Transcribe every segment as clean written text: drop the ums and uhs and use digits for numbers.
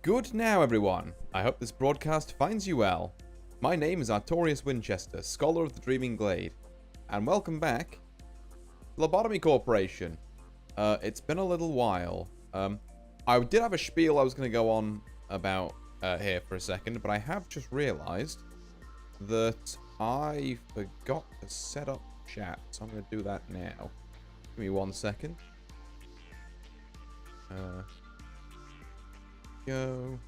Good now, everyone. I hope this broadcast finds you well. My name is Artorius Winchester, Scholar of the Dreaming Glade, and welcome back to Lobotomy Corporation. It's been a little while. I did have a spiel I was going to go on about here for a second, but I have just realized that I forgot to set up chat, so I'm going to do that now. Give me 1 second. Go.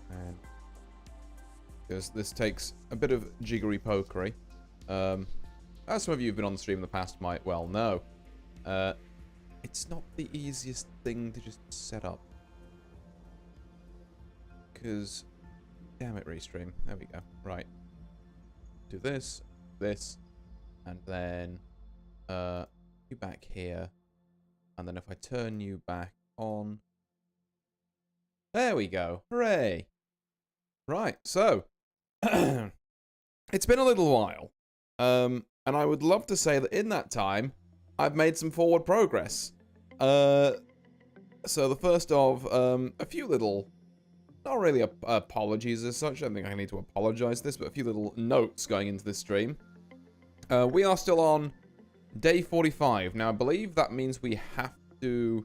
And because this takes a bit of jiggery pokery. As some of you who've been on the stream in the past might well know, it's not the easiest thing to just set up. Because, damn it, restream. There we go. Right. Do this, and then you back here, and then if I turn you back on. There we go. Hooray. Right, so it's been a little while. And I would love to say that in that time, I've made some forward progress. So the first of a few little, not really apologies as such, I don't think I need to apologize this, but a few little notes going into this stream. We are still on day 45. Now, I believe that means we have to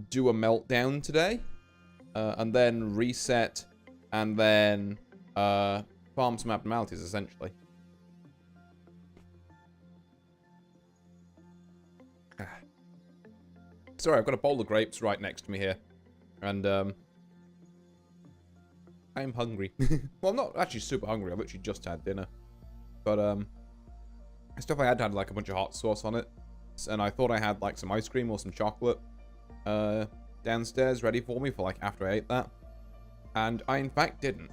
do a meltdown today. And then reset, and then farm some abnormalities, essentially. Sorry, I've got a bowl of grapes right next to me here, and I'm hungry. Well, I'm not actually super hungry. I've literally just had dinner, but stuff I had like a bunch of hot sauce on it, and I thought I had like some ice cream or some chocolate downstairs ready for me for like after I ate that, and I in fact didn't.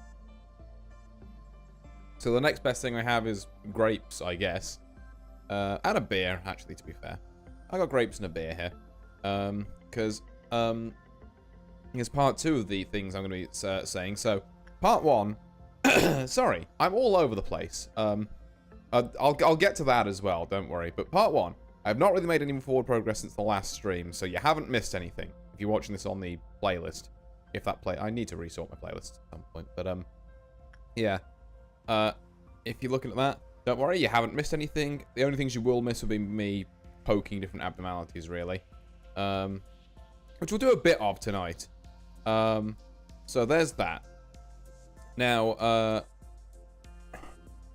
So the next best thing I have is grapes, I guess, and a beer, actually, to be fair. I got grapes and a beer here, because here's part 2 of the things I'm going to be saying. So part 1, sorry, I'm all over the place. I'll get to that as well, don't worry. But part 1, I have not really made any forward progress since the last stream, so you haven't missed anything. If you're watching this on the playlist, I need to resort my playlist at some point, but yeah, if you're looking at that, don't worry, you haven't missed anything. The only things you will miss will be me poking different abnormalities, really, which we'll do a bit of tonight. So there's that. Now,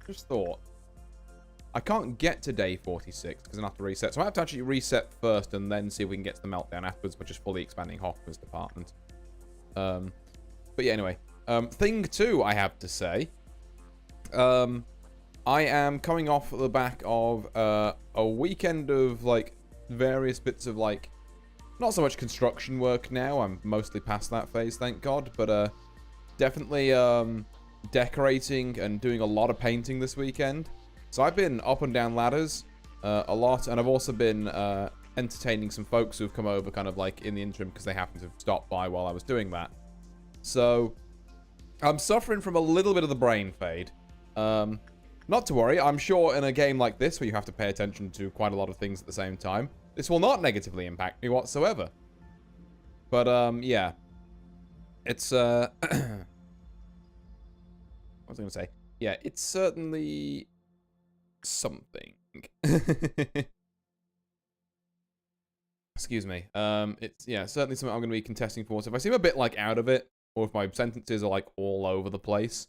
just thought, I can't get to day 46 because I have to reset. So I have to actually reset first and then see if we can get to the meltdown afterwards, which is fully expanding Hoffman's department. But yeah, anyway. Thing 2, I have to say. I am coming off the back of a weekend of, like, various bits of, like, not so much construction work now. I'm mostly past that phase, thank God. But definitely decorating and doing a lot of painting this weekend. So I've been up and down ladders a lot, and I've also been entertaining some folks who've come over kind of like in the interim because they happened to have stopped by while I was doing that. So I'm suffering from a little bit of the brain fade. Not to worry, I'm sure in a game like this where you have to pay attention to quite a lot of things at the same time, this will not negatively impact me whatsoever. But yeah, it's what was I going to say? Yeah, it's certainly something. Excuse me. It's, yeah, certainly something I'm going to be contesting for. So if I seem a bit like out of it, or if my sentences are like all over the place,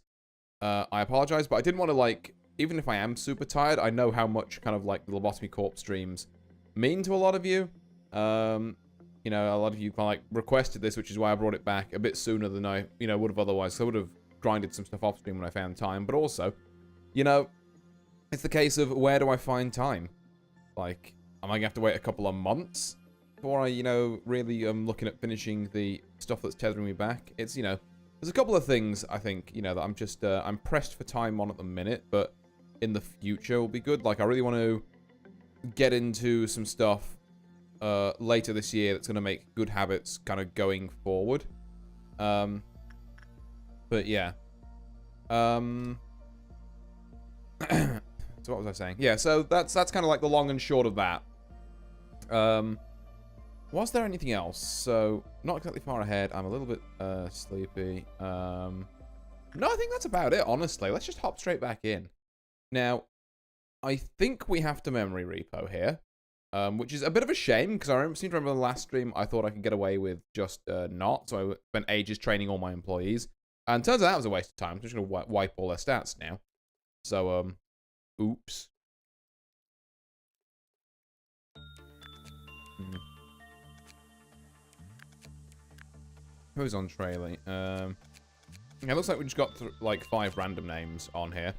I apologize, but I didn't want to, like, even if I am super tired, I know how much kind of like the Lobotomy Corp streams mean to a lot of you. You know, a lot of you kind of like requested this, which is why I brought it back a bit sooner than I, you know, would have otherwise. So I would have grinded some stuff off stream when I found time, but also, you know, it's the case of where do I find time? Like, am I going to have to wait a couple of months before I, you know, really am looking at finishing the stuff that's tethering me back? It's, you know, there's a couple of things I think, you know, that I'm just, I'm pressed for time on at the minute, but in the future will be good. Like, I really want to get into some stuff later this year that's going to make good habits kind of going forward. But yeah. So what was I saying? Yeah, so that's kind of like the long and short of that. Was there anything else? So, not exactly far ahead. I'm a little bit sleepy. No, I think that's about it, honestly. Let's just hop straight back in. Now, I think we have to memory repo here, which is a bit of a shame, because I seem to remember the last stream, I thought I could get away with just not, so I spent ages training all my employees. And turns out that was a waste of time. I'm just going to wipe all their stats now. So, oops. Who's on trailing? It looks like we just got like 5 random names on here.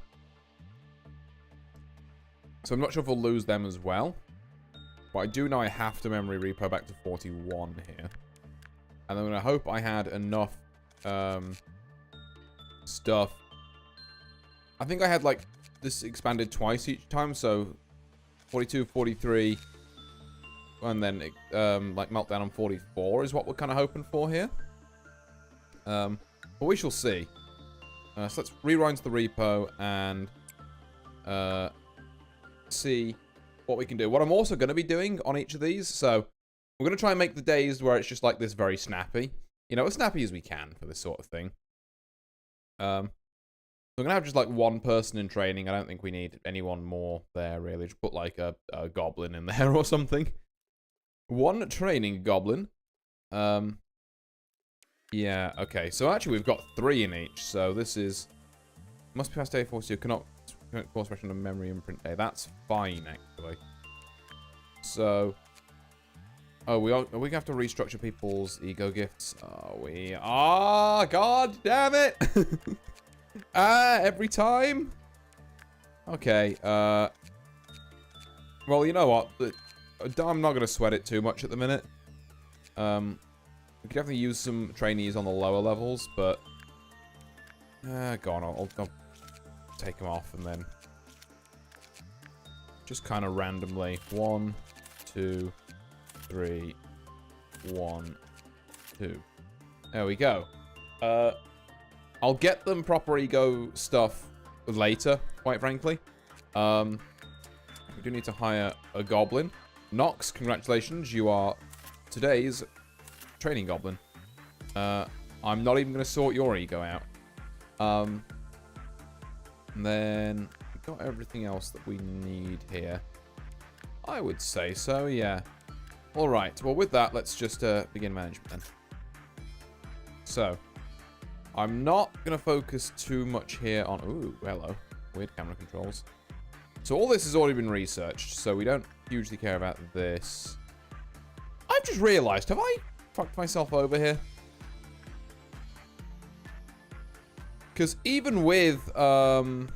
So I'm not sure if we'll lose them as well. But I do know I have to memory repo back to 41 here. And I'm going to hope I had enough stuff. I think I had like this expanded twice each time. So 42, 43, and then like Meltdown on 44 is what we're kind of hoping for here. But we shall see. So let's rewind to the repo and see what we can do. What I'm also going to be doing on each of these, so we're going to try and make the days where it's just like this very snappy. You know, as snappy as we can for this sort of thing. So I'm going to have just like one person in training. I don't think we need anyone more there, really. Just put like a goblin in there or something. One training goblin. Yeah, okay. So actually we've got 3 in each. So this is... Must be past day 42. Cannot course correction on memory imprint day. That's fine, actually. So... Oh, are we going to have to restructure people's ego gifts? Oh, we are... God damn it! Every time? Okay, well, you know what? I'm not going to sweat it too much at the minute. We could definitely use some trainees on the lower levels, but... go on, I'll take them off and then... Just kind of randomly. 1, 2, 3, 1, 2. There we go. I'll get them proper ego stuff later, quite frankly. We do need to hire a goblin. Nox, congratulations, you are today's training goblin. I'm not even going to sort your ego out. And then we've got everything else that we need here. I would say so, yeah. Alright, well with that, let's just begin management then. So, I'm not going to focus too much here on... Ooh, hello. Weird camera controls. So all this has already been researched, so we don't hugely care about this. I've just realised, have I fucked myself over here? Because even with... I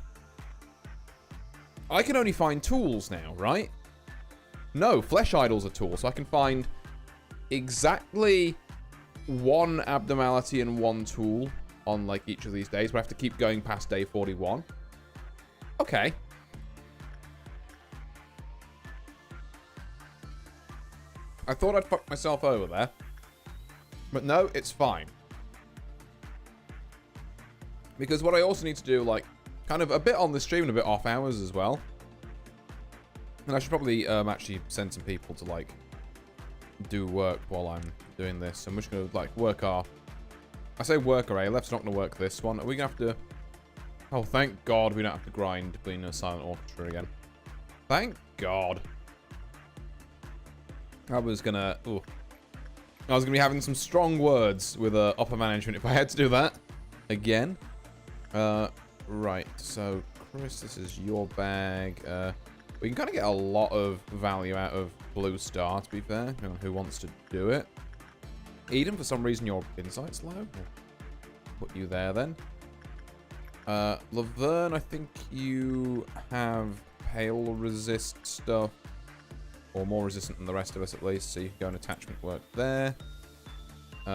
can only find tools now, right? No, flesh idols are tools, so I can find exactly 1 abnormality and 1 tool on like each of these days, but I have to keep going past day 41. Okay. I thought I'd fucked myself over there. But no, it's fine. Because what I also need to do, like, kind of a bit on the stream and a bit off hours as well. And I should probably actually send some people to, like, do work while I'm doing this. I'm just going to, like, work our... I say work array. Left's not going to work this one. Are we going to have to... Oh, thank God we don't have to grind between a silent orchestra again. Thank God. I was going to... Ooh. I was going to be having some strong words with upper management if I had to do that again. Right. So, Chris, this is your bag. We can kind of get a lot of value out of Blue Star, to be fair. Depending on who wants to do it. Eden, for some reason, your insight's low. We'll put you there, then. Laverne, I think you have hail resist stuff. Or more resistant than the rest of us, at least. So you can go and attachment work there. We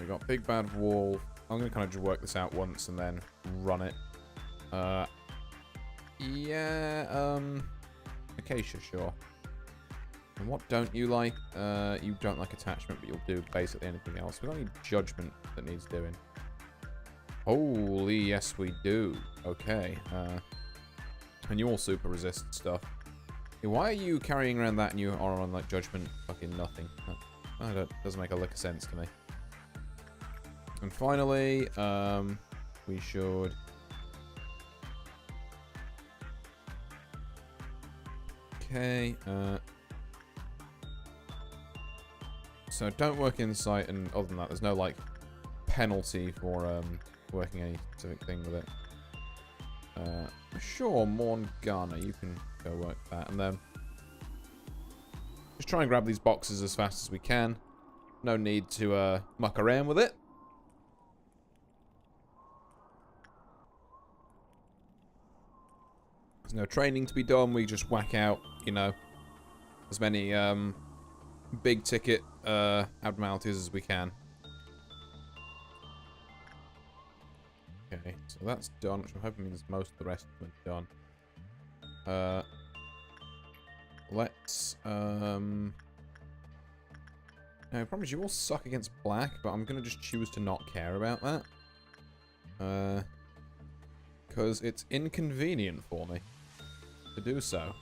got Big Bad Wolf. I'm going to kind of just work this out once and then run it. Yeah, Acacia, sure. And what don't you like? You don't like attachment, but you'll do basically anything else. We don't need judgment that needs doing. Holy, yes we do. Okay. And you all super resist stuff. Yeah, why are you carrying around that and you are on, like, judgment fucking nothing? That doesn't make a lick of sense to me. And finally, we should... Okay, so don't work in sight, and other than that, there's no, like, penalty for, working any specific thing with it. Sure, Morgana, you can go work that, and then just try and grab these boxes as fast as we can. No need to, muck around with it. There's no training to be done, we just whack out, you know, as many, big ticket, abnormalities as we can. Okay, so that's done, which I'm hoping means most of the rest of them are done. Let's, no, I promise you all suck against black, but I'm gonna just choose to not care about that. Because it's inconvenient for me to do so.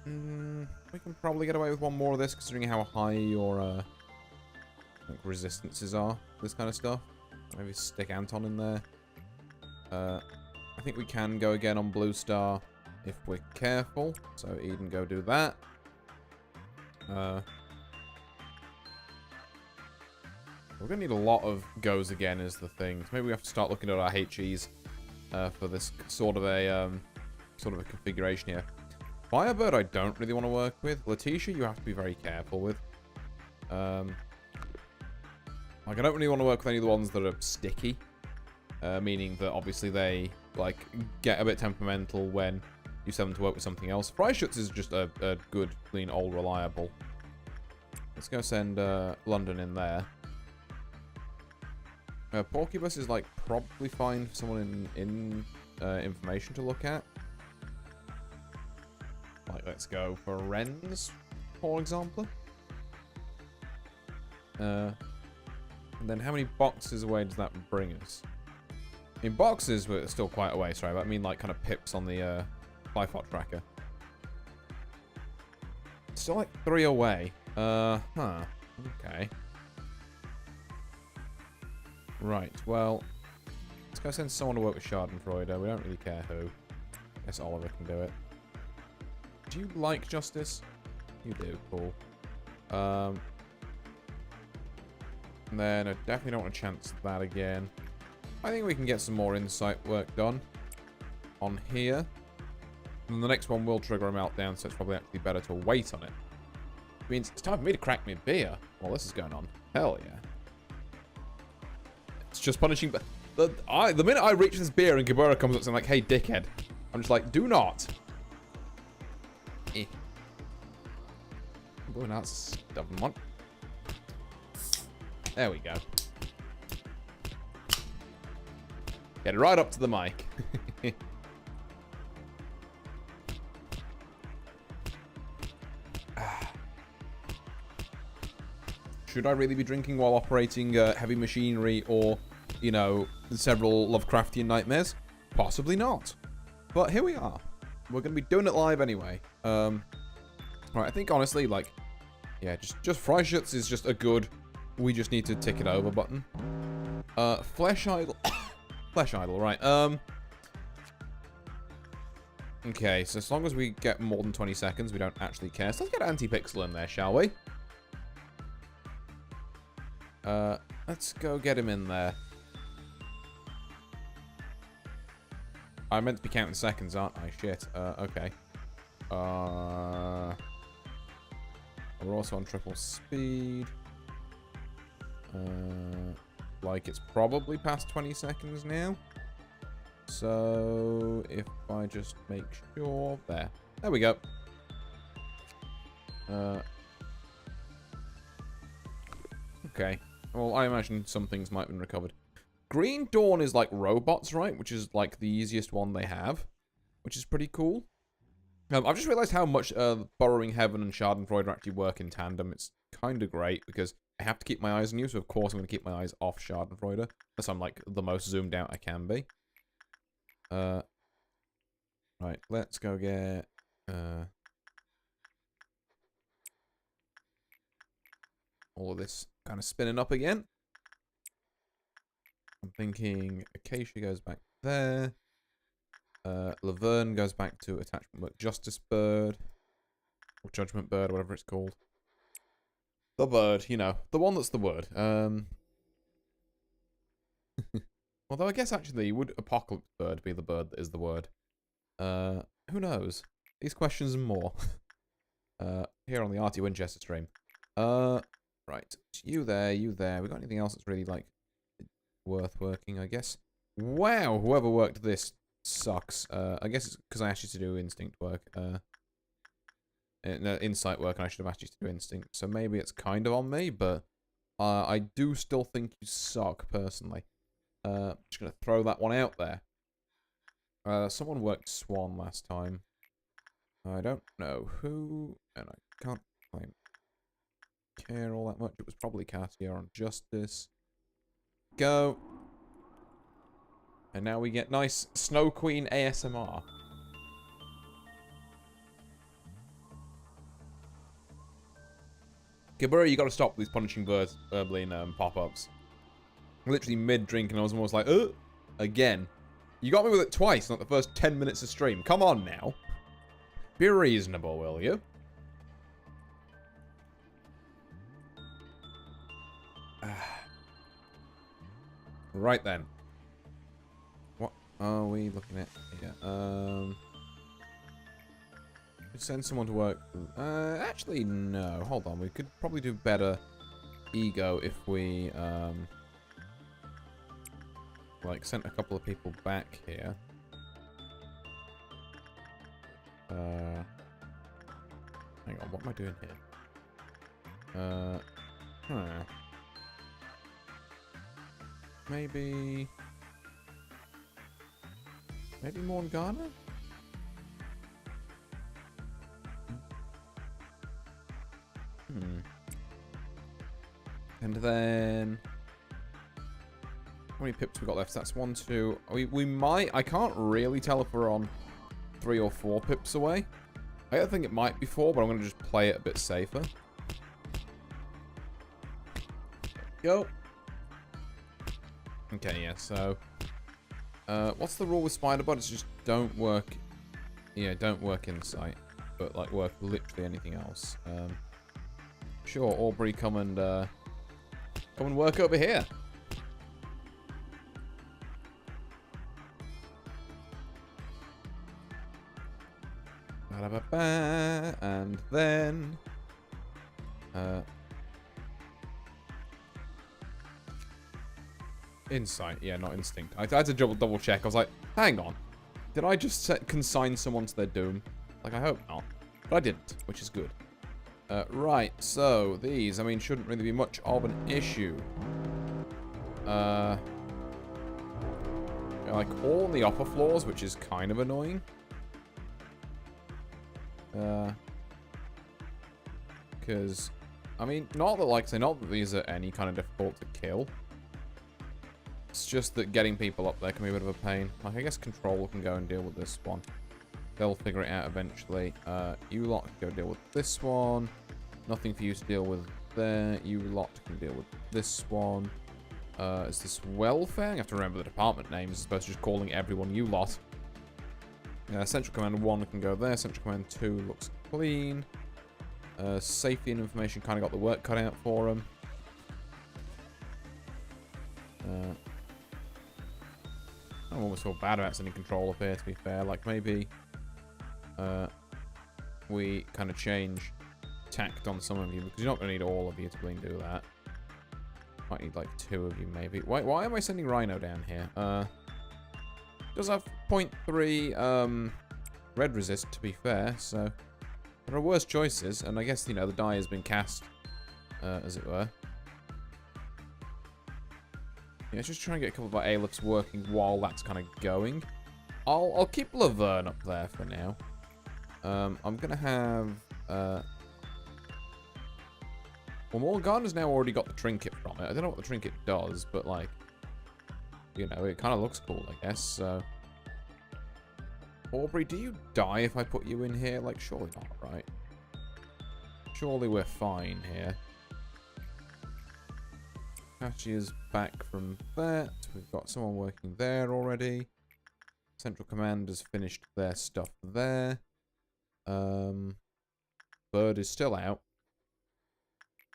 We can probably get away with one more of this, considering how high your, like, resistances are, this kind of stuff. Maybe stick Anton in there. I think we can go again on Blue Star if we're careful. So Eden, go do that. We're gonna need a lot of goes again is the thing. So maybe we have to start looking at our HEs for this sort of a configuration here. Firebird I don't really want to work with. Letitia you have to be very careful with. Like, I don't really want to work with any of the ones that are sticky. Meaning that, obviously, they, like, get a bit temperamental when you send them to work with something else. Freischutz is just a good, clean, old, reliable. Let's go send London in there. Porcubus is, like, probably fine for someone in information to look at. Like, let's go for Ren's, for example. And then how many boxes away does that bring us? In boxes, we're still quite away, sorry, but I mean like kind of pips on the Flyfot tracker. Still like 3 away. Okay. Right, well, let's go send someone to work with Schadenfreude. We don't really care who. I guess Oliver can do it. Do you like justice? You do, cool. And then I definitely don't want to chance that again. I think we can get some more insight work done on here. And the next one will trigger a meltdown, so it's probably actually better to wait on it. It means it's time for me to crack me a beer while this is going on. Hell yeah. It's just punishing. The minute I reach this beer and Gibora comes up saying like, hey, dickhead, I'm just like, do not. Oh, now it's a stubborn one. There we go. Get it right up to the mic. Should I really be drinking while operating heavy machinery or, you know, several Lovecraftian nightmares? Possibly not. But here we are. We're going to be doing it live anyway. Right, I think honestly, like, yeah, just Freischutz is just a good, we just need to tick it over button. Flesh Idol. Flesh Idol, right. Okay, so as long as we get more than 20 seconds, we don't actually care. So let's get AntiPixel in there, shall we? Let's go get him in there. I meant to be counting seconds, aren't I? Shit. Okay. We're also on triple speed. Like, it's probably past 20 seconds now. So, if I just make sure... There we go. Okay. Well, I imagine some things might have been recovered. Green Dawn is like robots, right? Which is like the easiest one they have. Which is pretty cool. I've just realized how much Burrowing Heaven and Schadenfreude actually work in tandem. It's kind of great because I have to keep my eyes on you, so of course I'm going to keep my eyes off Schadenfreude. Unless I'm like the most zoomed out I can be. Right, let's go get... all of this kind of spinning up again. I'm thinking Acacia goes back there. Laverne goes back to attachment work Justice Bird. Or Judgment Bird, whatever it's called. The bird, you know. The one that's the word. Although I guess actually, would Apocalypse Bird be the bird that is the word? Who knows? These questions and more. Here on the Arty Winchester stream. Right. You there, you there. We got anything else that's really, like, worth working, I guess? Wow, whoever worked this sucks. I guess it's because I asked you to do instinct work. No, insight work, and I should have asked you to do instinct. So maybe it's kind of on me, but I do still think you suck, personally. Just gonna throw that one out there. Someone worked Swan last time. I don't know who, and I can't claim care all that much. It was probably Katia on Justice. Go. And now we get nice Snow Queen ASMR. Kibura, you gotta stop these punishing birds burbling pop-ups. Literally mid-drink and I was almost like, again. You got me with it twice, not the first 10 minutes of stream. Come on now. Be reasonable, will you? Right then. What are we looking at here? Send someone to work. Actually, no. Hold on. We could probably do better ego if we, like, sent a couple of people back here. Hang on. What am I doing here? Maybe Morgana? And then... how many pips we got left? That's 1, 2... We might... I can't really tell if we're on 3 or 4 pips away. I don't think it might be 4, but I'm going to just play it a bit safer. Go. Okay, yeah, so... what's the rule with spider bots? Just don't work... yeah, don't work insight. But, like, work literally anything else. Sure, Aubrey, come and work over here. Ba-da-ba-ba, and then... insight, yeah, not instinct. I had to double check. I was like, hang on. Did I just consign someone to their doom? Like, I hope not. But I didn't, which is good. Right, so these, I mean, shouldn't really be much of an issue. Like, all on the upper floors, which is kind of annoying. Because, I mean, not that, like, say, not that these are any kind of difficult to kill. It's just that getting people up there can be a bit of a pain. Like, I guess Control can go and deal with this one. They'll figure it out eventually. You lot can go deal with this one. Nothing for you to deal with there. You lot can deal with this one. Is this welfare? I have to remember the department names as opposed to just calling everyone you lot. Central Command 1 can go there. Central Command 2 looks clean. Safety and information kind of got the work cut out for them. I almost feel bad about sending Control up here, to be fair. Like, maybe we kind of change tact on some of you, because you're not going to need all of you to really do that. Might need, like, 2 of you, maybe. Why am I sending Rhino down here? Does have 0.3 red resist, to be fair, so there are worse choices, and I guess, you know, the die has been cast, as it were. Yeah, just try and get a couple of our A-lifts working while that's kind of going. I'll keep Laverne up there for now. I'm gonna have well, Morgana's now already got the trinket from it. I don't know what the trinket does, but, like, you know, it kind of looks cool, I guess, so Aubrey, do you die if I put you in here? Like, surely not, right? Surely we're fine here. Cashier's back from that. We've got someone working there already. Central Command has finished their stuff there. Bird is still out.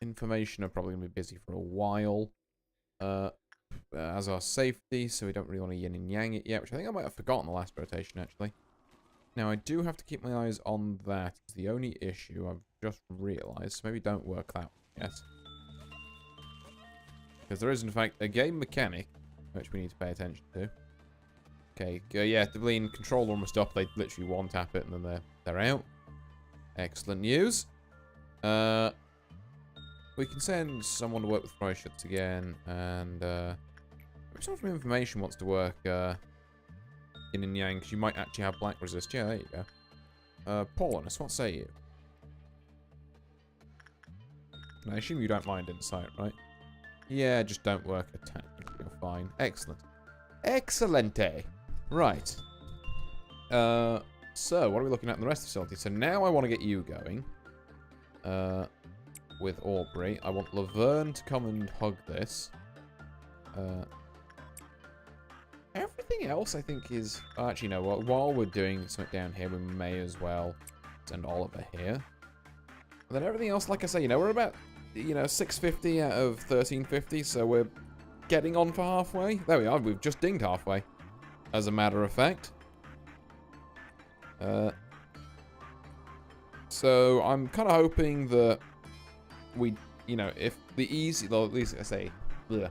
Information are probably going to be busy for a while. As our safety, so we don't really want to yin and yang it yet, which I think I might have forgotten the last rotation, actually. Now, I do have to keep my eyes on that. It's the only issue I've just realised. So maybe don't work that way, yes. Because there is, in fact, a game mechanic, which we need to pay attention to. Okay, yeah, the Lean control room stuff, they literally one-tap it and then they're out. Excellent news. We can send someone to work with fry shuts again, and maybe someone from information wants to work yin and yang, because you might actually have black resist. Yeah, there you go. Paulinus, what say you? And I assume you don't mind insight, right? Yeah, just don't work attack. You're fine. Excellent. Excellente. Right. So, what are we looking at in the rest of the facility? So now I want to get you going. With Aubrey. I want Laverne to come and hug this. Everything else, I think, is... Actually, no. While we're doing something down here, we may as well send Oliver here. And then everything else, like I say, we're about, 650 out of 1350, so we're getting on for halfway. There we are. We've just dinged halfway, as a matter of fact. So I'm kind of hoping that we, if the easy, well, at least I say,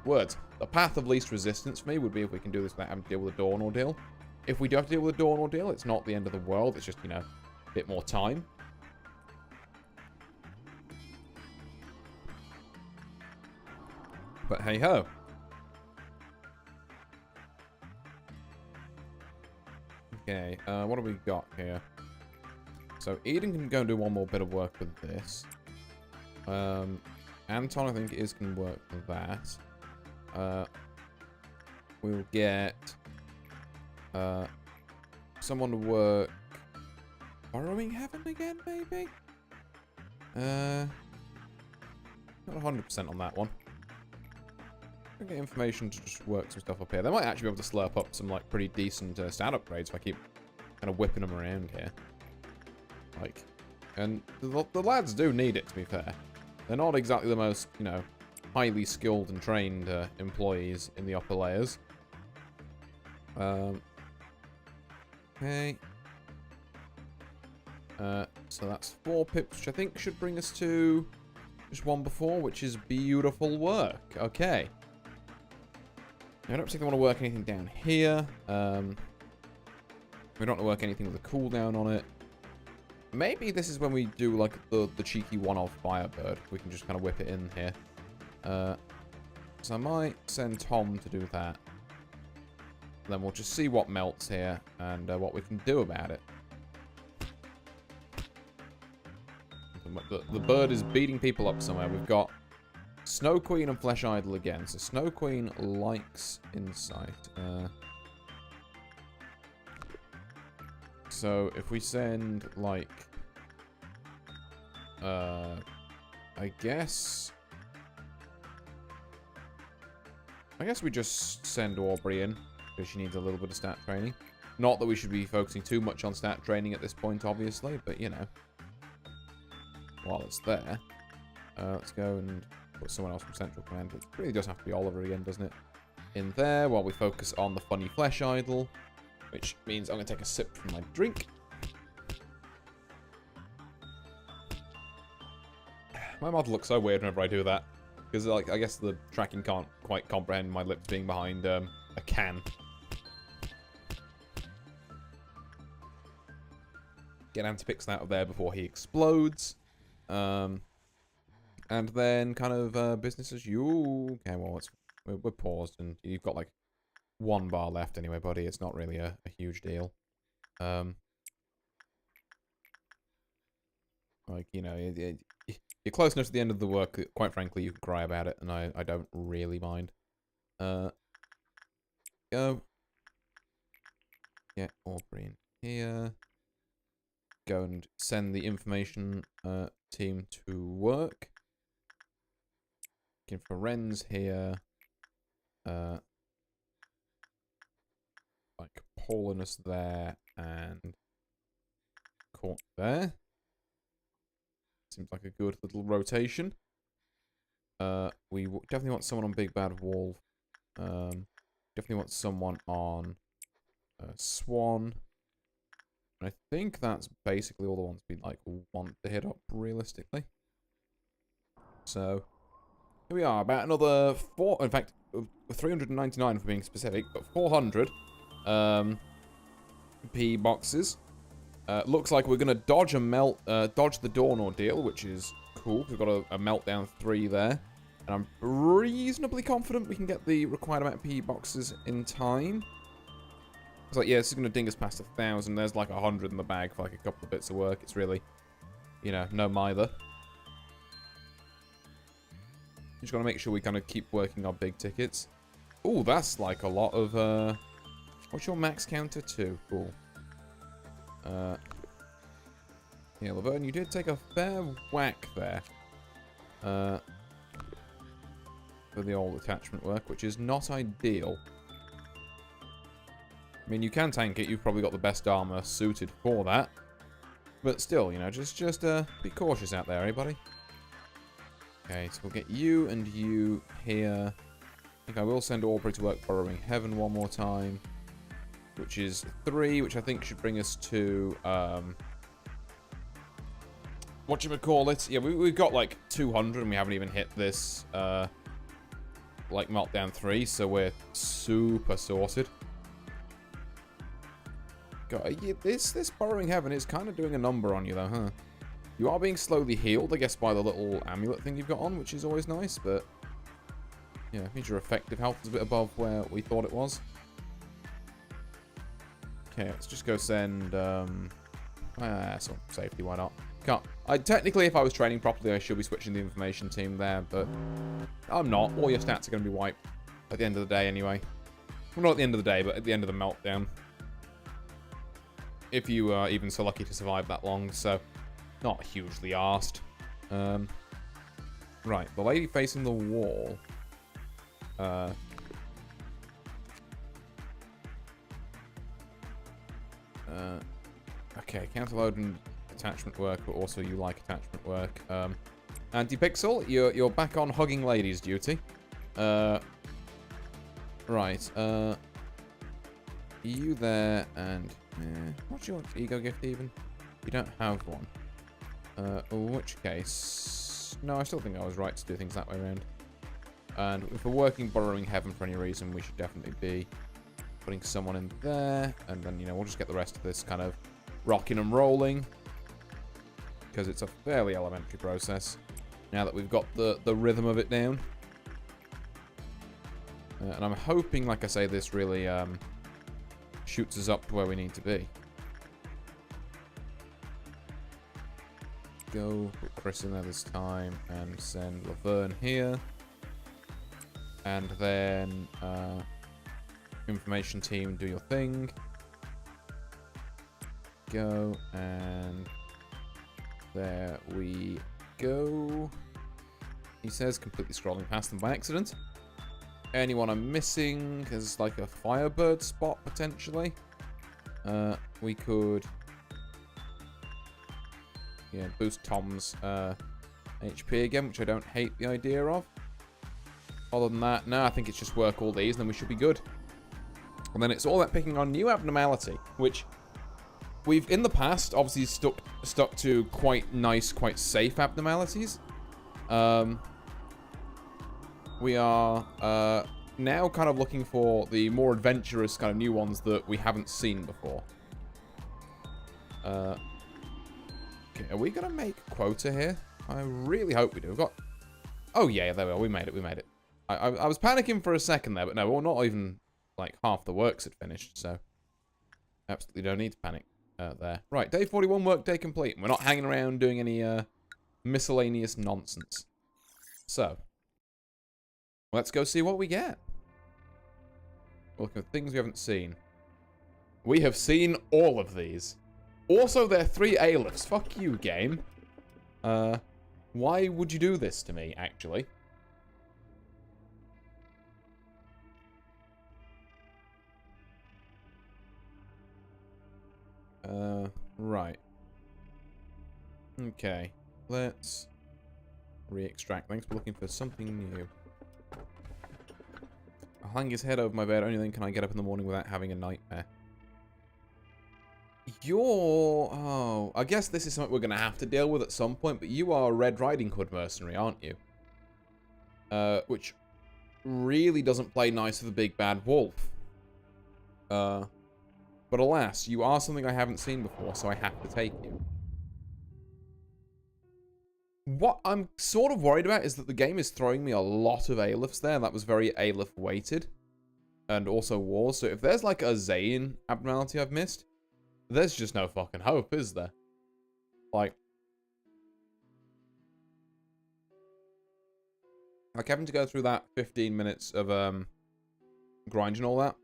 words, the path of least resistance for me would be if we can do this without having to deal with a Dawn ordeal. If we do have to deal with a Dawn ordeal, it's not the end of the world. It's just, a bit more time. But hey ho. Okay, what have we got here? So Eden can go and do one more bit of work with this. Anton, I think, can work with that. We'll get someone to work Borrowing Heaven again, maybe? Not 100% on that one. I'll get information to just work some stuff up here. They might actually be able to slurp up some, pretty decent stat upgrades if I keep kind of whipping them around here. And the lads do need it, to be fair. They're not exactly the most, highly skilled and trained employees in the upper layers. Okay. So that's 4 pips, which I think should bring us to just one before, which is beautiful work. Okay. I don't particularly want to work anything down here. We don't want to work anything with a cooldown on it. Maybe this is when we do, the cheeky one-off Firebird. We can just kind of whip it in here. So I might send Tom to do that. Then we'll just see what melts here and what we can do about it. The bird is beating people up somewhere. We've got Snow Queen and Flesh Idol again. So Snow Queen likes insight. So if we send, I guess we just send Aubrey in, because she needs a little bit of stat training. Not that we should be focusing too much on stat training at this point, obviously, but, while it's there. Let's go and put someone else from Central Command. It really does have to be Oliver again, doesn't it? In there, while we focus on the funny Flesh Idol. Which means I'm going to take a sip from my drink. My mouth looks so weird whenever I do that. Because, I guess the tracking can't quite comprehend my lips being behind a can. Get AntiPixel out of there before he explodes. And then kind of business as usual. Okay, well, we're paused and you've got, 1 bar left anyway, buddy. It's not really a huge deal. You're close enough to the end of the work that, quite frankly, you can cry about it, and I don't really mind. Go. Get Aubrey in here. Go and send the information team to work. Looking for wrens here. Like Paulinus there and Court there. Seems like a good little rotation. We definitely want someone on Big Bad Wolf. Definitely want someone on Swan. And I think that's basically all the ones we like want to hit up realistically. So here we are, about another 399 for being specific, but 400 P boxes. Looks like we're gonna dodge dodge the Dawn ordeal, which is cool. We've got a Meltdown 3 there, and I'm reasonably confident we can get the required amount of P boxes in time. It's like, yeah, this is gonna ding us past 1,000. There's like 100 in the bag for like a couple of bits of work. It's really, you know, no mither. Just gotta make sure we kind of keep working our big tickets. Oh, that's like a lot of, what's your max counter to? Cool. Yeah, Laverne, you did take a fair whack there. For the old attachment work, which is not ideal. I mean, you can tank it. You've probably got the best armor suited for that. But still, you know, just be cautious out there, everybody. Okay, so we'll get you and you here. I think I will send Aubrey to work Burrowing Heaven one more time. Which is 3, which I think should bring us to, whatchamacallit? Yeah, we've got like 200 and we haven't even hit this, like Meltdown 3, so we're super sorted. God, yeah, this Burrowing Heaven is kind of doing a number on you though, huh? You are being slowly healed, I guess, by the little amulet thing you've got on, which is always nice, but yeah, it means your effective health is a bit above where we thought it was. Okay, let's just go send, some safety, why not? Can't. Technically, if I was training properly, I should be switching the information team there, but I'm not. All your stats are going to be wiped at the end of the day anyway. Well, not at the end of the day, but at the end of the Meltdown. If you are even so lucky to survive that long, so not hugely arsed. Right, the lady facing the wall. Okay, counterload and attachment work, but also you like attachment work. AntiPixel, you're back on hugging ladies duty. Right, you there, and what's your ego gift even? You don't have one. In which case, no, I still think I was right to do things that way around. And if we're working Burrowing Heaven for any reason, we should definitely be putting someone in there, and then, you know, we'll just get the rest of this kind of rocking and rolling, because it's a fairly elementary process now that we've got the rhythm of it down. And I'm hoping, like I say, this really shoots us up to where we need to be. Go put Chris in there this time and send Laverne here, and then information team, do your thing. Go, and there we go. He says, completely scrolling past them by accident. Anyone I'm missing is like a Firebird spot, potentially. We could, yeah, boost Tom's HP again, which I don't hate the idea of. Other than that, no, I think it's just work all these, and then we should be good. And then it's all about picking on new abnormality, which we've, in the past, obviously stuck to quite nice, quite safe abnormalities. We are now kind of looking for the more adventurous kind of new ones that we haven't seen before. Okay, are we going to make quota here? I really hope we do. We've got... Oh, yeah, there we are. We made it. We made it. I was panicking for a second there, but no, well, not even, like, half the works had finished, so absolutely don't need to panic there. Right, day 41, work day complete. We're not hanging around doing any miscellaneous nonsense. So, let's go see what we get. Look at things we haven't seen. We have seen all of these. Also, they're 3 aleph. Fuck you, game. Why would you do this to me, actually? Right. Okay. Let's re-extract. Thanks for looking for something new. I'll hang his head over my bed. Only then can I get up in the morning without having a nightmare. Oh, I guess this is something we're going to have to deal with at some point, but you are a Red Riding Hood mercenary, aren't you? Which really doesn't play nice with the big bad wolf. But alas, you are something I haven't seen before, so I have to take you. What I'm sort of worried about is that the game is throwing me a lot of Alephs there. That was very Aleph weighted. And also wars. So if there's like a Zayn abnormality I've missed, there's just no fucking hope, is there? Like having to go through that 15 minutes of grind and all that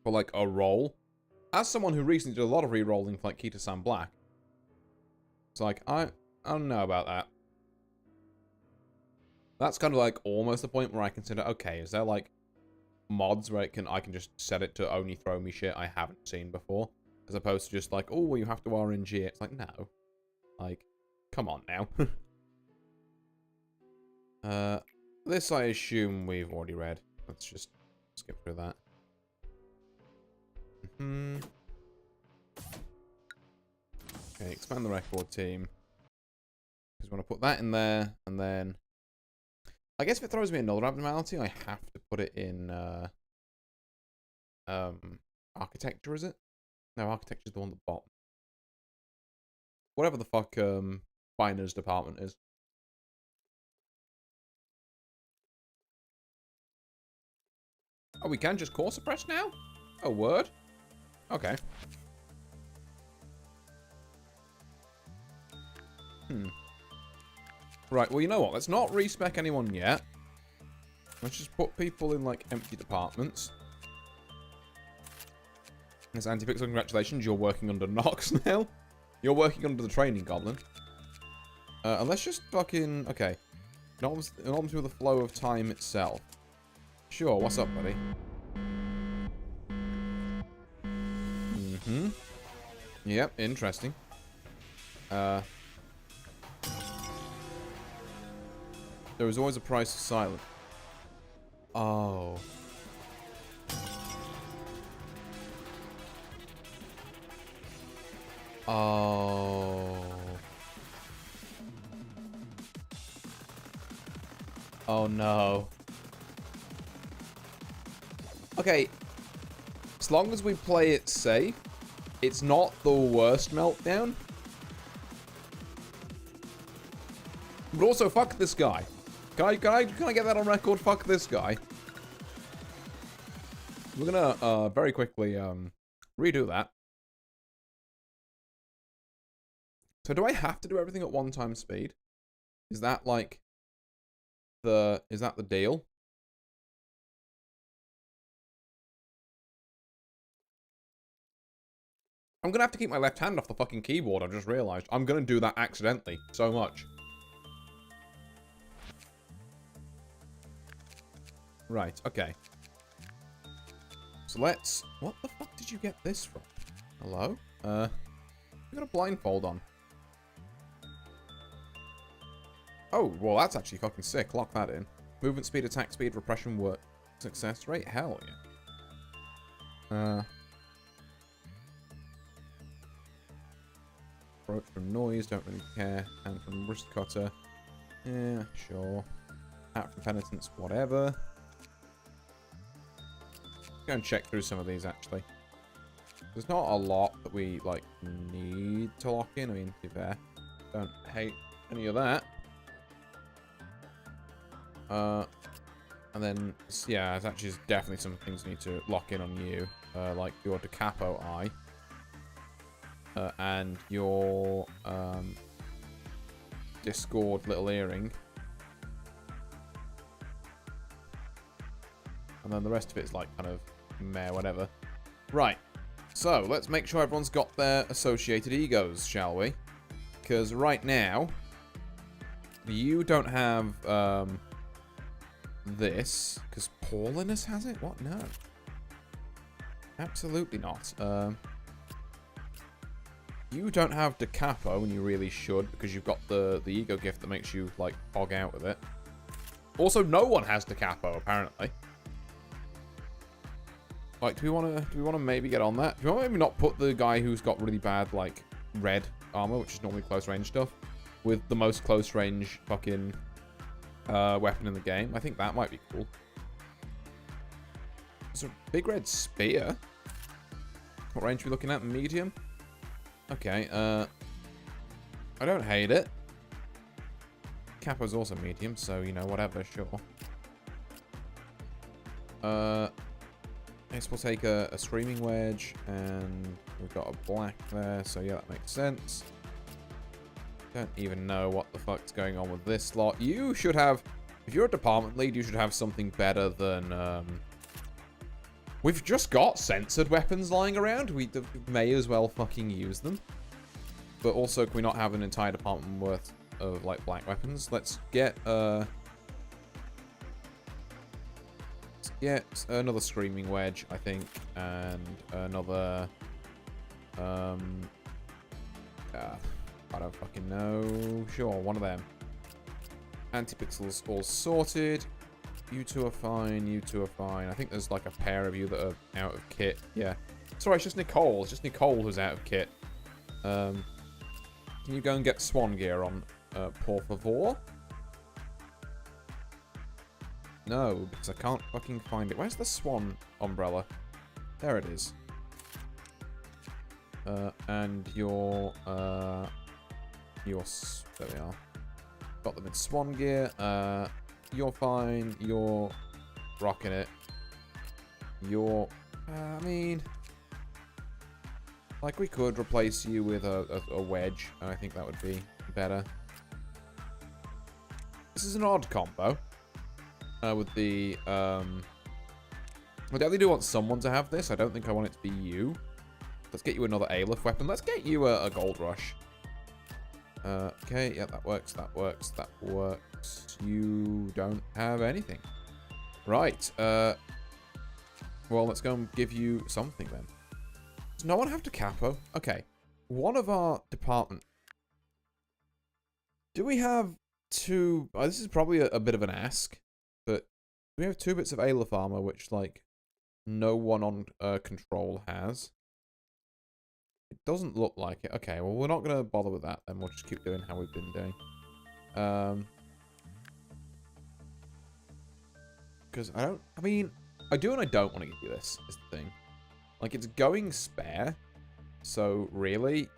for like a roll. As someone who recently did a lot of re-rolling for like Kita-san Black, it's like I don't know about that. That's kind of like almost the point where I consider, okay, is there like mods where I can just set it to only throw me shit I haven't seen before, as opposed to just like, oh, well, you have to RNG it. It's like, no, like, come on now. This I assume we've already read. Let's just skip through that. Okay, expand the record team. Because we want to put that in there, and then I guess if it throws me another abnormality, I have to put it in architecture, is it? No, architecture's the one at the bottom. Whatever the fuck finance department is. Oh, we can just core suppress now? Oh, word? Okay. Right, well, you know what? Let's not respec anyone yet. Let's just put people in, like, empty departments. It's AntiPixel, congratulations. You're working under Nox now. You're working under the training goblin. And let's just fucking... Okay. Not with the flow of time itself. Sure, what's up, buddy? Yep, interesting. There is always a price of silence. Oh. Oh. Oh no. Okay. As long as we play it safe, it's not the worst meltdown. But also, fuck this guy. Can I get that on record? Fuck this guy. We're gonna very quickly redo that. So do I have to do everything at 1 time speed? Is that like the deal? I'm gonna have to keep my left hand off the fucking keyboard, I've just realized. I'm gonna do that accidentally so much. Right, okay. So let's... What the fuck did you get this from? Hello? You got a blindfold on. Oh, well, that's actually fucking sick. Lock that in. Movement speed, attack speed, repression, work. Success rate? Hell yeah. Approach from noise, don't really care. Hand from wrist cutter. Yeah, sure. Hat from penitence, whatever. Go and check through some of these, actually. There's not a lot that we, like, need to lock in. I mean, to be fair, don't hate any of that. And then, yeah, there's actually definitely some things we need to lock in on you. Like your Da Capo eye. And your, Discord little earring. And then the rest of it's like kind of meh, whatever. Right. So, let's make sure everyone's got their associated egos, shall we? Because right now, you don't have, this. Because Paulinus has it? What? No. Absolutely not. You don't have Da Capo, and you really should, because you've got the ego gift that makes you, like, hog out with it. Also, no one has Da Capo, apparently. Like, do we want to maybe get on that? Do we want to maybe not put the guy who's got really bad, like, red armor, which is normally close range stuff, with the most close range fucking weapon in the game? I think that might be cool. There's a big red spear. What range are we looking at? Medium? Okay, I don't hate it. Capo's also medium, so, you know, whatever, sure. I guess we'll take a Screaming Wedge, and we've got a black there, so yeah, that makes sense. Don't even know what the fuck's going on with this slot. You should have, if you're a department lead, you should have something better than, we've just got censored weapons lying around. We may as well fucking use them. But also, can we not have an entire department worth of, like, black weapons? Let's get another Screaming Wedge, I think, and another, I don't fucking know. Sure, one of them. AntiPixel's all sorted. You two are fine, you two are fine. I think there's, like, a pair of you that are out of kit. Yeah. Sorry, it's just Nicole. It's just Nicole who's out of kit. Can you go and get swan gear on, por favor? No, because I can't fucking find it. Where's the swan umbrella? There it is. And your, there we are. Got them in swan gear. You're fine. You're rocking it. You're, I mean, like, we could replace you with a wedge. I think that would be better. This is an odd combo. With the, I definitely do want someone to have this. I don't think I want it to be you. Let's get you another Aleph weapon. Let's get you a Gold Rush. Okay, yeah, that works, that works, that works. You don't have anything. Right, well, let's go and give you something then. Does no one have Da Capo? Okay, one of our department... Do we have two... Oh, this is probably a bit of an ask. But we have 2 bits of Aleph armor, which, like, no one on control has. It doesn't look like it. Okay, well, we're not going to bother with that, then. We'll just keep doing how we've been doing. Because I mean, I do and I don't want to give you this, is the thing. Like, it's going spare, so really,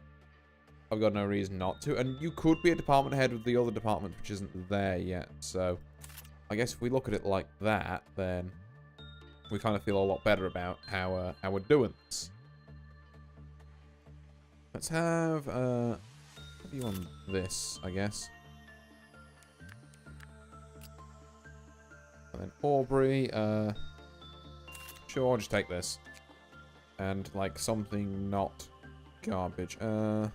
I've got no reason not to. And you could be a department head with the other department, which isn't there yet, so... I guess if we look at it like that, then we kind of feel a lot better about how we're doing this. Let's have you on this, I guess. And then Aubrey, sure, just take this. And, like, something not garbage. Yeah,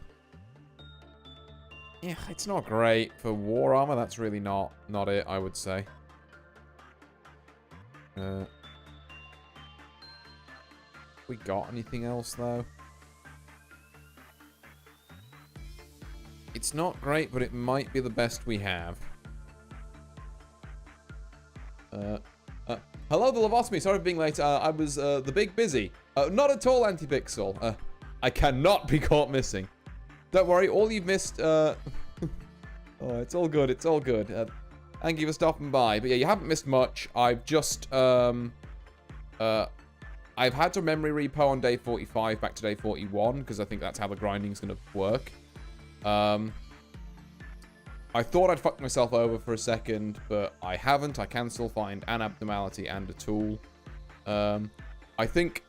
it's not great for war armor. That's really not it, I would say. We got anything else, though? It's not great, but it might be the best we have. Hello, the Lobotomy. Sorry for being late. I was, the big busy. Not at all, AntiPixel. I cannot be caught missing. Don't worry, all you've missed, oh, it's all good, it's all good. Thank you for stopping by. But yeah, you haven't missed much. I've just, I've had to memory repo on day 45 back to day 41, because I think that's how the grinding's going to work. I thought I'd fucked myself over for a second, but I haven't. I can still find an abnormality and a tool. I think...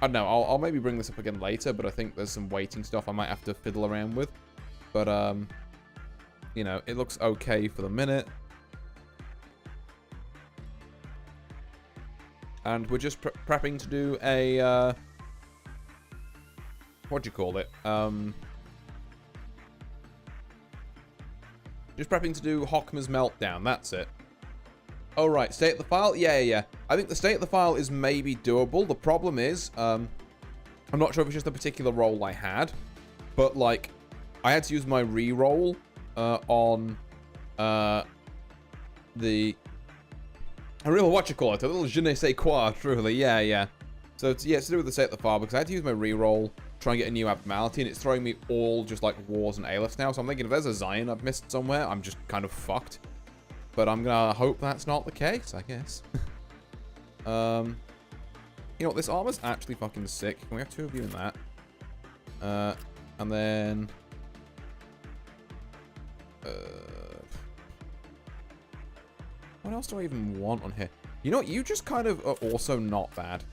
I don't know, I'll maybe bring this up again later, but I think there's some waiting stuff I might have to fiddle around with. But, you know, it looks okay for the minute. And we're just prepping to do a, what do you call it? Just prepping to do Hockmer's Meltdown, that's it. Oh, right, state of the file? Yeah. I think the state of the file is maybe doable. The problem is, I'm not sure if it's just a particular roll I had, but, like, I had to use my re-roll on the... a real, what you call it, a little je ne sais quoi, truly, yeah. So, it's to do with the state of the file, because I had to use my re-roll, try and get a new abnormality, and it's throwing me all just, like, wars and aleph now, so I'm thinking if there's a Zion I've missed somewhere, I'm just kind of fucked. But I'm gonna hope that's not the case, I guess. You know what, this armor's actually fucking sick. Can we have 2 of you in that? And then... what else do I even want on here? You know what, you just kind of are also not bad.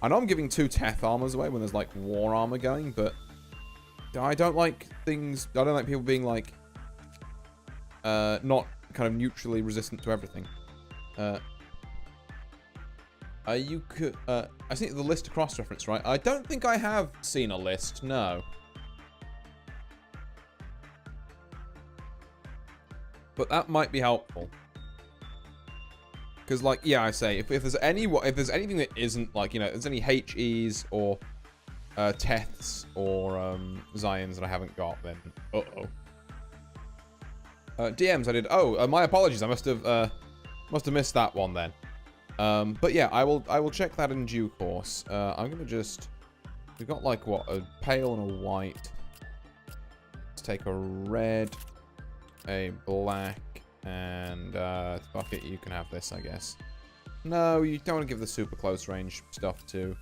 I know I'm giving 2 Teth armors away when there's, like, war armor going, but... I don't like things... I don't like people being, like... not kind of neutrally resistant to everything. You could... I think the list to cross-reference, right? I don't think I have seen a list, no. But that might be helpful. Because, like, yeah, I say, if there's anything that isn't, like, you know, if there's any HEs or Teths or Zions that I haven't got, then uh-oh. DMs I did. Oh, my apologies. I must have missed that one then. But yeah, I will check that in due course. I'm gonna just... We've got, like, what, a pale and a white. Let's take a red, a black, and fuck it, you can have this, I guess. No, you don't want to give the super close range stuff to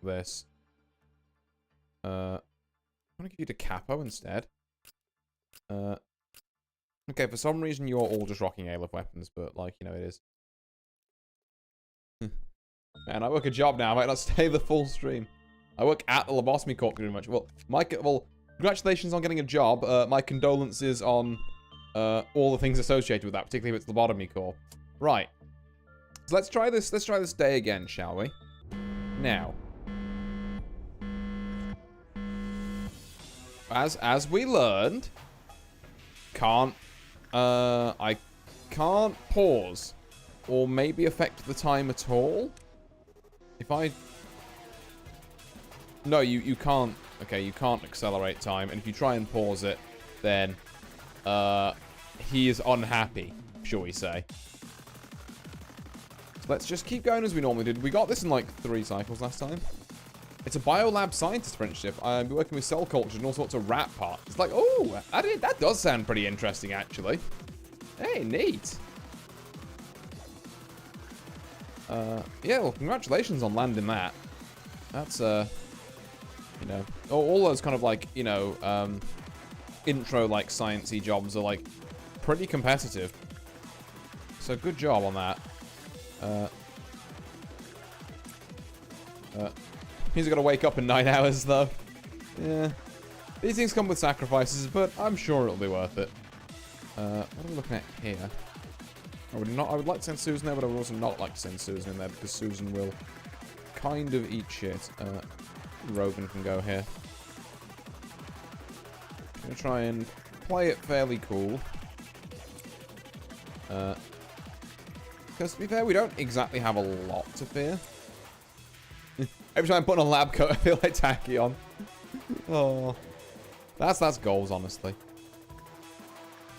this. I'm gonna give you the capo instead. Okay, for some reason you're all just rocking aleph weapons, but, like, you know, it is. Man, I work a job now. I might not stay the full stream. I work at the Lobotomy Corp pretty much. Well, congratulations on getting a job. My condolences on all the things associated with that, particularly if it's Lobotomy Corp. Right. So let's try this. Let's try this day again, shall we? Now, as we learned, I can't pause or maybe affect the time at all. If I... No, you can't. Okay, you can't accelerate time, and if you try and pause it, then he is unhappy, shall we say. So let's just keep going as we normally did. We got this in like 3 cycles last time. It's a biolab scientist apprenticeship. I'm working with cell culture and all sorts of rat parts. It's like, oh, that does sound pretty interesting, actually. Hey, neat. Yeah, well, congratulations on landing that. That's, you know, all those kind of, like, you know, intro, like, sciencey jobs are, like, pretty competitive. So good job on that. He's got to wake up in 9 hours, though. Yeah. These things come with sacrifices, but I'm sure it'll be worth it. What are we looking at here? I would like to send Susan there, but I would also not like to send Susan in there, because Susan will kind of eat shit. Rogan can go here. I'm going to try and play it fairly cool. Because, to be fair, we don't exactly have a lot to fear. Every time I'm putting a lab coat, I feel like Tachyon. Oh. That's goals, honestly.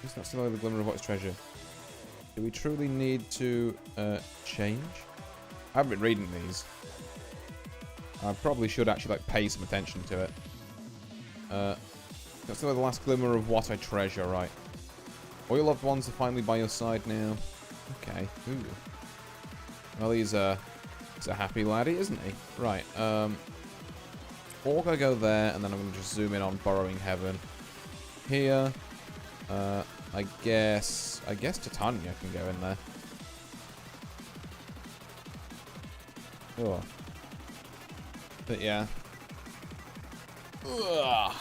Just not still the glimmer of what's treasure. Do we truly need to change? I haven't been reading these. I probably should actually, like, pay some attention to it. That's the last glimmer of what I treasure, right? All your loved ones are finally by your side now. Okay. Ooh. Well, he's a happy laddie, isn't he? Right. Orc, I go there, and then I'm going to just zoom in on Burrowing Heaven. Here. I guess Titania can go in there. Oh. But yeah. Ugh.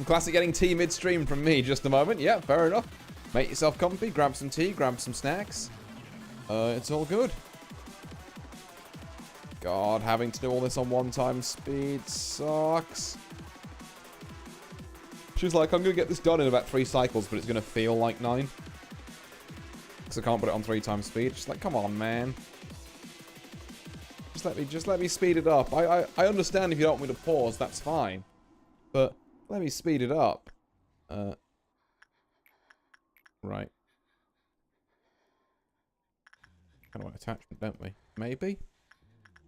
Classic getting tea midstream from me just a moment. Yeah, fair enough. Make yourself comfy, grab some tea, grab some snacks. It's all good. God, having to do all this on 1 speed sucks. She's like, I'm going to get this done in about 3 cycles, but it's going to feel like 9. Because I can't put it on 3 times speed. She's like, come on, man. Just let me speed it up. I understand if you don't want me to pause, that's fine. But let me speed it up. Right. Kind of an attachment, don't we? Maybe?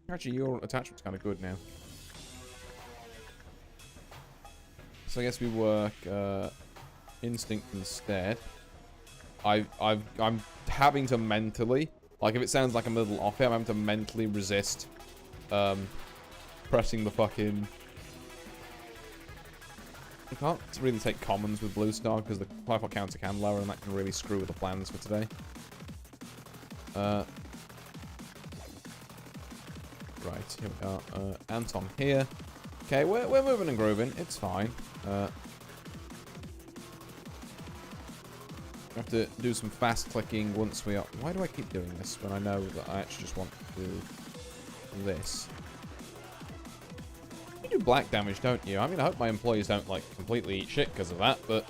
Actually, your attachment's kind of good now. So I guess we work instinct instead. I'm having to mentally, like if it sounds like I'm a little off here, I'm having to mentally resist pressing the fucking... You can't really take commons with Blue Star because the life point counter can lower and that can really screw with the plans for today. Right, here we are. Anton here. Okay, we're moving and grooving. It's fine. We have to do some fast clicking once we are... Why do I keep doing this when I know that I actually just want to do this? You do black damage, don't you? I mean, I hope my employees don't, like, completely eat shit because of that, but...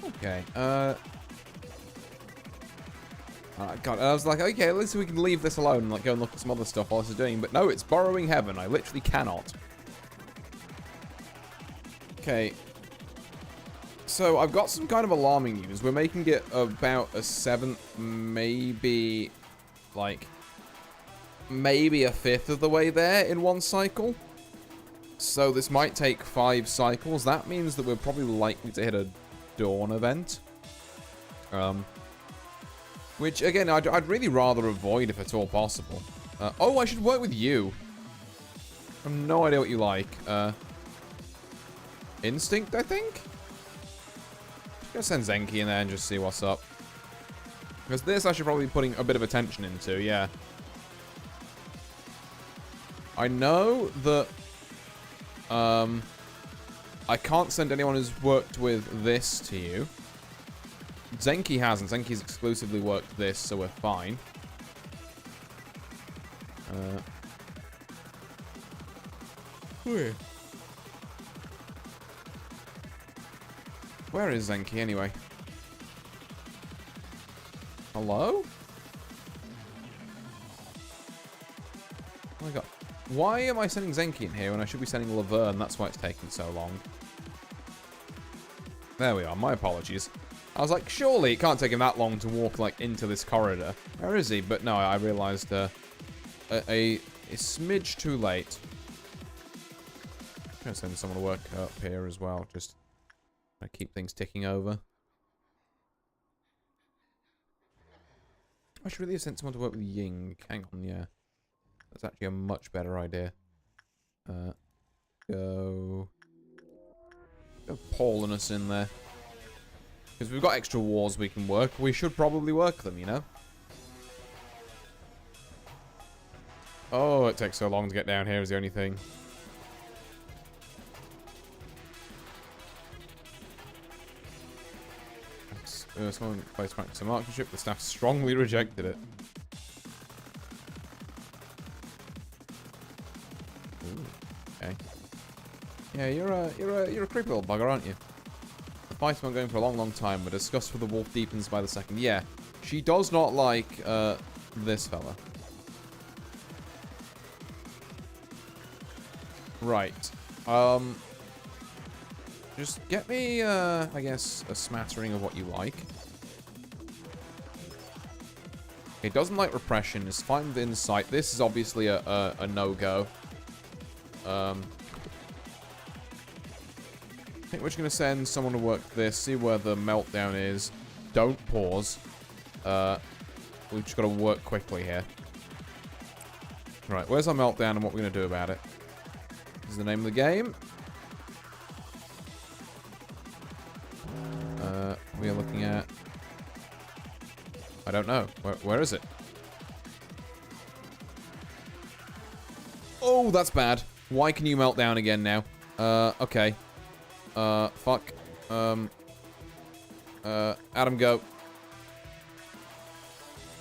Okay, God, I was like, okay, at least we can leave this alone and like go and look at some other stuff while this is doing, but no, it's borrowing heaven. I literally cannot. Okay. So, I've got some kind of alarming news. We're making it about a 7th, maybe, like, maybe a 5th of the way there in 1 cycle. So, this might take 5 cycles. That means that we're probably likely to hit a dawn event. Which, again, I'd really rather avoid if at all possible. Oh, I should work with you. I have no idea what you like. Instinct, I think? I'm gonna send Zenki in there and just see what's up. Because this I should probably be putting a bit of attention into, yeah. I know that... I can't send anyone who's worked with this to you. Zenki hasn't. Zenki's exclusively worked this, so we're fine. Where is Zenki, anyway? Hello? Oh my god. Why am I sending Zenki in here when I should be sending Laverne? That's why it's taking so long. There we are. My apologies. I was like, surely it can't take him that long to walk, like, into this corridor. Where is he? But no, I realized a smidge too late. I'm going to send someone to work up here as well. Just to keep things ticking over. I should really have sent someone to work with Ying. Hang on, yeah. That's actually a much better idea. Go Paul and us in there. Because we've got extra wars we can work. We should probably work them, you know? Oh, it takes so long to get down here is the only thing. Someone plays practice of marksmanship. The staff strongly rejected it. Ooh, okay. Yeah, you're a creepy little bugger, aren't you? The fight's been going for a long, long time, but disgust for the wolf deepens by the second. Yeah, she does not like this fella. Right. Just get me, I guess, a smattering of what you like. It doesn't like repression. It's fine with insight. This is obviously a no-go. I think we're just going to send someone to work this, see where the meltdown is. Don't pause. We've just got to work quickly here. Right, where's our meltdown and what we're going to do about it? This is the name of the game. I don't know. Where is it? Oh, that's bad. Why can you melt down again now? Okay. Fuck. Adam, go.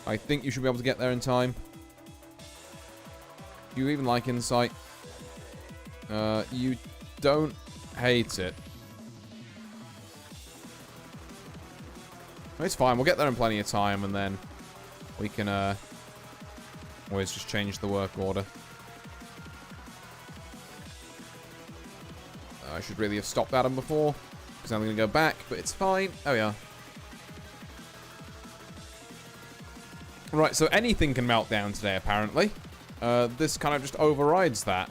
I think you should be able to get there in time. Do you even like insight? You don't hate it. It's fine. We'll get there in plenty of time, and then we can always just change the work order. I should really have stopped Adam before, because I'm going to go back, but it's fine. Oh, yeah. Right, so anything can melt down today, apparently. This kind of just overrides that,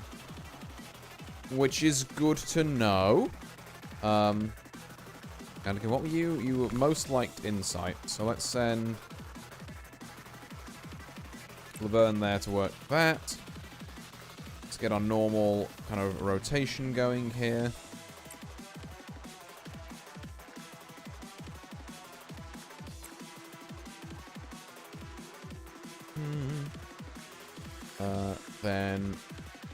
which is good to know. And okay, what were you? You were most liked insight, so let's send Laverne there to work that. Let's get our normal kind of rotation going here. Then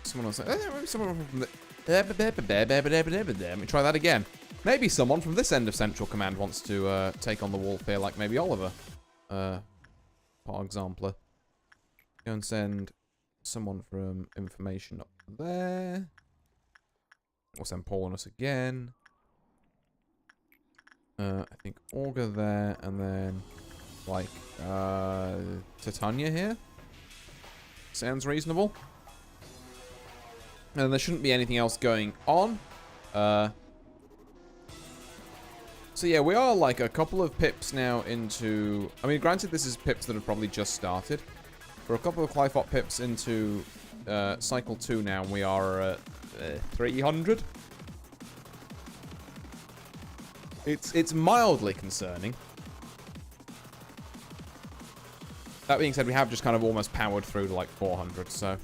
someone else. Someone from the. Let me try that again. Maybe someone from this end of Central Command wants to take on the warfare, like maybe Oliver, for example. Go and send someone from information up there. We'll send Paul on us again. I think Olga there, and then like Titania here. Sounds reasonable. And there shouldn't be anything else going on. So yeah, we are like a couple of pips now into... I mean, granted, this is pips that have probably just started. We're a couple of Clyphop pips into cycle 2 now, and we are at 300. It's mildly concerning. That being said, we have just kind of almost powered through to like 400, so...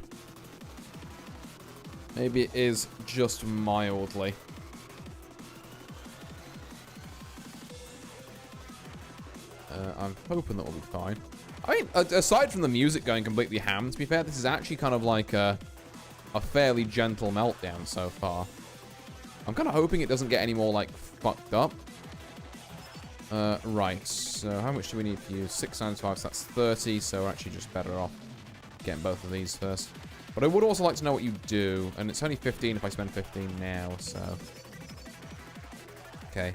maybe it is just mildly. I'm hoping that we'll be fine. I mean, aside from the music going completely ham, to be fair, this is actually kind of like a fairly gentle meltdown so far. I'm kind of hoping it doesn't get any more, like, fucked up. Right, so how much do we need for you? 6 times 5, so that's 30, so we're actually just better off getting both of these first. But I would also like to know what you do, and it's only 15 if I spend 15 now, so... okay.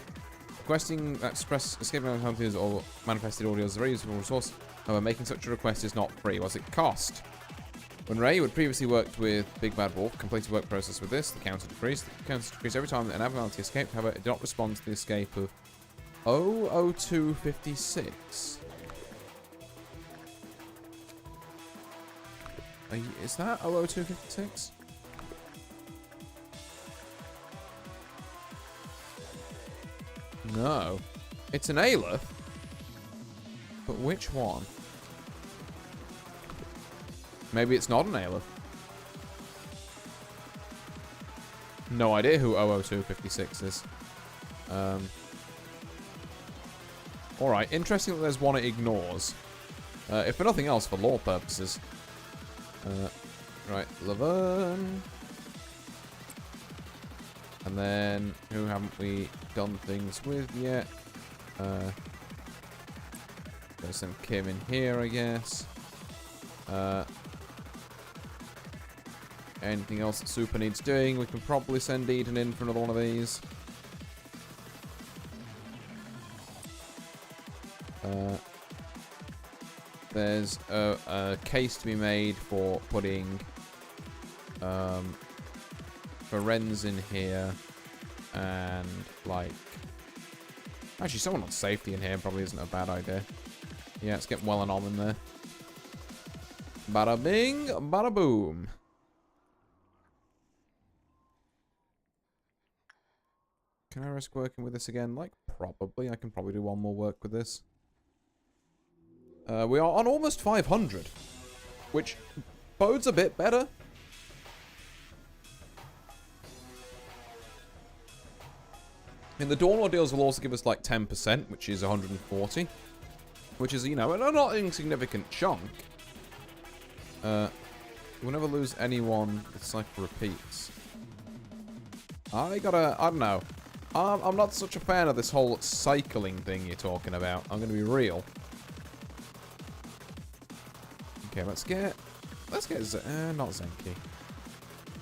Requesting express escaping counties or manifested audio is a very useful resource. However, making such a request is not free. What does it cost? When Ray, who had previously worked with Big Bad Wolf, completed work process with this, the counter decreased. The counter decreased every time that an abnormality escaped. However, it did not respond to the escape of 00256. Is that 00256? No. It's an Aleph. But which one? Maybe it's not an Aleph. No idea who 00256 is. Alright, interesting that there's one it ignores. If for nothing else, for lore purposes. Right, Laverne. And then, who haven't we done things with yet? There's some Kim in here, I guess. Anything else that Super needs doing? We can probably send Eden in for another one of these. There's a case to be made for putting Ferenz in here, and like actually someone on safety in here probably isn't a bad idea. Yeah, let's get well and on in there. Bada bing, bada boom. Can I risk working with this again? Like, probably. I can probably do one more work with this. We are on almost 500, which bodes a bit better. And the Dawn Ordeals will also give us like 10%, which is 140. which is, you know, a not insignificant chunk. We'll never lose anyone. The cycle repeats. I don't know. I'm not such a fan of this whole cycling thing you're talking about. I'm gonna be real. Okay, let's get not Zenki.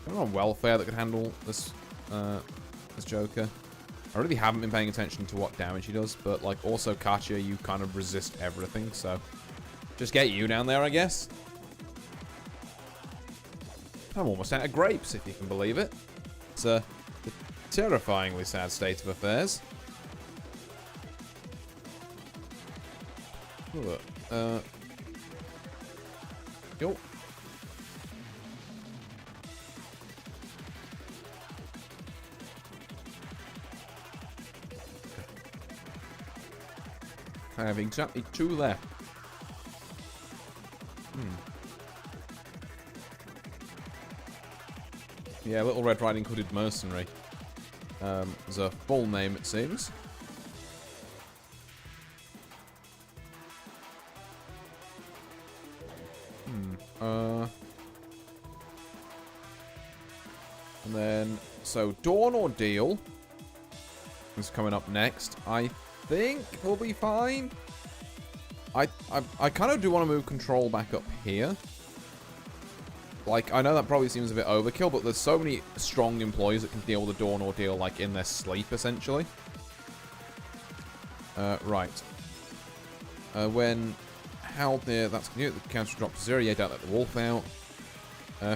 I'm on welfare that could handle this this Joker. I really haven't been paying attention to what damage he does, but like also Katya, you kind of resist everything, so just get you down there, I guess. I'm almost out of grapes, if you can believe it. It's a terrifyingly sad state of affairs. Yo. I have exactly 2 left. Yeah, Little Red Riding Hooded Mercenary. Is a full name, it seems. And then, so Dawn Ordeal is coming up next. I think we'll be fine. I kind of do want to move control back up here. Like, I know that probably seems a bit overkill, but there's so many strong employees that can deal with the Dawn Ordeal, like, in their sleep, essentially. Right. When held near, that's the counter drop to 0. Yeah, don't let the wolf out.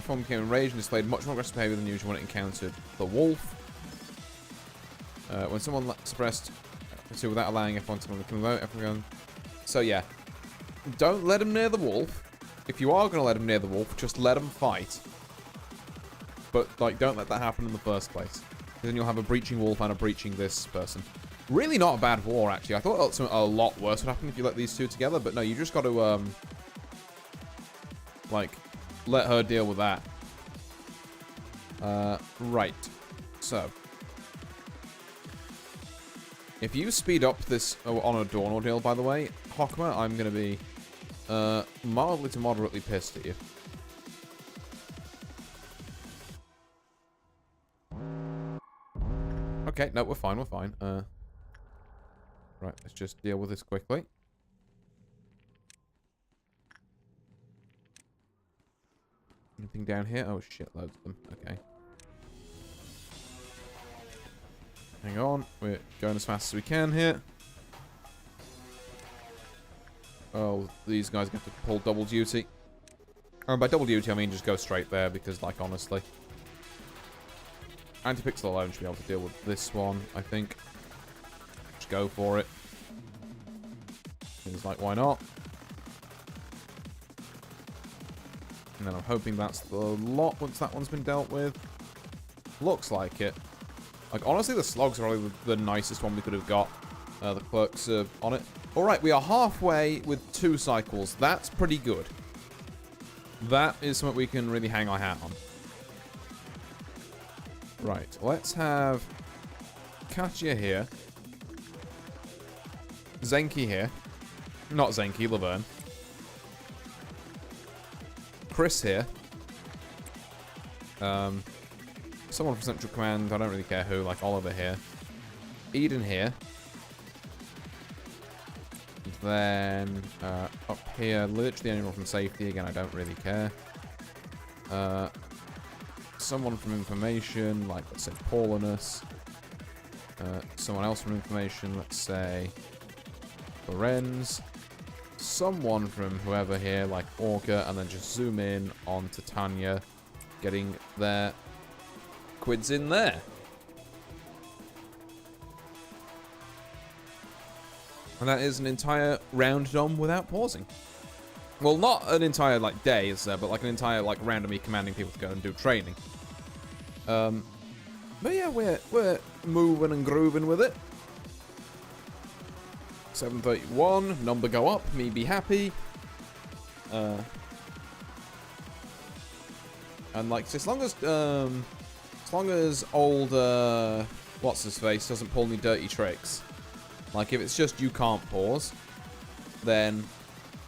Form became enraged and displayed much more aggressive behavior than usual when it encountered the wolf. When someone suppressed without allowing everyone to come out, everyone. So yeah, don't let him near the wolf. If you are going to let him near the wolf, just let him fight. But like, don't let that happen in the first place. Then you'll have a breaching wolf and a breaching this person. Really not a bad war, actually. I thought a lot worse would happen if you let these two together, but no, you just got to like, let her deal with that. Right. So, if you speed up this on a Dawn Ordeal, by the way, Hokma, I'm going to be mildly to moderately pissed at you. Okay, no, we're fine, we're fine. Right, let's just deal with this quickly. Anything down here? Oh shit, loads of them. Okay. Hang on, we're going as fast as we can here. Oh, these guys have to pull double duty. And by double duty, I mean just go straight there, because, like, honestly. AntiPixel alone should be able to deal with this one, I think. Just go for it. Things like, why not? And then I'm hoping that's the lot once that one's been dealt with. Looks like it. Like, honestly, the slogs are probably the nicest one we could have got. The clerks are on it. Alright, we are halfway with 2 cycles. That's pretty good. That is something we can really hang our hat on. Right, let's have Katya here. Zenki here. Not Zenki, Laverne. Chris here. Someone from Central Command, I don't really care who, like Oliver here. Eden here. And then, up here, literally anyone from Safety, again, I don't really care. Someone from Information, like, let's say, Paulinus. Someone else from Information, let's say, Lorenz. Someone from whoever here, like Orca, and then just zoom in on Titania, getting their quids in there. And that is an entire round done without pausing. Well, not an entire, like, day, is there, but like an entire, like, round of me commanding people to go and do training. But yeah, we're moving and grooving with it. 731, number go up, me be happy. And like, as long as old what's his face doesn't pull any dirty tricks. Like, if it's just you can't pause, then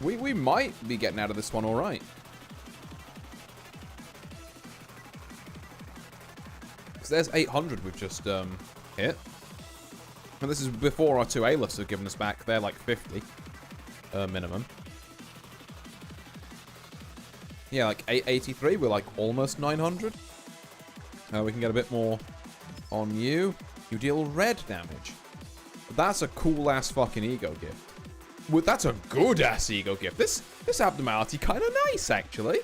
we might be getting out of this one all right. Because there's 800 we've just hit. And this is before our 2 A-lifts have given us back. They're like 50 minimum. Yeah, like 883. We're like almost 900. We can get a bit more on you. You deal red damage. That's a cool-ass fucking ego gift. Well, that's a good-ass ego gift. This abnormality kind of nice, actually.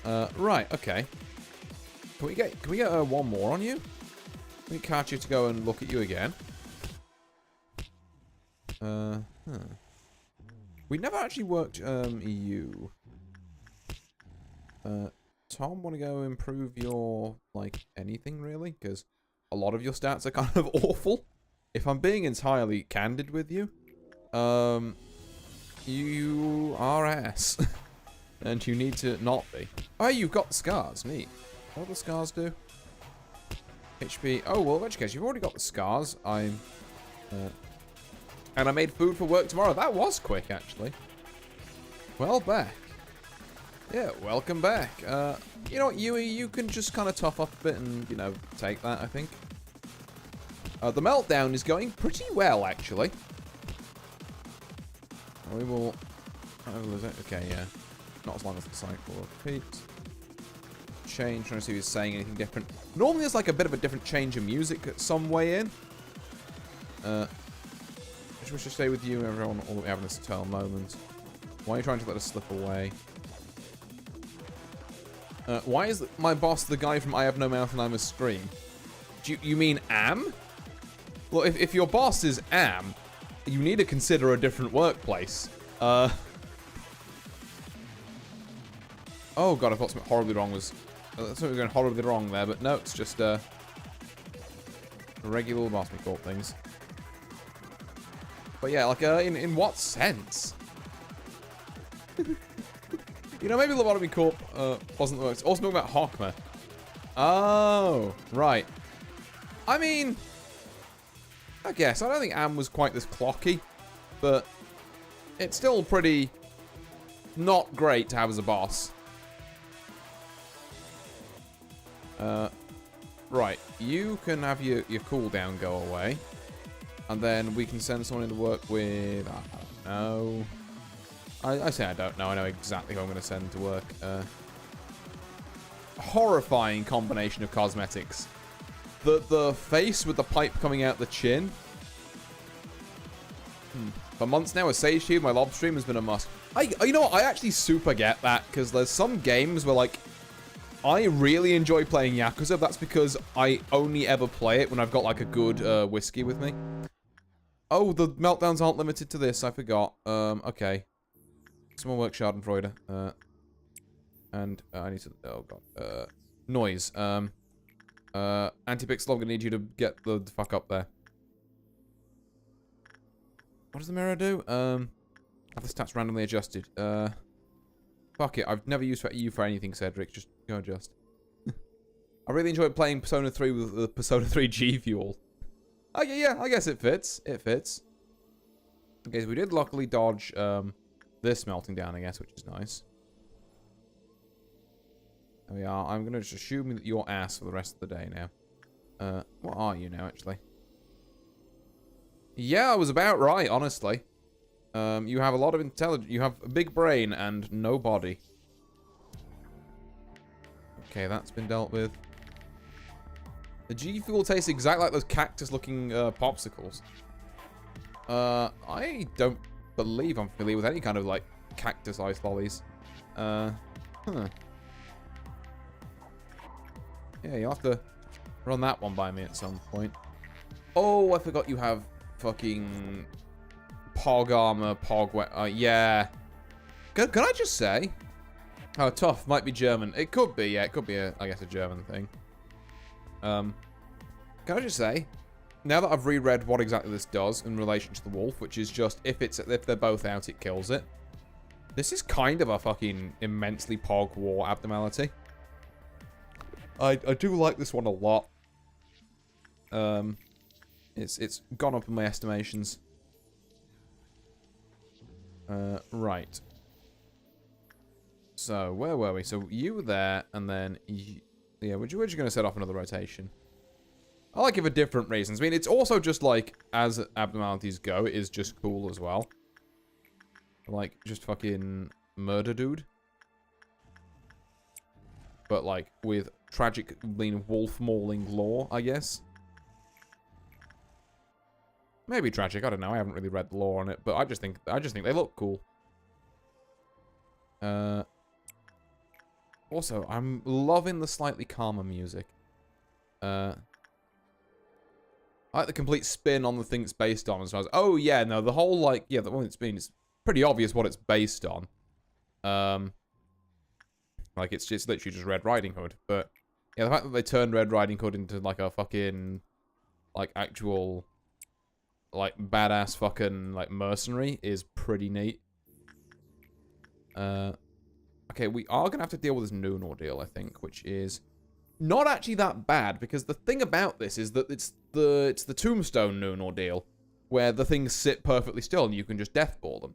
Right, okay. Can we get one more on you? Let me catch you to go and look at you again. We never actually worked EU. Tom, want to go improve your, like, anything, really? Because a lot of your stats are kind of awful. If I'm being entirely candid with you, you are ass. And you need to not be. Oh, you've got the scars. Neat. What do the scars do? HP. Oh, well, in which case, you've already got the scars. And I made food for work tomorrow. That was quick, actually. Well, back. Yeah, welcome back. You know what, Yui, you can just kind of tough up a bit and, you know, take that, I think. The Meltdown is going pretty well, actually. We will... Okay, yeah. Not as long as the cycle repeats. Change, trying to see if he's saying anything different. Normally there's like a bit of a different change of music at some way in. I just wish to stay with you, everyone, all that we have in this eternal moment. Why are you trying to let us slip away? Why is my boss the guy from I Have No Mouth and I'm a Scream? Do you mean Am? Well, if your boss is Am, you need to consider a different workplace. Oh god, I thought something horribly wrong was... something was going horribly wrong there, but no, it's just, regular Lobotomy Corp things. But yeah, like, in what sense? You know, maybe Lobotomy Corp, wasn't the worst. Also talking about Hockma. Oh, right. I mean... I guess. I don't think Am was quite this clocky, but it's still pretty not great to have as a boss. Right. You can have your cooldown go away. And then we can send someone into work with... I don't know. I say I don't know. I know exactly who I'm going to send to work. Horrifying combination of cosmetics. The face with the pipe coming out the chin. For months now, a Sage Shield, my lob stream has been a must. You know what? I actually super get that, because there's some games where, like, I really enjoy playing Yakuza. That's because I only ever play it when I've got, like, a good whiskey with me. Oh, the meltdowns aren't limited to this. I forgot. Okay. Small work Schadenfreude. And I need to... Oh, God. Noise. AntiPixel, I'm gonna need you to get the fuck up there. What does the mirror do? Have the stats randomly adjusted. Fuck it. I've never used you for anything, Cedric. Just go adjust. I really enjoyed playing Persona 3 with the Persona 3 G Fuel. Okay, yeah, I guess it fits. It fits. Okay, so we did luckily dodge this melting down, I guess, which is nice. There we are. I'm going to just assume that you're ass for the rest of the day now. What are you now, actually? Yeah, I was about right, honestly. You have a lot of intelligence. You have a big brain and no body. Okay, that's been dealt with. The G Fuel tastes exactly like those cactus-looking popsicles. I don't believe I'm familiar with any kind of, like, cactus ice lollies. Huh. Yeah, you'll have to run that one by me at some point. Oh, I forgot you have fucking Pog armor, Pog wet. Yeah. Can I just say? Oh, tough. Might be German. It could be, yeah. It could be, I guess, a German thing. Can I just say? Now that I've reread what exactly this does in relation to the wolf, which is just if they're both out, it kills it. This is kind of a fucking immensely Pog war abnormality. I do like this one a lot. It's gone up in my estimations. Right. So, where were we? So, you were there, and then... yeah, we're just going to set off another rotation. I like it for different reasons. I mean, it's also just, like, as abnormalities go, it is just cool as well. Like, just fucking murder dude. But, like, with tragic, wolf mauling lore, I guess. Maybe tragic, I don't know. I haven't really read the lore on it, but I just think they look cool. Also, I'm loving the slightly calmer music. I like the complete spin on the thing it's based on as well as... Oh, yeah, no, the whole, like... Yeah, the one it's been... It's pretty obvious what it's based on. Like, it's literally just Red Riding Hood. But, yeah, the fact that they turned Red Riding Hood into, like, a fucking... Like, actual... Like, badass fucking, like, mercenary is pretty neat. Okay, we are going to have to deal with this noon ordeal, I think, which is not actually that bad, because the thing about this is that it's the tombstone noon ordeal, where the things sit perfectly still and you can just deathball them.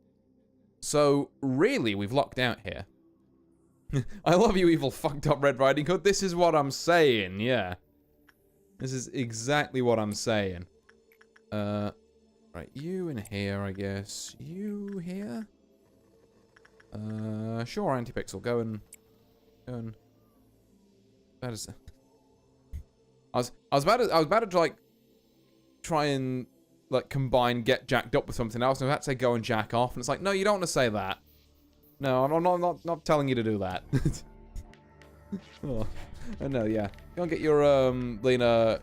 So, really, we've locked out here. I love you, evil fucked up Red Riding Hood. This is what I'm saying, yeah. This is exactly what I'm saying. Right, you in here, I guess. You here? Sure, AntiPixel, go and... That is... I was about to, like, try and, like, combine get jacked up with something else, and I had to say go and jack off, and it's like, no, you don't want to say that. No, I'm not telling you to do that. Oh, no, yeah. Go and get your, Lena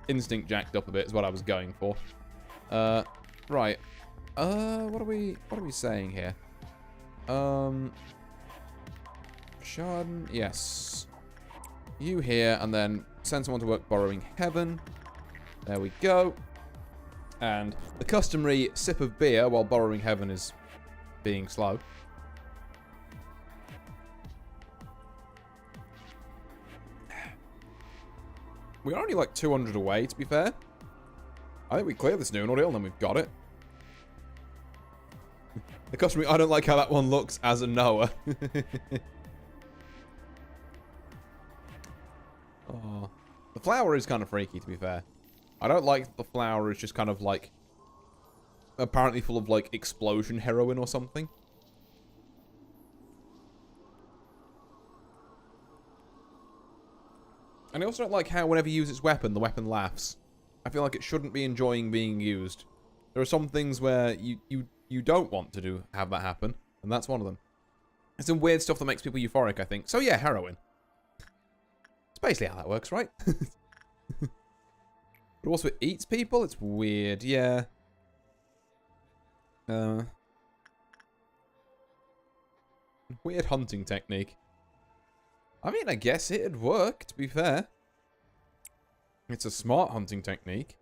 instinct jacked up a bit is what I was going for. Right. What are we saying here? Shardon, yes. You here, and then send someone to work borrowing heaven. There we go. And the customary sip of beer while borrowing heaven is being slow. We're only like 200 away, to be fair. I think we clear this noon ordeal, and then we've got it. The customary, I don't like how that one looks as a Noah. Oh. The flower is kind of freaky, to be fair. I don't like the flower is just kind of like... apparently full of, like, explosion heroin or something. And I also don't like how whenever you use its weapon, the weapon laughs. I feel like it shouldn't be enjoying being used. There are some things where you don't want to have that happen, and that's one of them. It's some weird stuff that makes people euphoric, I think. So yeah, heroin. It's basically how that works, right? But also it eats people? It's weird, yeah. Weird hunting technique. I mean, I guess it'd work, to be fair. It's a smart hunting technique.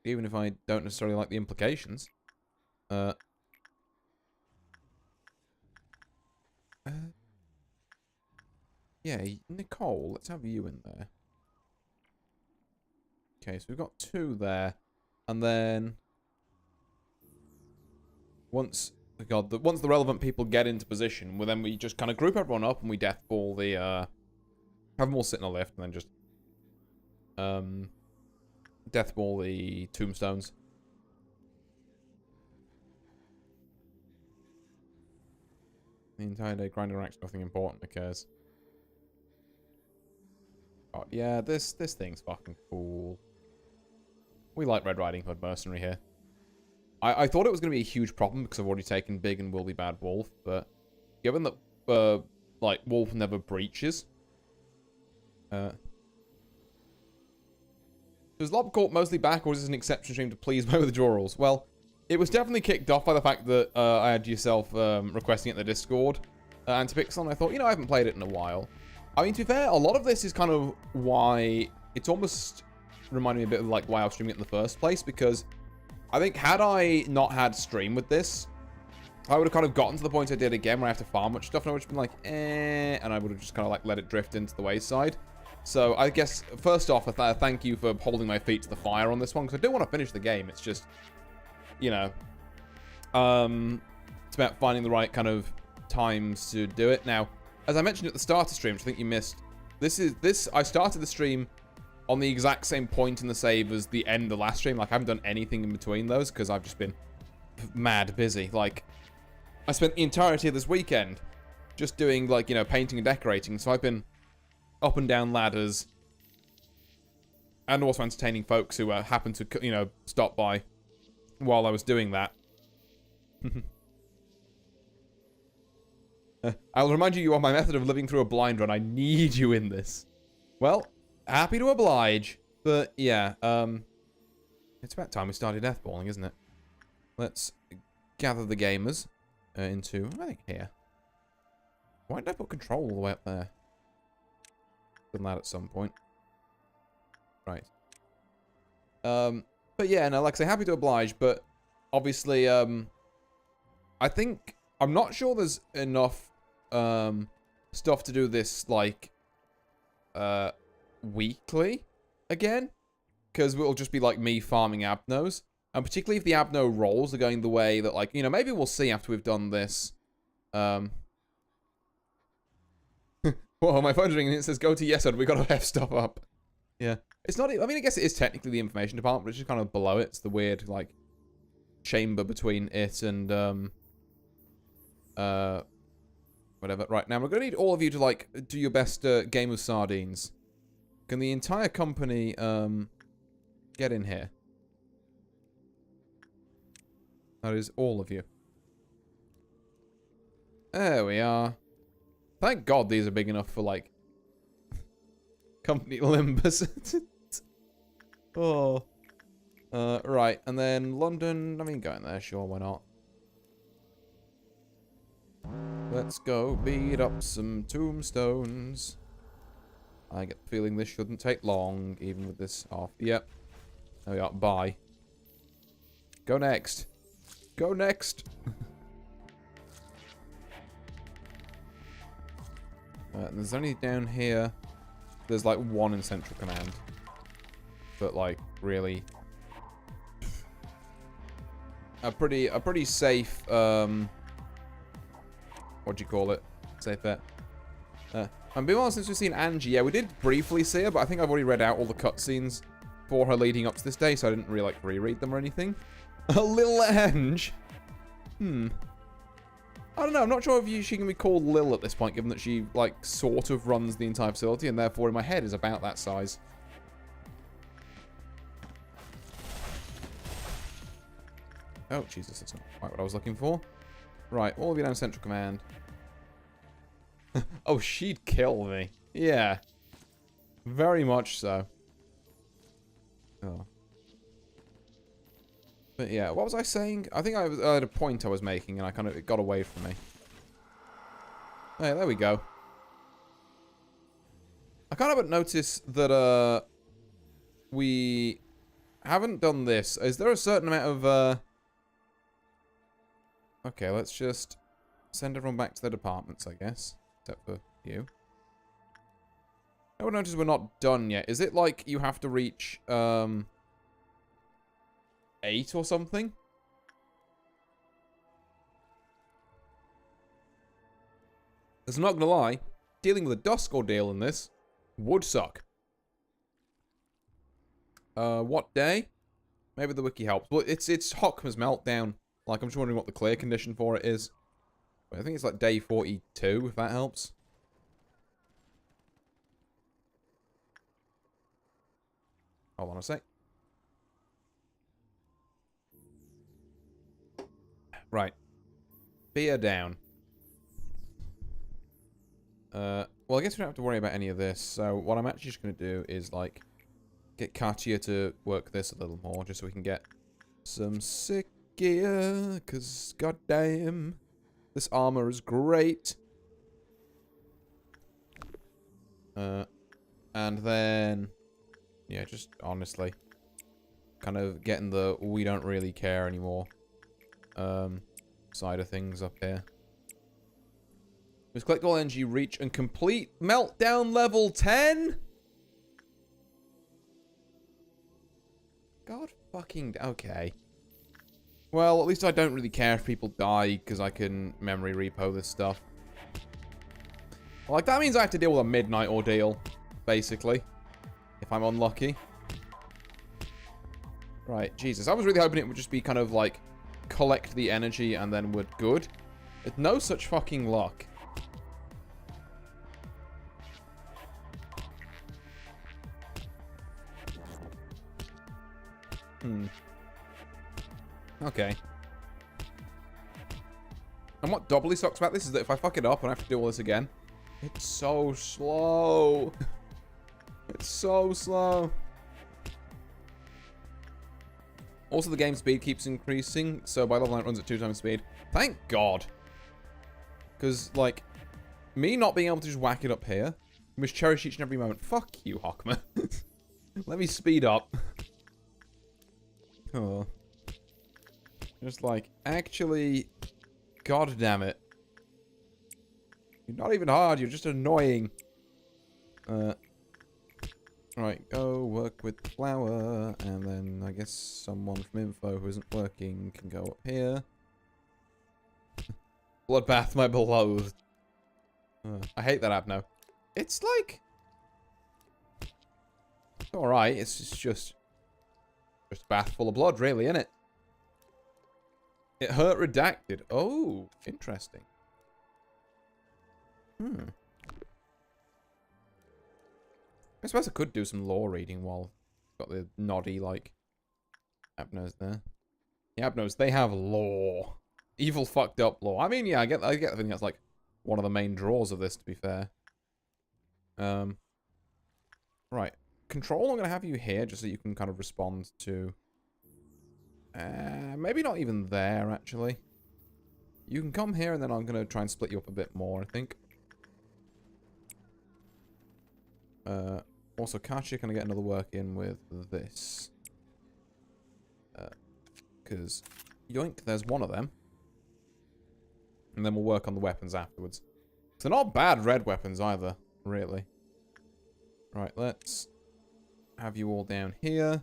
Even if I don't necessarily like the implications. Yeah, Nicole, let's have you in there. Okay, so we've got 2 there. And then... Once the relevant people get into position, well, then we just kind of group everyone up and we deathball the, have them all sit in a lift and then just, deathball the tombstones. The entire day grinding around, nothing important occurs. Oh, yeah, this thing's fucking cool. We like Red Riding Hood Mercenary here. I thought it was going to be a huge problem because I've already taken Big and Will Be Bad Wolf, but given that, like, Wolf never breaches... Was Lob Corp mostly back, or is this an exception stream to please my withdrawals? Well, it was definitely kicked off by the fact that I had yourself requesting it in the Discord, AntiPixel, and I thought, you know, I haven't played it in a while. I mean, to be fair, a lot of this is kind of why... It's almost reminding me a bit of, like, why I was streaming it in the first place, because... I think had I not had stream with this, I would have kind of gotten to the point I did again where I have to farm much stuff and I would have been like, and I would have just kind of like let it drift into the wayside. So I guess, first off, thank you for holding my feet to the fire on this one, because I do want to finish the game. It's just, you know, It's about finding the right kind of times to do it. Now, as I mentioned at the start of the stream, which I think you missed, I started the stream on the exact same point in the save as the end of the last stream. Like, I haven't done anything in between those because I've just been mad busy. Like, I spent the entirety of this weekend just doing, like, you know, painting and decorating. So I've been up and down ladders and also entertaining folks who happened to, you know, stop by while I was doing that. I'll remind you are my method of living through a blind run. I need you in this. Well, happy to oblige. But, yeah, it's about time we started deathballing, isn't it? Let's gather the gamers into, I think, here. Why did I put control all the way up there? Done that at some point. Right. But yeah, no, like I say, happy to oblige, but obviously, I think, I'm not sure there's enough, stuff to do this, like, weekly again, because it'll just be, like, me farming Abnos, and particularly if the Abno rolls are going the way that, like, you know, maybe we'll see after we've done this, Whoa, my phone's ringing and it says, go to yes, we gotta F stuff up. Yeah. It's not, I mean, I guess it is technically the information department, but it's just kind of below it. It's the weird, like, chamber between it and, whatever. Right, now we're gonna need all of you to, like, do your best, game of sardines. Can the entire company, get in here? That is all of you. There we are. Thank God these are big enough for, like, company limbers. Oh. Right, and then London, I mean, go in there, sure, why not? Let's go beat up some tombstones. I get the feeling this shouldn't take long, even with this off. Yep. There we are, bye. Go next. Go next. There's only down here. There's like one in Central Command. But like, really. A pretty safe, what do you call it? Safe bet. And being honest, since we've seen Angie, yeah, we did briefly see her, but I think I've already read out all the cutscenes for her leading up to this day, so I didn't really like reread them or anything. A little Ange. I don't know, I'm not sure if she can be called Lil at this point, given that she, like, sort of runs the entire facility, and therefore in my head is about that size. Oh, Jesus, that's not quite what I was looking for. Right, all of you down Central Command. Oh, she'd kill me. Yeah. Very much so. Oh. But yeah, what was I saying? I think I had a point I was making, and I kind of, it got away from me. Hey, there we go. I can't help but notice that, we haven't done this. Is there a certain amount of, okay, let's just send everyone back to their departments, I guess. Except for you. I would notice we're not done yet. Is it like you have to reach, 8 or something? Because I'm not gonna lie, dealing with a dusk ordeal in this would suck. What day? Maybe the wiki helps. Well, it's Hockman's Meltdown. Like, I'm just wondering what the clear condition for it is. But I think it's like day 42, if that helps. Hold on a sec. Right. Beer down. Well, I guess we don't have to worry about any of this. So what I'm actually just going to do is, like, get Katia to work this a little more, just so we can get some sick gear. Because, goddamn, this armor is great. And then, yeah, just honestly, kind of getting the we don't really care anymore side of things up here. Just collect all energy, reach, and complete Meltdown level 10? God fucking... Okay. Well, at least I don't really care if people die, because I can memory repo this stuff. Like, that means I have to deal with a midnight ordeal, basically. If I'm unlucky. Right, Jesus. I was really hoping it would just be kind of, like, collect the energy and then we're good. With no such fucking luck. Okay. And what doubly sucks about this is that if I fuck it up and I have to do all this again, it's so slow. It's so slow. Also, the game speed keeps increasing, so by level 9 it runs at 2 times speed. Thank God. Because, like, me not being able to just whack it up here, you must cherish each and every moment. Fuck you, Hockman. Let me speed up. Oh. Just like, actually, God damn it. You're not even hard, you're just annoying. Right, go work with the flour, and then I guess someone from info who isn't working can go up here. Bloodbath, my beloved. I hate that Abno. It's like... It's alright, it's just a bath full of blood, really, isn't it? It hurt redacted. Oh, interesting. I suppose I could do some lore reading while got the noddy, like, Abnos there. The Abnos, they have lore. Evil fucked up lore. I mean, yeah, I get the thing that's, like, one of the main draws of this, to be fair. Right. Control, I'm going to have you here, just so you can kind of respond to... maybe not even there, actually. You can come here, and then I'm going to try and split you up a bit more, I think. Also, Kachi, can I get another work in with this? Because, yoink, there's one of them. And then we'll work on the weapons afterwards. They're not bad red weapons either, really. Right, let's have you all down here.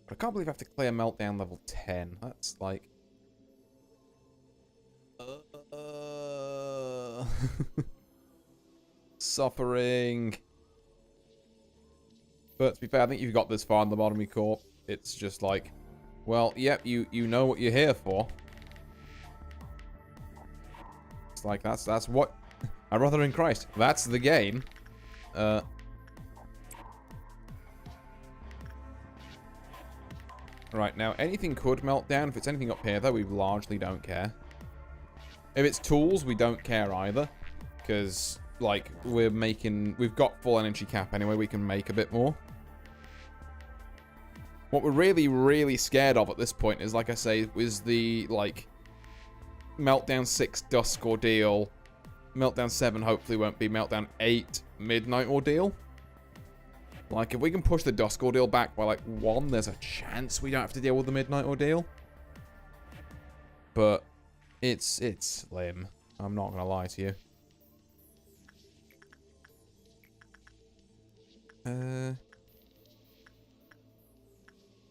But I can't believe I have to clear Meltdown level 10. That's like... Suffering. But to be fair, I think you've got this far in the Lobotomy Corp. It's just like, well, yep, you know what you're here for. It's like, that's what... My brother in Christ. That's the game. Right, now, anything could melt down. If it's anything up here, though, we largely don't care. If it's tools, we don't care either. Because, like, we've got full energy cap anyway, we can make a bit more. What we're really, really scared of at this point is, like I say, is the, like, Meltdown 6 Dusk Ordeal. Meltdown 7 hopefully won't be. Meltdown 8 Midnight Ordeal. Like, if we can push the Dusk Ordeal back by, like, 1, there's a chance we don't have to deal with the Midnight Ordeal. But it's slim. I'm not gonna lie to you.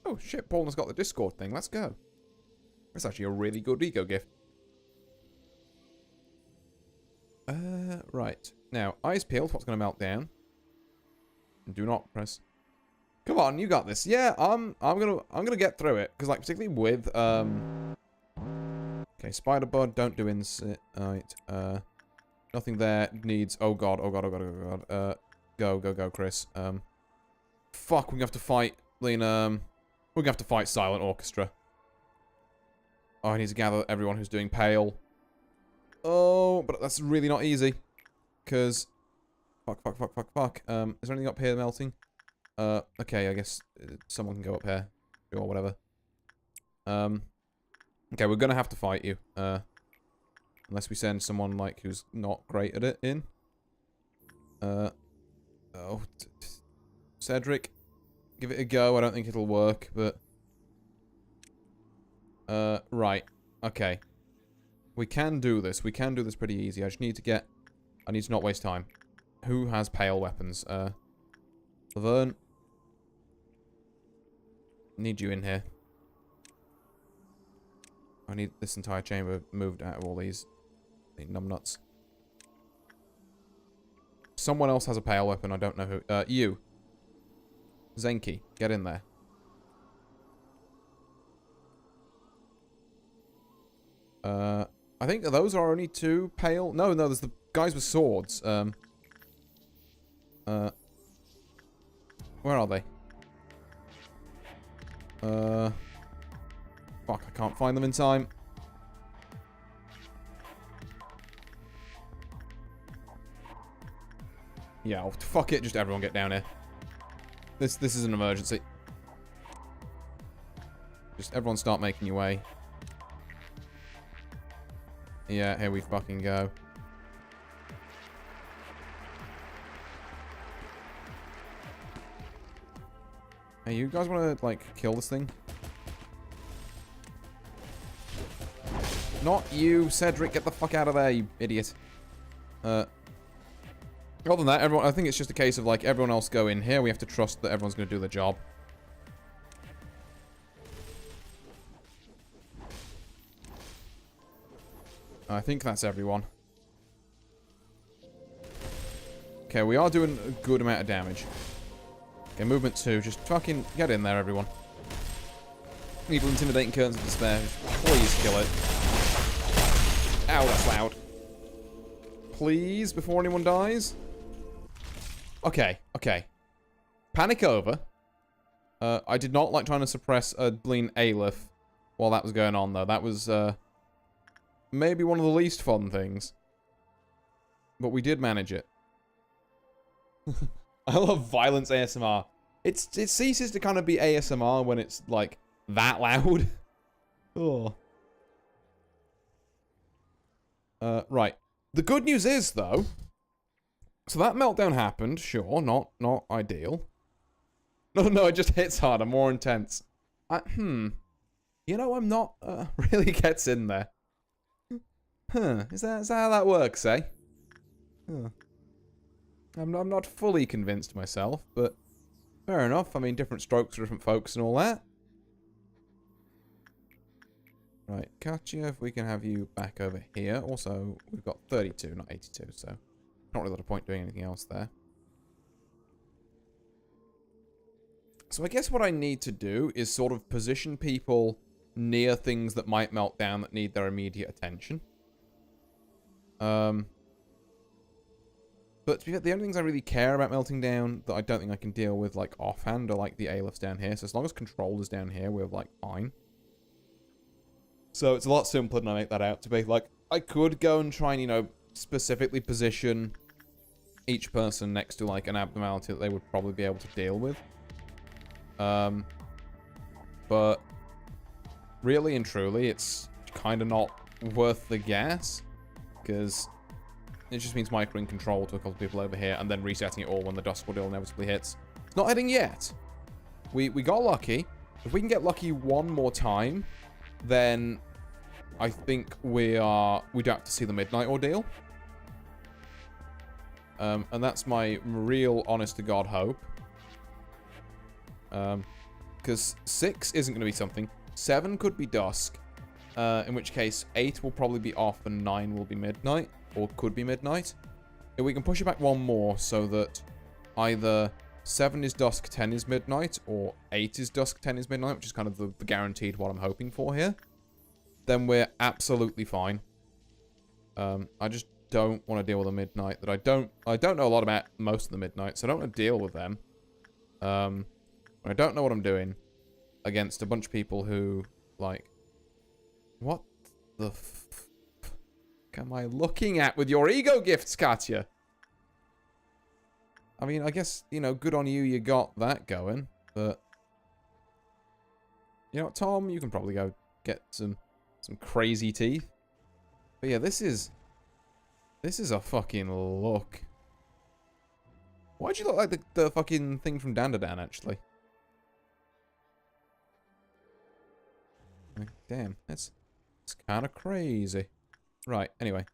Oh, shit, Paul has got the Discord thing. Let's go. That's actually a really good ego gift. Right. Now, eyes peeled. What's going to melt down? Do not press. Come on, you got this. Yeah, I'm gonna get through it because, like, particularly with Okay, spider bud. Don't do insight. Nothing there needs. Oh god. Oh god. Oh god. Oh god. Go, Chris. Fuck. We're gonna have to fight. We're gonna have to fight Silent Orchestra. Oh, I need to gather everyone who's doing pale. Oh, but that's really not easy. Because... Fuck. Is there anything up here melting? Okay, I guess someone can go up here. Or whatever. Okay, we're gonna have to fight you. Unless we send someone, like, who's not great at it in. Oh. Cedric. Give it a go. I don't think it'll work, but... right. Okay. We can do this. We can do this pretty easy. I just need to get... I need to not waste time. Who has pale weapons? Laverne. need you in here. I need this entire chamber moved out of all these numbnuts. Someone else has a pale weapon. I don't know who. You. Zenki, get in there. I think those are only 2 pale. No, there's the guys with swords. Where are they? Fuck, I can't find them in time. Yeah, oh, fuck it, just everyone get down here. This is an emergency. Just everyone start making your way. Yeah, here we fucking go. Hey, you guys want to, like, kill this thing? Not you, Cedric. Get the fuck out of there, you idiot. Other than that, everyone, I think it's just a case of, like, everyone else go in here. We have to trust that everyone's going to do their job. I think that's everyone. Okay, we are doing a good amount of damage. Okay, movement 2. Just fucking get in there, everyone. Evil intimidating curtains of despair. Please kill it. Ow, that's loud. Please, before anyone dies. Okay, okay. Panic over. I did not like trying to suppress a bleeding Aleph while that was going on, though. That was, maybe one of the least fun things. But we did manage it. I love violence ASMR. It ceases to kind of be ASMR when it's, like, that loud. Oh. Right. The good news is, though... So that meltdown happened, sure. Not ideal. No, it just hits harder, more intense. You know, I'm not... really gets in there. Huh. Is that how that works, eh? Huh. I'm not fully convinced myself, but... Fair enough. I mean, different strokes for different folks and all that. Right, Katya, if we can have you back over here. Also, we've got 32, not 82, so... Not really a lot of point doing anything else there. So I guess what I need to do is sort of position people near things that might melt down that need their immediate attention. But to be fair, the only things I really care about melting down that I don't think I can deal with, like, offhand are, like, the Alephs down here. So as long as control is down here, we're, like, fine. So it's a lot simpler than I make that out to be. Like, I could go and try and, you know, specifically position each person next to, like, an abnormality that they would probably be able to deal with. But really and truly, it's kind of not worth the gas, because it just means microing control to a couple of people over here and then resetting it all when the Dust Ordeal inevitably hits. It's not hitting yet. We got lucky. If we can get lucky one more time, then I think we don't have to see the Midnight Ordeal. And that's my real honest-to-God hope. Because 6 isn't going to be something. 7 could be dusk. In which case, 8 will probably be off and 9 will be midnight. Or could be midnight. If we can push it back one more so that either 7 is dusk, 10 is midnight, or 8 is dusk, 10 is midnight, which is kind of the guaranteed what I'm hoping for here, then we're absolutely fine. I just don't want to deal with a midnight that I don't know a lot about most of the midnights, so I don't want to deal with them. I don't know what I'm doing against a bunch of people who, like, what the f am I looking at with your ego gifts, Katya? I mean, I guess, you know, good on you, you got that going, but... You know what, Tom? You can probably go get some crazy teeth. But yeah, this is a fucking look. Why'd you look like the fucking thing from Dandadan, actually? Like, damn, it's kind of crazy. Right, anyway.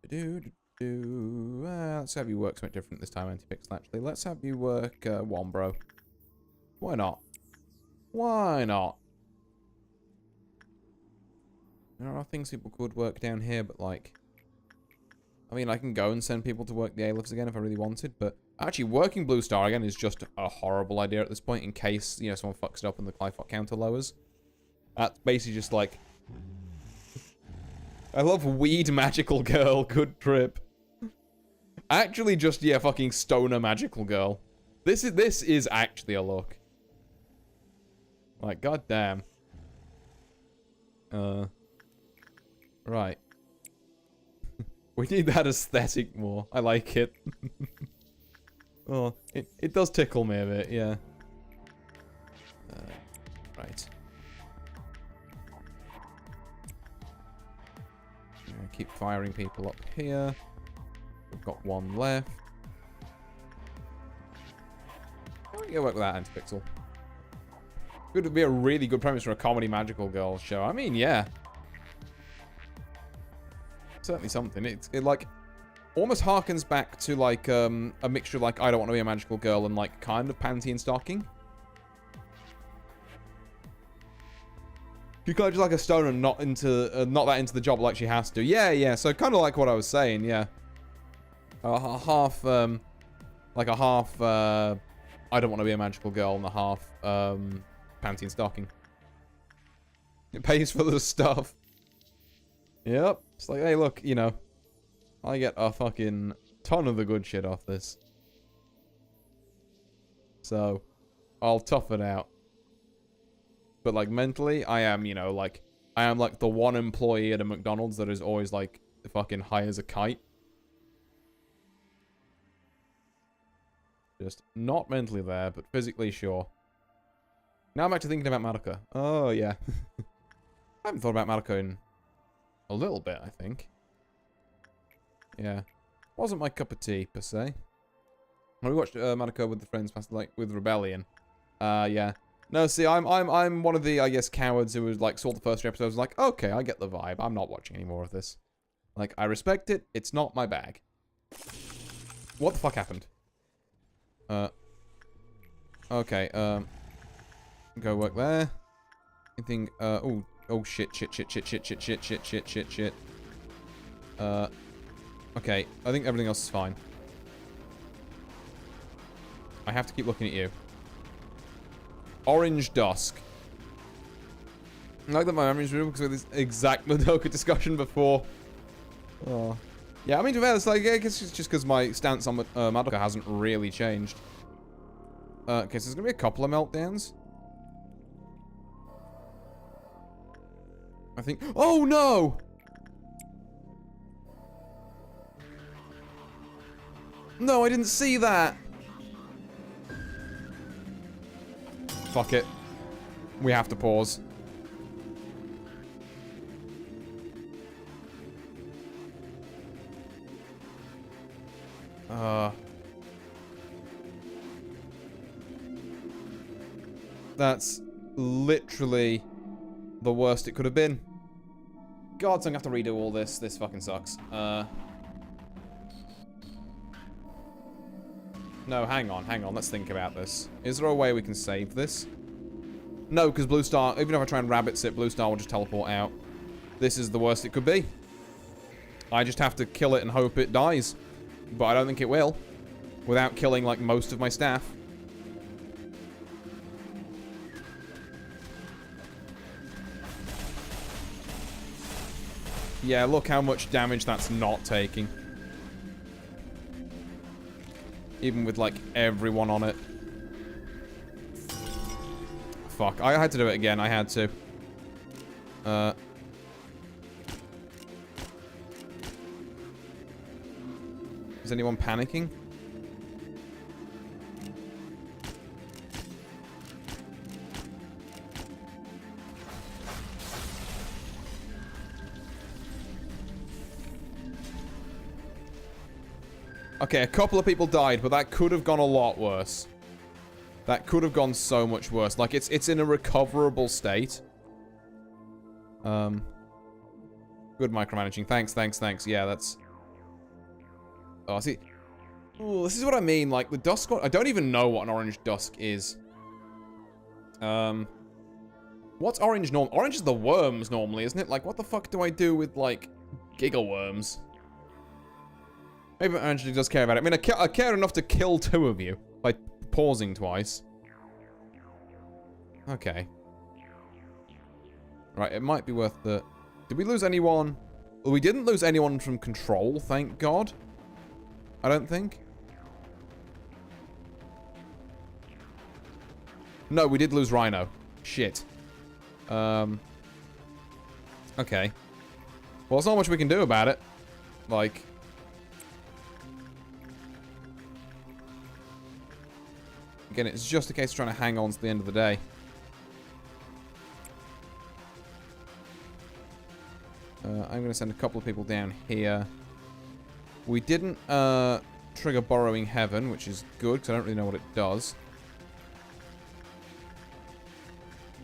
Let's have you work something different this time, AntiPixel, actually. Let's have you work one, bro. Why not? Why not? There are things people could work down here, but like... I mean, I can go and send people to work the A-lifts again if I really wanted, but... Actually, working Blue Star again is just a horrible idea at this point, in case, you know, someone fucks it up and the Clifot counter lowers. That's basically just like... I love Weed Magical Girl, good trip. Actually just, yeah, fucking Stoner Magical Girl. This is actually a look. Like, goddamn. Right. We need that aesthetic more. I like it. Oh, it does tickle me a bit, yeah. Right. Keep firing people up here. We've got one left. How do we go work with that, AntiPixel? Could be a really good premise for a comedy magical girl show. I mean, yeah. Certainly something. It like almost harkens back to like a mixture of like I Don't Want to Be a Magical Girl and like kind of panty and stocking. You kind of just like a stoner, not that into the job like she has to. Yeah. So kind of like what I was saying. Yeah. A half I Don't Want to Be a Magical Girl, and a half panty and stocking. It pays for the stuff. Yep. It's like, hey, look, you know, I get a fucking ton of the good shit off this. So, I'll tough it out. But, like, mentally, I am, you know, like, I am, like, the one employee at a McDonald's that is always, like, fucking high as a kite. Just not mentally there, but physically sure. Now I'm actually thinking about Madoka. Oh, yeah. I haven't thought about Madoka in a little bit, I think. Yeah. Wasn't my cup of tea, per se. When we watched Madoka with the friends, like, with Rebellion. Yeah. No, see, I'm one of the, I guess, cowards who was, like, saw the first 3 episodes, like, okay, I get the vibe. I'm not watching any more of this. Like, I respect it. It's not my bag. What the fuck happened? Okay, go work there. Anything, oh shit. Okay, I think everything else is fine. I have to keep looking at you. Orange Dusk. I like that my memory's real because of this exact Madoka discussion before. Oh. Yeah, I mean, to be fair, it's like, I guess it's just because my stance on Madoka hasn't really changed. Okay, so there's gonna be a couple of meltdowns. I think. Oh no! No, I didn't see that. Fuck it. We have to pause. That's literally the worst it could have been. God, so I'm gonna have to redo all this. This fucking sucks. No, hang on. Let's think about this. Is there a way we can save this? No, because Blue Star, even if I try and rabbit sit, Blue Star will just teleport out. This is the worst it could be. I just have to kill it and hope it dies. But I don't think it will. Without killing, like, most of my staff. Yeah, look how much damage that's not taking. Even with, like, everyone on it. Fuck, I had to do it again, I had to. Is anyone panicking? Okay, a couple of people died, but that could have gone a lot worse. That could have gone so much worse. Like, it's in a recoverable state. Good micromanaging. Thanks. Yeah, that's Oh, see. Ooh, this is what I mean. Like, the dusk... I don't even know what an orange dusk is. What's orange norm? Orange is the worms normally, isn't it? Like, what the fuck do I do with, like, giggle worms? Maybe Angela does care about it. I mean, I care enough to kill 2 of you by pausing twice. Okay. Right, it might be worth the... Did we lose anyone? Well, we didn't lose anyone from control, thank God. I don't think. No, we did lose Rhino. Shit. Okay. Well, there's not much we can do about it. Like... Again, it's just a case of trying to hang on to the end of the day. I'm going to send a couple of people down here. We didn't trigger Borrowing Heaven, which is good, because I don't really know what it does.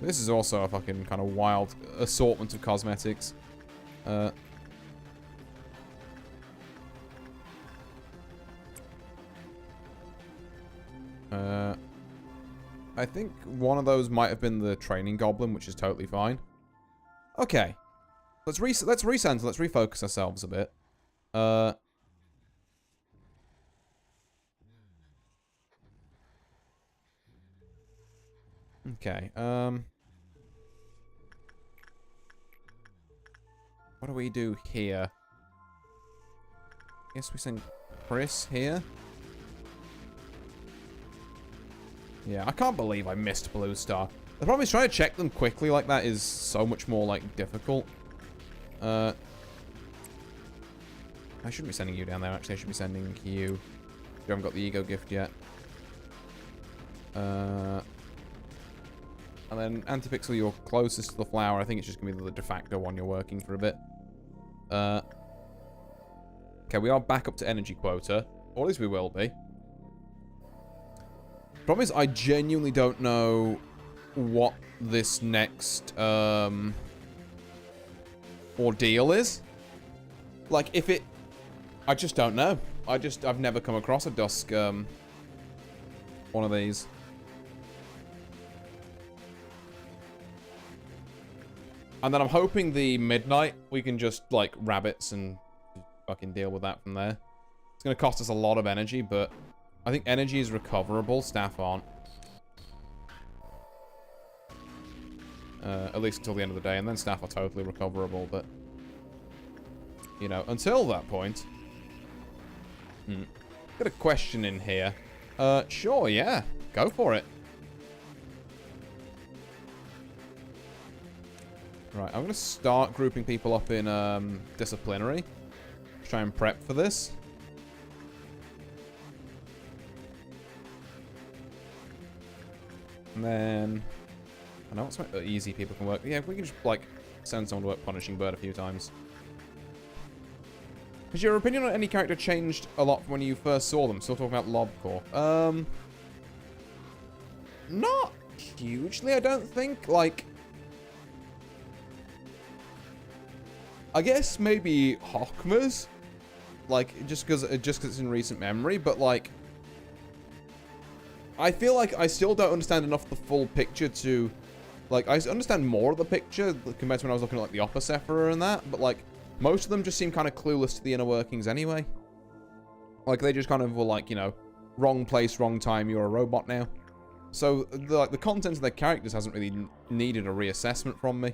This is also a fucking kind of wild assortment of cosmetics. I think one of those might have been the training goblin, which is totally fine. Okay. Let's recenter, let's refocus ourselves a bit. Okay, what do we do here? Guess we send Chris here. Yeah, I can't believe I missed Blue Star. The problem is trying to check them quickly like that is so much more, like, difficult. I shouldn't be sending you down there, actually. I should be sending you. You haven't got the ego gift yet. And then AntiPixel, you're closest to the flower. I think it's just going to be the de facto one you're working for a bit. Okay, we are back up to energy quota. Or at least we will be. Problem is, I genuinely don't know what this next ordeal is. Like, if it... I just don't know. I've never come across a dusk, one of these. And then I'm hoping the midnight, we can just, like, rabbits and fucking deal with that from there. It's going to cost us a lot of energy, but I think energy is recoverable. Staff aren't. At least until the end of the day, and then staff are totally recoverable, but... You know, until that point... Got a question in here. Sure, yeah. Go for it. Right, I'm going to start grouping people up in disciplinary. Try and prep for this. And then... I know what's easy people can work. Yeah, we can just, like, send someone to work Punishing Bird a few times. Has your opinion on any character changed a lot from when you first saw them? Still talking about Lobotomy. Not hugely, I don't think. Like... I guess maybe Hawkmas, like just because it's in recent memory, but like I feel like I still don't understand enough the full picture to, like, I understand more of the picture compared to when I was looking at like the Oppa Sephira and that, but like most of them just seem kind of clueless to the inner workings anyway. Like they just kind of were like, you know, wrong place, wrong time, you're a robot now. So the content of their characters hasn't really needed a reassessment from me.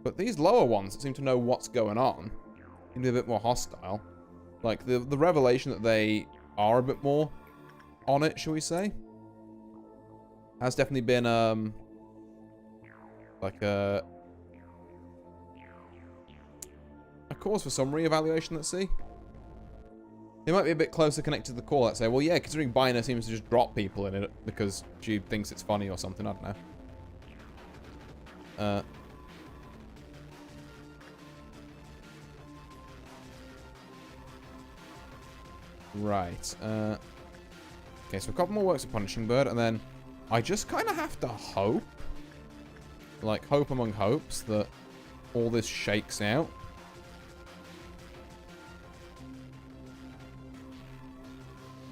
But these lower ones seem to know what's going on. Seem to be a bit more hostile. Like, the revelation that they are a bit more on it, shall we say, has definitely been, like, a cause for some reevaluation, let's see. They might be a bit closer connected to the core, let's say. Well, yeah, considering Bina seems to just drop people in it because she thinks it's funny or something, I don't know. Right. Okay, so a couple more works of Punishing Bird, and then I just kind of have to hope, like, hope among hopes, that all this shakes out.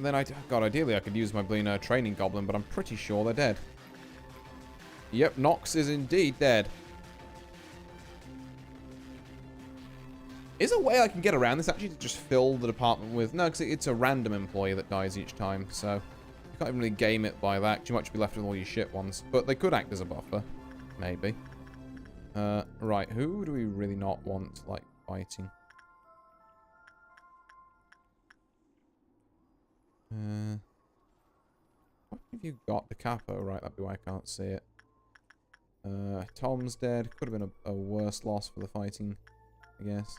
then God, ideally I could use my Blina training goblin, but I'm pretty sure they're dead. Yep, Nox is indeed dead. Is there a way I can get around this, actually, to just fill the department with... No, because it's a random employee that dies each time, so... You can't even really game it by that. You might just be left with all your shit ones. But they could act as a buffer. Maybe. Right, who do we really not want, like, fighting? What have you got? The capo, right, that'd be why I can't see it. Tom's dead. Could have been a worse loss for the fighting, I guess.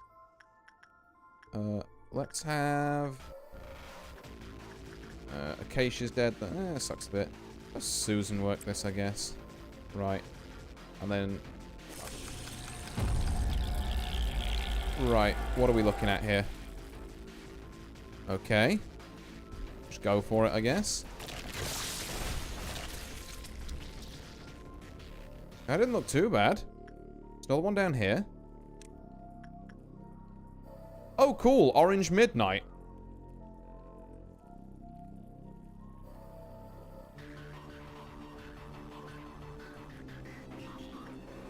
Let's have... Acacia's dead. Sucks a bit. Let's Susan work this, I guess. Right. And then... Right. What are we looking at here? Okay. Just go for it, I guess. That didn't look too bad. There's another one down here. Oh, cool. Orange Midnight.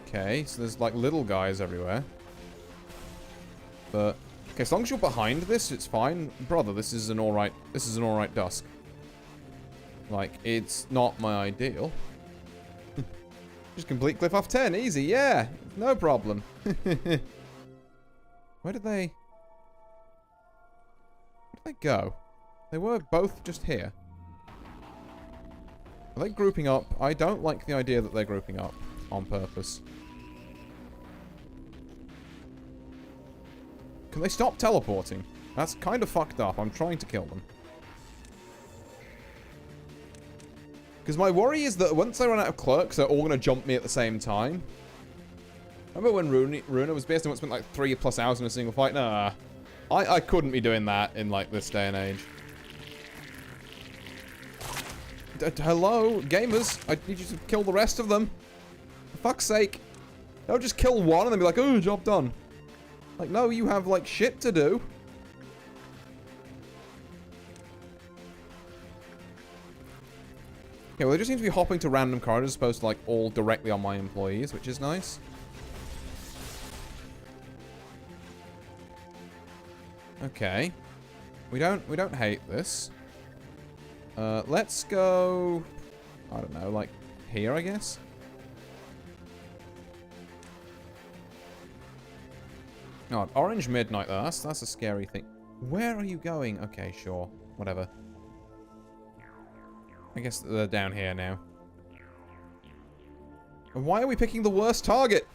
Okay, so there's like little guys everywhere. But okay, as long as you're behind this, it's fine. Brother, this is an alright dusk. Like, it's not my ideal. Just complete cliff off 10, easy, yeah. No problem. Where did they go? They were both just here. Are they grouping up? I don't like the idea that they're grouping up on purpose. Can they stop teleporting? That's kind of fucked up. I'm trying to kill them. Because my worry is that once I run out of clerks, they're all going to jump me at the same time. Remember when Runa was based on what spent like 3+ hours in a single fight? Nah. I couldn't be doing that in like this day and age. Hello, gamers. I need you to kill the rest of them. For fuck's sake. Don't just kill one and then be like, oh, job done. Like, no, you have like shit to do. Okay, well, they just seem to be hopping to random corridors as opposed to like all directly on my employees, which is nice. Okay. We don't hate this. Let's go... I don't know, like here, I guess? God, Orange Midnight, though. That's a scary thing. Where are you going? Okay, sure. Whatever. I guess they're down here now. And why are we picking the worst target?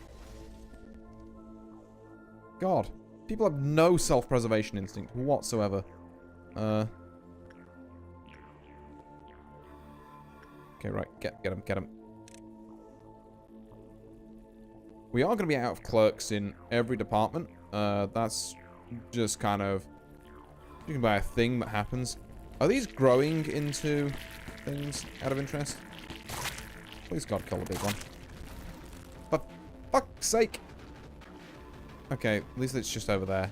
God. People have no self-preservation instinct whatsoever. Okay, right. Get him. We are going to be out of clerks in every department. That's just kind of... You can buy a thing that happens. Are these growing into things out of interest? Please God, kill the big one. For fuck's sake! Okay, at least it's just over there.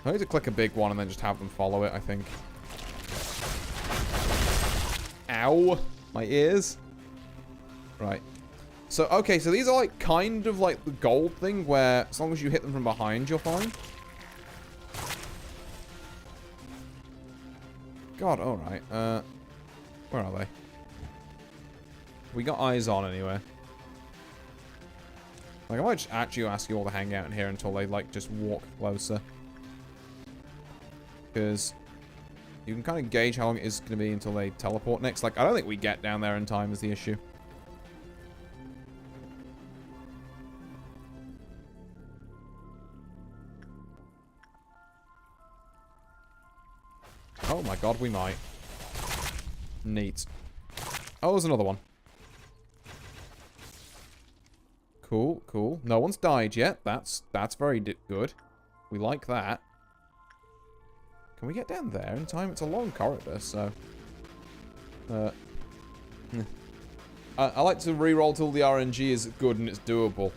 I need to click a big one and then just have them follow it, I think. Ow! My ears. Right. So, okay, so these are like kind of like the gold thing where as long as you hit them from behind, you're fine. God, alright. Where are they? We got eyes on anyway. Like, I might just actually ask you all to hang out in here until they, like, just walk closer. Because you can kind of gauge how long it is going to be until they teleport next. Like, I don't think we get down there in time is the issue. Oh my god, we might. Neat. Oh, there's another one. Cool, cool. No one's died yet. That's very good. We like that. Can we get down there in time? It's a long corridor, so... I like to reroll till the RNG is good and it's doable.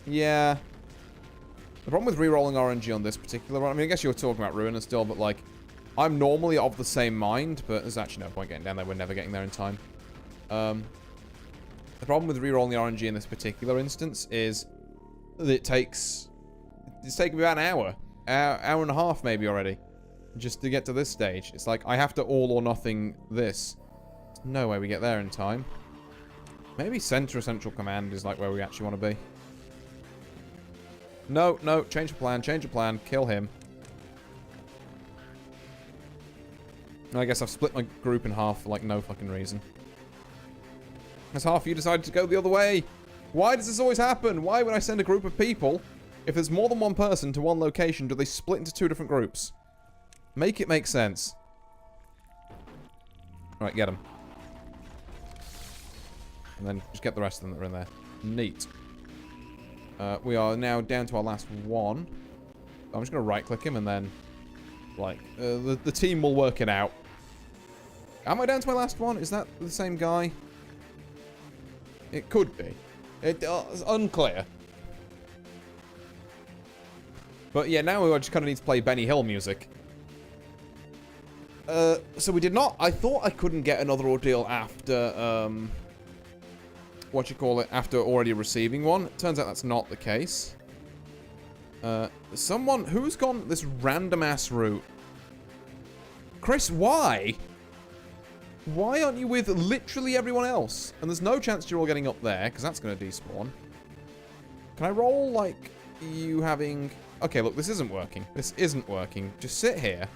Yeah. The problem with rerolling RNG on this particular run... I mean, I guess you were talking about Ruiner still, but, like... I'm normally of the same mind, but there's actually no point getting down there. We're never getting there in time. The problem with re-rolling the RNG in this particular instance is that it's taking me about an hour. Hour and a half maybe already. Just to get to this stage. It's like, I have to all or nothing this. There's no way we get there in time. Maybe Central Command is like where we actually want to be. No, no, change the plan, kill him. I guess I've split my group in half for like no fucking reason. As half of you decided to go the other way. Why does this always happen? Why when I send a group of people, if there's more than one person to one location, do they split into two different groups? Make it make sense. Alright, get them. And then just get the rest of them that are in there. Neat. We are now down to our last one. I'm just going to right-click him and then, like, the team will work it out. Am I down to my last one? Is that the same guy? It could be. It's unclear. But yeah, now we just kind of need to play Benny Hill music. So we did not... I thought I couldn't get another ordeal after, after already receiving one. It turns out that's not the case. Someone... Who's gone this random-ass route? Chris, why? Why aren't you with literally everyone else? And there's no chance you're all getting up there, because that's going to despawn. Can I roll, like, you having... Okay, look, this isn't working. This isn't working. Just sit here.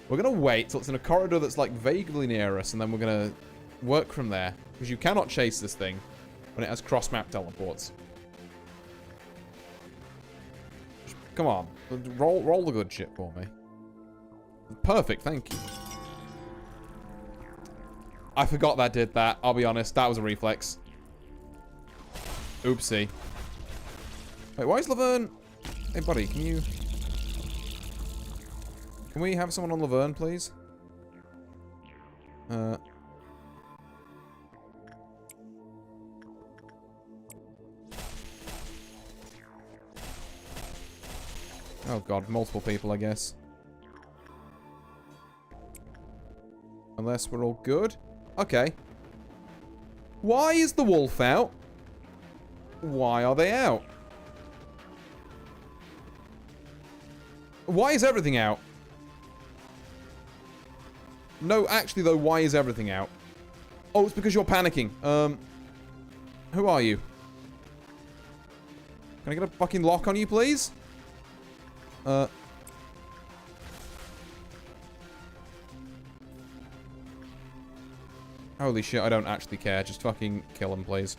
We're going to wait till it's in a corridor that's, like, vaguely near us, and then we're going to work from there. Because you cannot chase this thing when it has cross-map teleports. Just, come on. Roll the good shit for me. Perfect, thank you. I forgot that did that. I'll be honest. That was a reflex. Oopsie. Wait, why is Laverne... Hey, buddy, can you... Can we have someone on Laverne, please? Oh, God. Multiple people, I guess. Unless we're all good. Okay. Why is the wolf out? Why are they out? Why is everything out? No, actually, though, why is everything out? Oh, it's because you're panicking. Who are you? Can I get a fucking lock on you, please? Holy shit, I don't actually care. Just fucking kill him, please.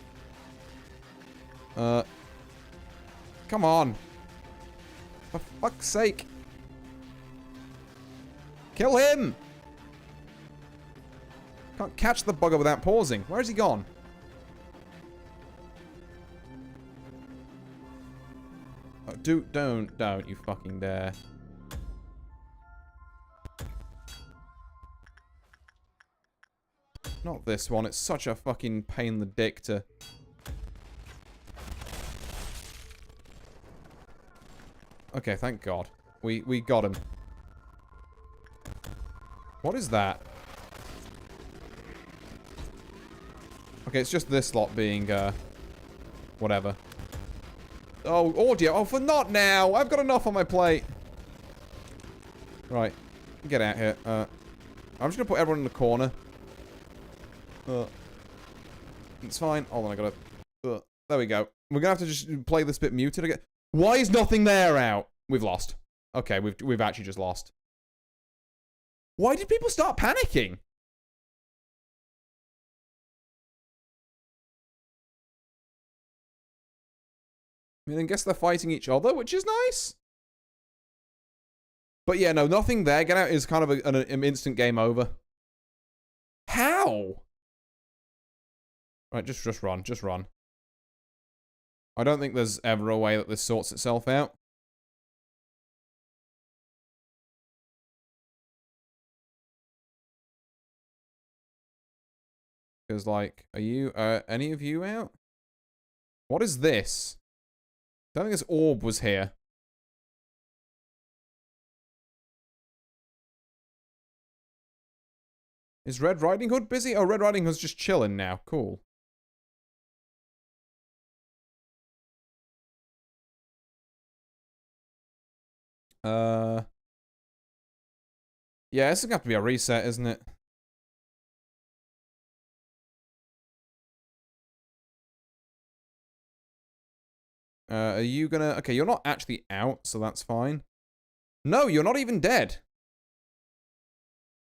Come on. For fuck's sake. Kill him! Can't catch the bugger without pausing. Where has he gone? Oh, don't you fucking dare. Not this one. It's such a fucking pain in the dick to... Okay, thank God. We got him. What is that? Okay, it's just this lot being, whatever. Oh, audio. Oh, for not now! I've got enough on my plate. Right. Get out here. I'm just gonna put everyone in the corner. It's fine. Hold on, I gotta... there we go. We're gonna have to just play this bit muted again. Why is nothing there out? We've lost. Okay, we've actually just lost. Why did people start panicking? I mean, I guess they're fighting each other, which is nice. But yeah, no, nothing there. Get out is kind of an instant game over. How? Right, just run. Just run. I don't think there's ever a way that this sorts itself out. Because, like, are you, any of you out? What is this? I don't think this orb was here. Is Red Riding Hood busy? Oh, Red Riding Hood's just chilling now. Cool. Yeah, it's gonna have to be a reset, isn't it? Are you gonna... Okay, you're not actually out, so that's fine. No, you're not even dead.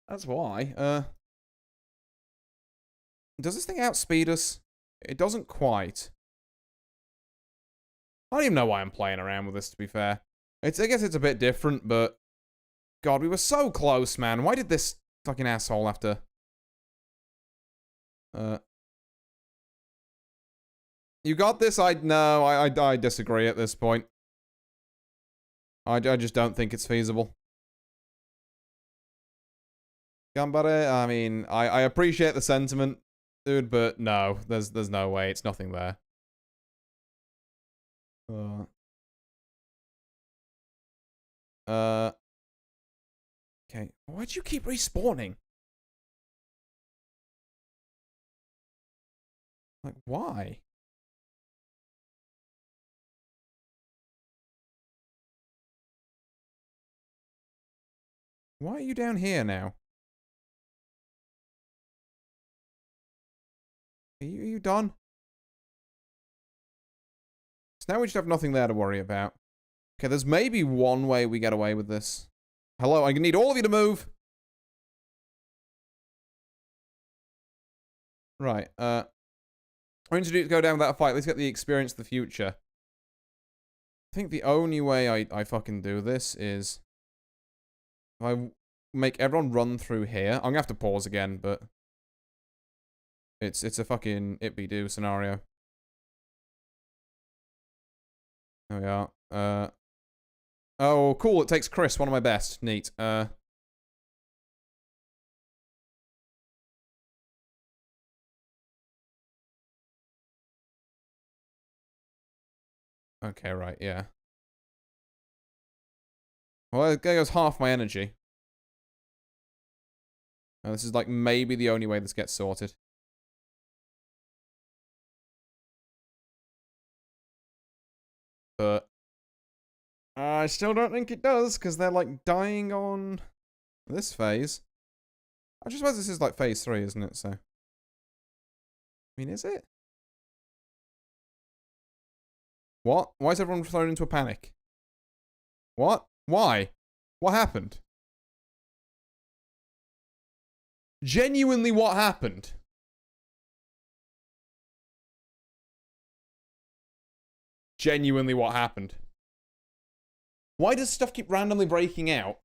That's why. Does this thing outspeed us? It doesn't quite. I don't even know why I'm playing around with this, to be fair. I guess it's a bit different, but... God, we were so close, man. Why did this fucking asshole have to... You got this? No, I disagree at this point. I just don't think it's feasible. Gambare, I mean, I appreciate the sentiment, dude, but no, there's no way. It's nothing there. Okay. Why'd you keep respawning? Like, why? Why are you down here now? Are you done? So now we just have nothing there to worry about. Okay, there's maybe one way we get away with this. Hello, I need all of you to move. Right, we're going to go down without a fight. Let's get the experience of the future. I think the only way I fucking do this is... If I make everyone run through here. I'm gonna have to pause again, but... It's a fucking it-be-do scenario. There we are. Oh, cool, it takes Chris, one of my best. Neat. Okay, right, yeah. Well, there goes half my energy. This is like maybe the only way this gets sorted. But I still don't think it does, because they're like dying on this phase. I just suppose this is like phase 3, isn't it? So, I mean, is it? What? Why is everyone thrown into a panic? What? Why? What happened? Genuinely, what happened? Genuinely, what happened? Why does stuff keep randomly breaking out?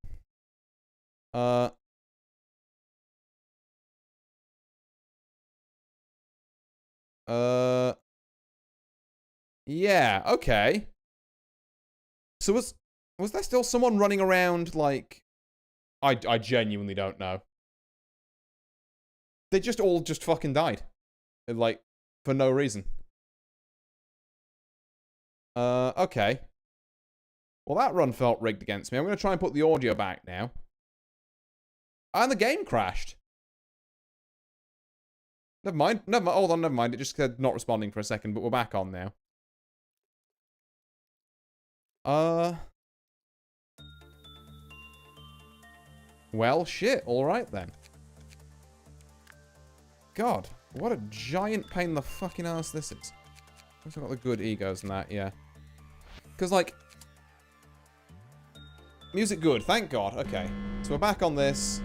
Yeah, okay. So was there still someone running around, like... I genuinely don't know. They just all just fucking died. Like, for no reason. Okay. Well, that run felt rigged against me. I'm going to try and put the audio back now. And the game crashed. Never mind. Hold on, never mind. It just said not responding for a second, but we're back on now. Well, shit. All right, then. God, what a giant pain in the fucking ass this is. I've got the good egos and that, yeah. Because, like... Music good, thank God. Okay, so we're back on this.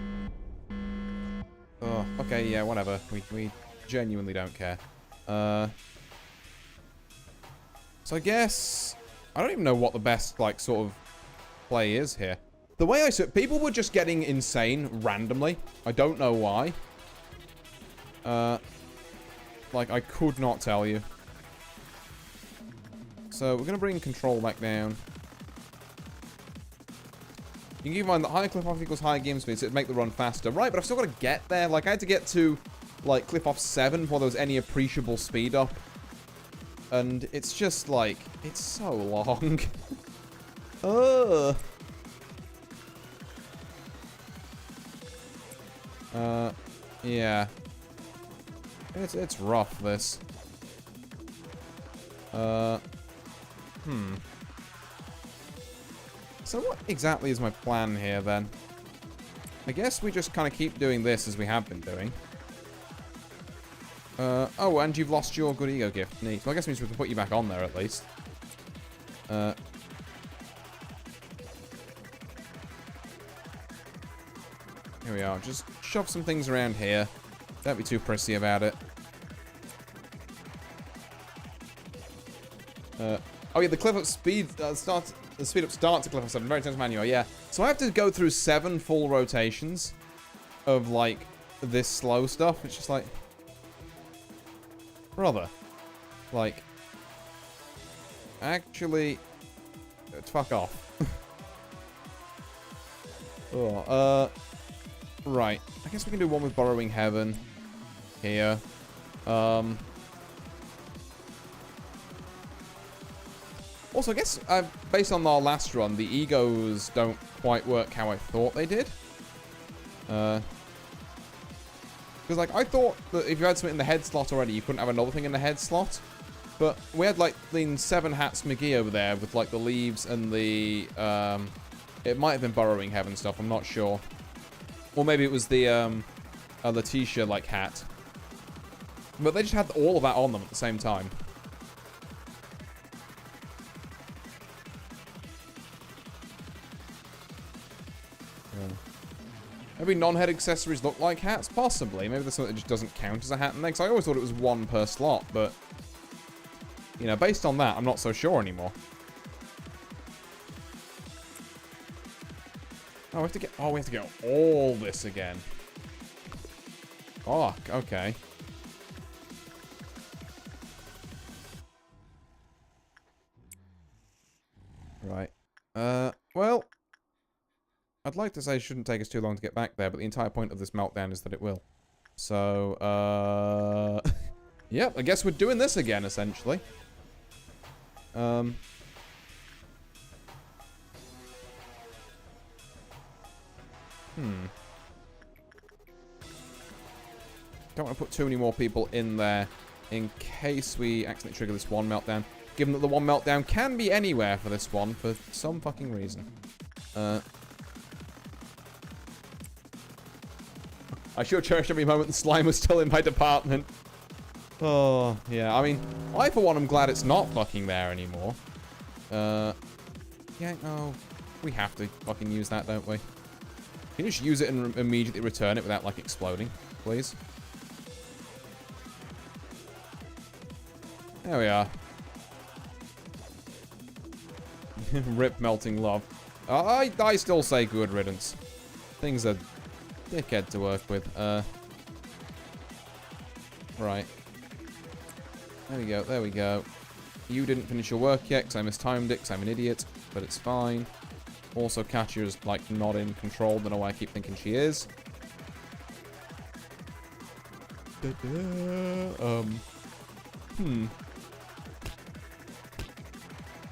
Oh, okay, yeah, whatever. We genuinely don't care. So I guess... I don't even know what the best, like, sort of play is here. The way I saw it, people were just getting insane randomly. I don't know why. Like, I could not tell you. So, we're going to bring control back down. You can keep in mind that higher cliff off equals higher game speed, so it'd make the run faster. Right, but I've still got to get there. Like, I had to get to, like, cliff off 7 before there was any appreciable speed up. And it's just, like, it's so long. Yeah. It's rough, this. So what exactly is my plan here, then? I guess we just kind of keep doing this as we have been doing. Oh, and you've lost your good ego gift. Neat. Well, I guess it means we can put you back on there, at least. Here we are. Just shove some things around here. Don't be too prissy about it. Oh yeah, the cliff up speed starts. The speed up starts to cliff up 7. Very tense manual, yeah. So I have to go through 7 full rotations of like this slow stuff. It's just like, brother, like, actually, fuck off. Oh, right. I guess we can do one with Borrowing Heaven here. Also, I guess, based on our last run, the egos don't quite work how I thought they did. Because, like, I thought that if you had something in the head slot already, you couldn't have another thing in the head slot. But we had, like, the 7 Hats McGee over there with, like, the leaves and the, it might have been Borrowing Heaven stuff, I'm not sure. Or maybe it was the, Letitia, like, hat. But they just had all of that on them at the same time. Maybe non-head accessories look like hats? Possibly. Maybe there's something that just doesn't count as a hat in there. Because I always thought it was 1 per slot, but... You know, based on that, I'm not so sure anymore. Oh, we have to get... Oh, we have to get all this again. Fuck, okay. Right. Well... I'd like to say it shouldn't take us too long to get back there, but the entire point of this meltdown is that it will. So, yep, I guess we're doing this again, essentially. Don't want to put too many more people in there in case we accidentally trigger this one meltdown. Given that the one meltdown can be anywhere for this one for some fucking reason. I sure cherished every moment the slime was still in my department. Oh, yeah. I mean, I, for one, am glad it's not fucking there anymore. Yeah, no. We have to fucking use that, don't we? Can you just use it and immediately return it without, like, exploding, please? There we are. Rip Melting Love. I still say good riddance. Things are... dickhead to work with. Right. There we go, there we go. You didn't finish your work yet because I mistimed it because I'm an idiot, but it's fine. Also, Katya's, like, not in control. Don't know why I keep thinking she is.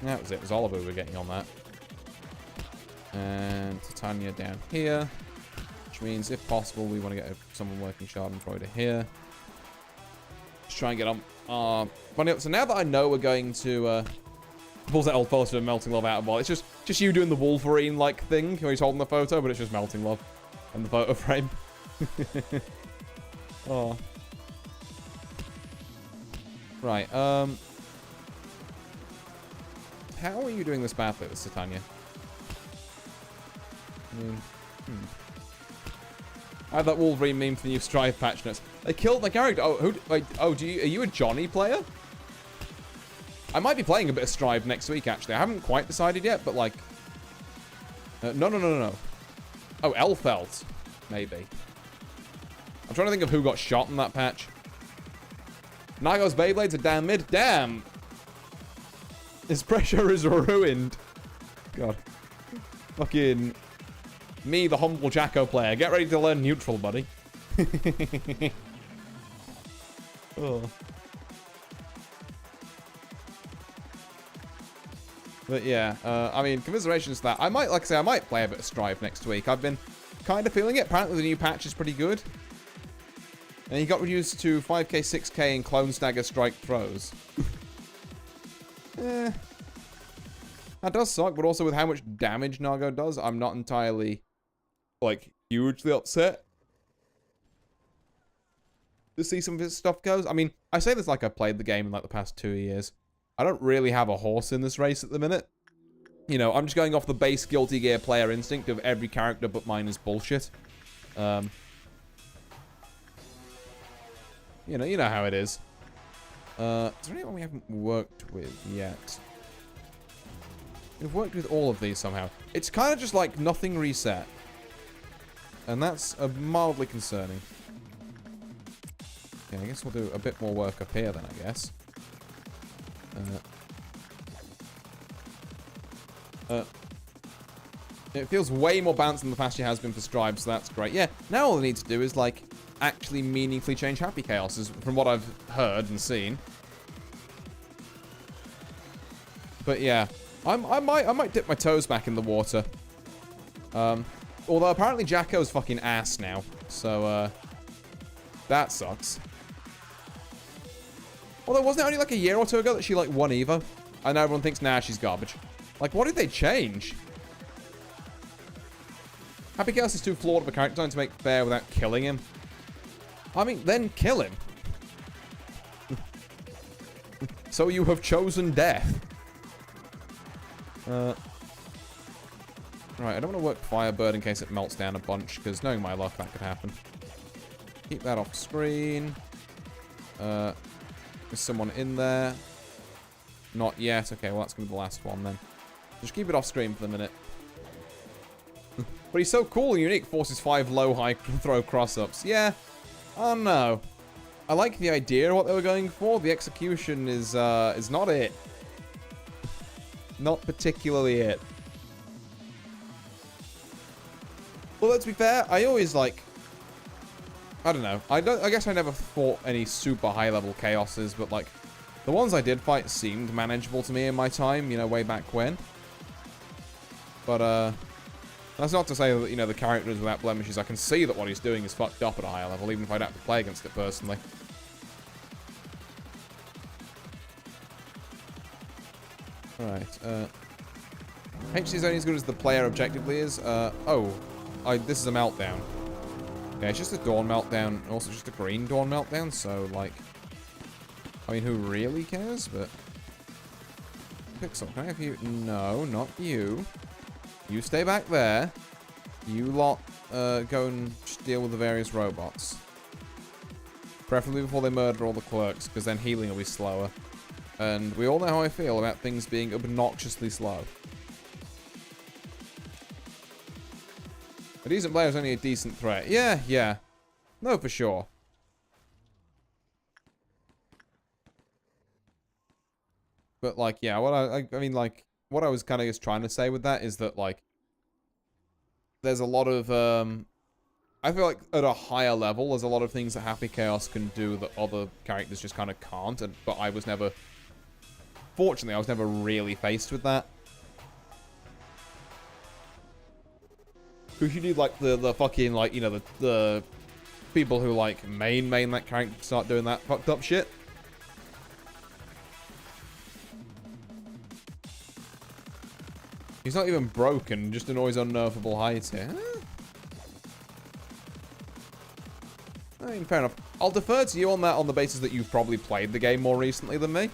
That was it. It was Oliver we were getting on that. And Titania down here. Which means, if possible, we want to get someone working Schadenfreude here. Just try and get on. Funny up. So now that I know we're going to pulls that old photo of Melting Love out of ball. It's just you doing the Wolverine-like thing where he's holding the photo, but it's just Melting Love and the photo frame. Oh. Right. How are you doing this badly, this Titania? I mean, I had that Wolverine meme for the new Strive patch notes. They killed my character. Oh, who? Wait, oh, are you a Johnny player? I might be playing a bit of Strive next week, actually. I haven't quite decided yet, but like... No. Oh, Elfelt. Maybe. I'm trying to think of who got shot in that patch. Nago's Beyblades are down mid. Damn! His pressure is ruined. God. Fucking... Me, the humble Jacko player. Get ready to learn neutral, buddy. Oh. But yeah, I mean, commiserations to that. I might, like I say, I might play a bit of Strive next week. I've been kind of feeling it. Apparently the new patch is pretty good. And he got reduced to 5k, 6k, and clone stagger strike throws. Eh. That does suck, but also with how much damage Nago does, I'm not entirely, like, hugely upset to see some of his stuff goes. I mean, I say this like I played the game in, like, the past 2 years. I don't really have a horse in this race at the minute. You know, I'm just going off the base Guilty Gear player instinct of every character but mine is bullshit. You know how it is. Is there anyone we haven't worked with yet? We've worked with all of these somehow. It's kind of just like nothing reset. And that's mildly concerning. Okay, I guess we'll do a bit more work up here then, I guess. It feels way more balanced than the past year has been for Stripe, so that's great. Yeah, now all I need to do is, like, actually meaningfully change Happy Chaos, is from what I've heard and seen. But yeah, I might dip my toes back in the water. Although apparently Jacko's fucking ass now, so that sucks. Although wasn't it only like a year or two ago that she like won Evo? I know everyone thinks nah, she's garbage. Like, what did they change? Happy Chaos is too flawed of a character design to make fair without killing him. I mean, then kill him. So you have chosen death. Right, I don't want to work Firebird in case it melts down a bunch, because knowing my luck, that could happen. Keep that off screen. There's someone in there. Not yet. Okay, well, that's going to be the last one then. Just keep it off screen for the minute. But he's so cool and unique. Forces 5 low-high throw cross-ups. Yeah. Oh, no. I like the idea of what they were going for. The execution is not it. Not particularly it. Well, let's be fair. I always, like... I don't know. I guess I never fought any super high-level chaoses, but, like... The ones I did fight seemed manageable to me in my time, you know, way back when. But, that's not to say that, you know, the character is without blemishes. I can see that what he's doing is fucked up at a higher level, even if I don't have to play against it personally. Alright, HC is only as good as the player objectively is. This is a Meltdown. Okay, it's just a Dawn Meltdown, and also just a green Dawn Meltdown, so, like... I mean, who really cares, but... Pixel, can I have you? No, not you. You stay back there. You lot, go and just deal with the various robots. Preferably before they murder all the clerks, because then healing will be slower. And we all know how I feel about things being obnoxiously slow. A decent player is only a decent threat. Yeah, yeah. No, for sure. But, like, yeah, what I mean, like, what I was kind of just trying to say with that is that, like, there's a lot of, I feel like at a higher level, there's a lot of things that Happy Chaos can do that other characters just kind of can't, but I was never, fortunately, I was never really faced with that. Because you need, like, the fucking, like, you know, the people who, like, main that character start doing that fucked up shit. He's not even broken, just annoys unnervable height here. I mean, fair enough. I'll defer to you on that on the basis that you've probably played the game more recently than me.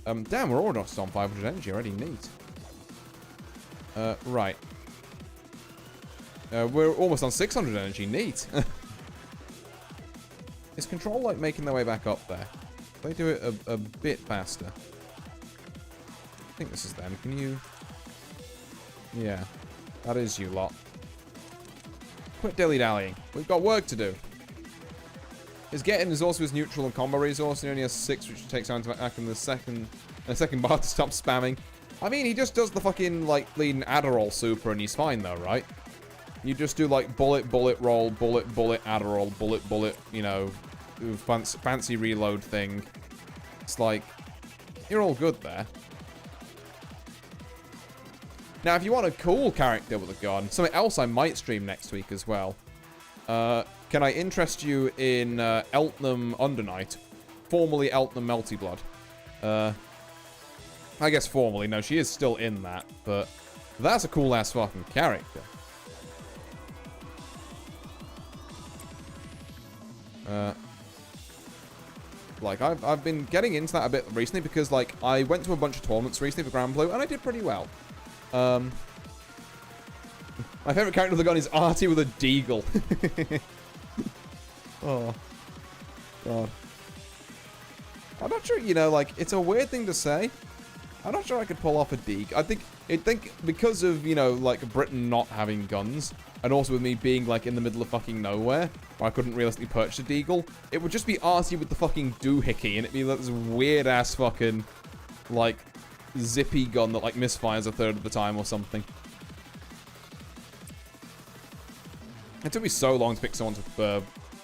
Damn, we're almost on 500 energy already. Neat. Right. We're almost on 600 energy. Neat. Is Control, like, making their way back up there? They do it a bit faster. I think this is them. Can you... Yeah, that is you lot. Quit dilly-dallying. We've got work to do. His getting is also his neutral and combo resource. He only has 6, which takes time to act in the second bar to stop spamming. I mean, he just does the fucking, like, leading Adderall super and he's fine though, right? You just do, like, bullet, bullet, roll, bullet, bullet, Adderall, bullet, bullet, you know, fancy reload thing. It's like, you're all good there. Now, if you want a cool character with a gun, something else I might stream next week as well. can I interest you in Eltnam Undernight, formerly Eltnam Melty Blood? I guess formerly. No, she is still in that, but that's a cool-ass fucking character. Like, I've been getting into that a bit recently because, like, I went to a bunch of tournaments recently for Grand Blue, and I did pretty well. My favorite character of the gun is Arty with a deagle. Oh. God. I'm not sure, you know, like, it's a weird thing to say. I'm not sure I could pull off a deagle. I think because of, you know, like, Britain not having guns, and also with me being, like, in the middle of fucking nowhere, where I couldn't realistically purchase a deagle, it would just be Arty with the fucking doohickey, and it'd be like this weird-ass fucking, like, zippy gun that, like, misfires a third of the time or something. It took me so long to pick someone to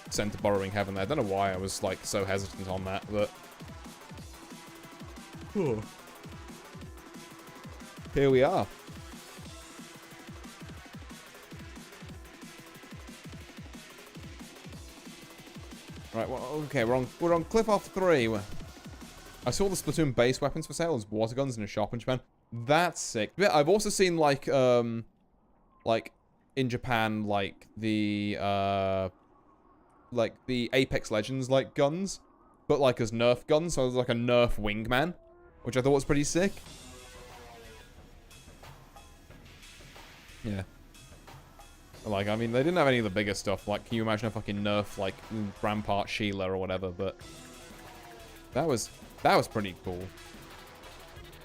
send to Borrowing Heaven there. I don't know why I was, like, so hesitant on that, but... Oh. Here we are. Right, well, okay, we're on Cliff Off 3. I saw the Splatoon base weapons for sale as water guns in a shop in Japan. That's sick. Yeah, I've also seen, like, in Japan, like, the Apex Legends, like, guns, but, like, as Nerf guns, so it was like a Nerf wingman, which I thought was pretty sick. Yeah. Like, I mean, they didn't have any of the bigger stuff. Like, can you imagine a fucking Nerf, like, Rampart Sheila or whatever, but... That was pretty cool.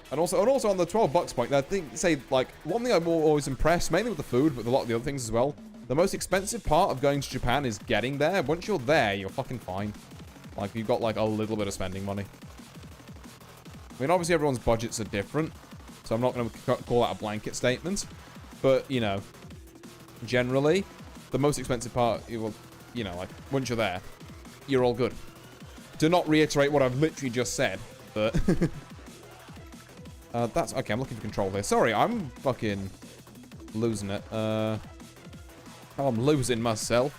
And also on the $12 point, I think, say, like, one thing I'm always impressed, mainly with the food, but with a lot of the other things as well, the most expensive part of going to Japan is getting there. Once you're there, you're fucking fine. Like, you've got, like, a little bit of spending money. I mean, obviously everyone's budgets are different, so I'm not going to call that a blanket statement. But, you know, generally, the most expensive part, you know, like, once you're there, you're all good. To not reiterate what I've literally just said, but... that's... Okay, I'm looking for control here. Sorry, I'm fucking losing it. Oh, I'm losing myself.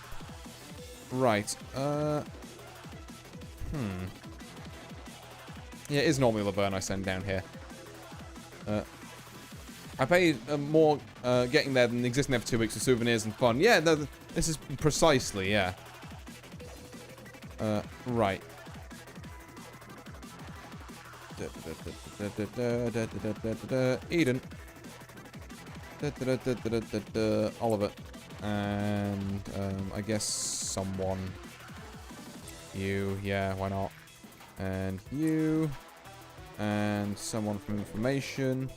Right, Yeah, it is normally Laverne I send down here. I paid more getting there than existing there for 2 weeks for souvenirs and fun. Yeah, no, this is precisely, yeah. Right. Eden. All of it. And, I guess someone. You, yeah, why not? And you. And someone from information.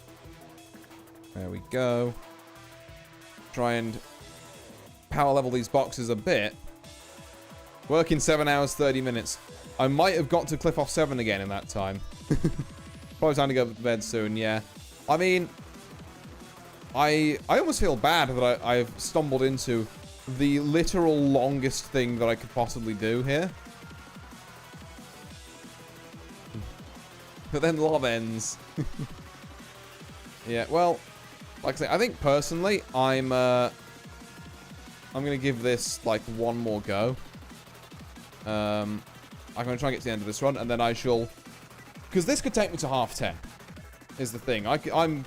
There we go. Try and power level these boxes a bit. Working 7 hours, 30 minutes. I might have got to Cliff Off 7 again in that time. Probably time to go to bed soon, yeah. I mean, I almost feel bad that I've stumbled into the literal longest thing that I could possibly do here. But then love ends. Yeah, well... Like I say, I think personally, I'm gonna give this like one more go. I'm gonna try and get to the end of this run, and then I shall, because this could take me to 10:30. Is the thing. I'm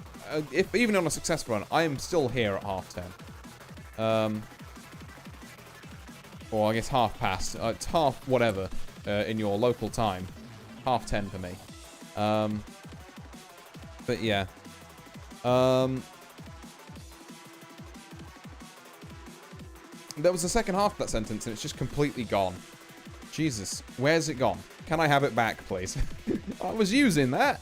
if even on a successful run, I am still here at 10:30. Or I guess 10:30. It's half whatever in your local time. 10:30 for me. But yeah. There was a second half of that sentence, and it's just completely gone. Jesus, where's it gone? Can I have it back, please? I was using that.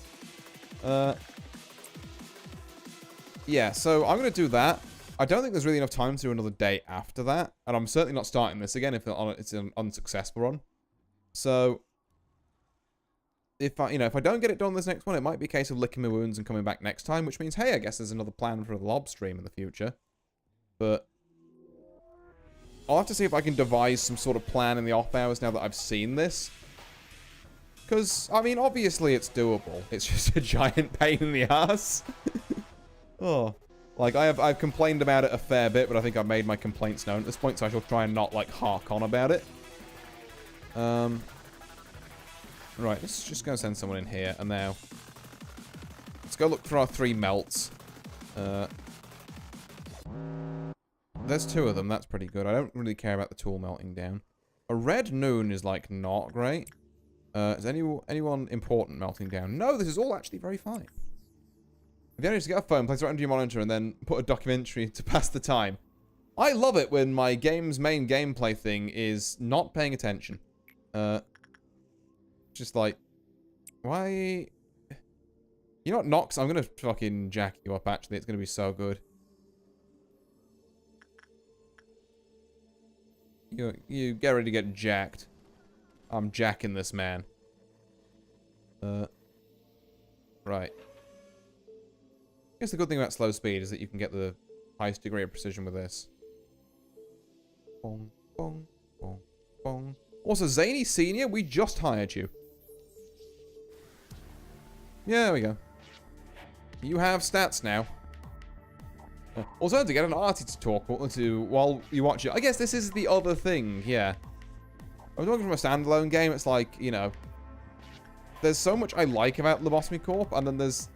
Yeah, so I'm going to do that. I don't think there's really enough time to do another day after that, and I'm certainly not starting this again if it's an unsuccessful run. So, if I don't get it done this next one, it might be a case of licking my wounds and coming back next time, which means, hey, I guess there's another plan for the Lob stream in the future. But I'll have to see if I can devise some sort of plan in the off hours now that I've seen this. Because, I mean, obviously it's doable. It's just a giant pain in the ass. Oh. Like, I've complained about it a fair bit, but I think I've made my complaints known at this point, so I shall try and not, like, hark on about it. Right, let's just go send someone in here, and now... Let's go look for our 3 melts. There's 2 of them, that's pretty good. I don't really care about the tool melting down. A red noon is, like, not great. Is anyone important melting down? No, this is all actually very fine. If you only just get a phone, place it right under your monitor, and then put a documentary to pass the time. I love it when my game's main gameplay thing is not paying attention. Just like, why... You know what, Nox? I'm gonna fucking jack you up, actually. It's gonna be so good. You get ready to get jacked. I'm jacking this man. Right. I guess the good thing about slow speed is that you can get the highest degree of precision with this. Bong, bong, bong, bong. Also, Zany Senior, we just hired you. Yeah, there we go. You have stats now. Also, to get an arty to talk to while you watch it. I guess this is the other thing, yeah. I'm talking from a standalone game, it's like, you know... There's so much I like about Lobotomy Corp, and then there's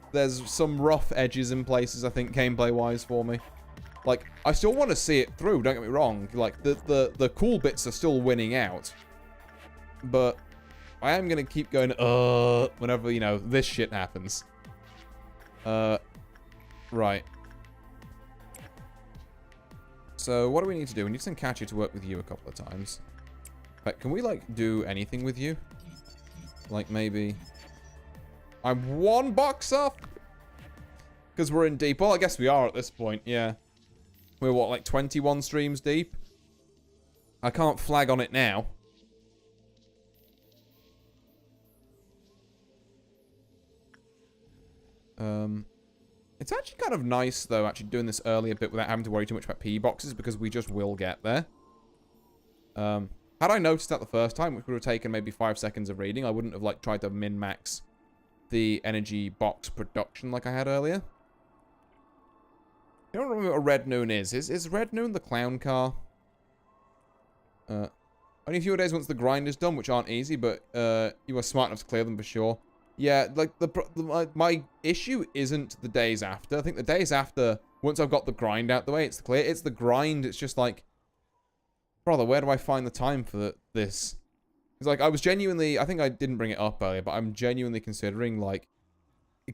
some rough edges in places, I think, gameplay-wise for me. Like, I still want to see it through, don't get me wrong. Like, the cool bits are still winning out. But I am going to keep going, whenever, you know, this shit happens. Right. So, what do we need to do? We need to send Katya to work with you a couple of times. But can we, like, do anything with you? Like, maybe... I'm 1 box up? Because we're in deep. Well, I guess we are at this point, yeah. We're, what, like 21 streams deep? I can't flag on it now. It's actually kind of nice, though, actually doing this early a bit without having to worry too much about PE boxes, because we just will get there. Had I noticed that the first time, which would have taken maybe 5 seconds of reading, I wouldn't have, like, tried to min-max the energy box production like I had earlier. I don't remember what a Red Noon is. Is Red Noon the clown car? Only a few days once the grind is done, which aren't easy, but you are smart enough to clear them for sure. Yeah, like, my issue isn't the days after. I think the days after, once I've got the grind out the way, it's clear. It's the grind, it's just like... Brother, where do I find the time for this? It's like, I was genuinely... I think I didn't bring it up earlier, but I'm genuinely considering, like...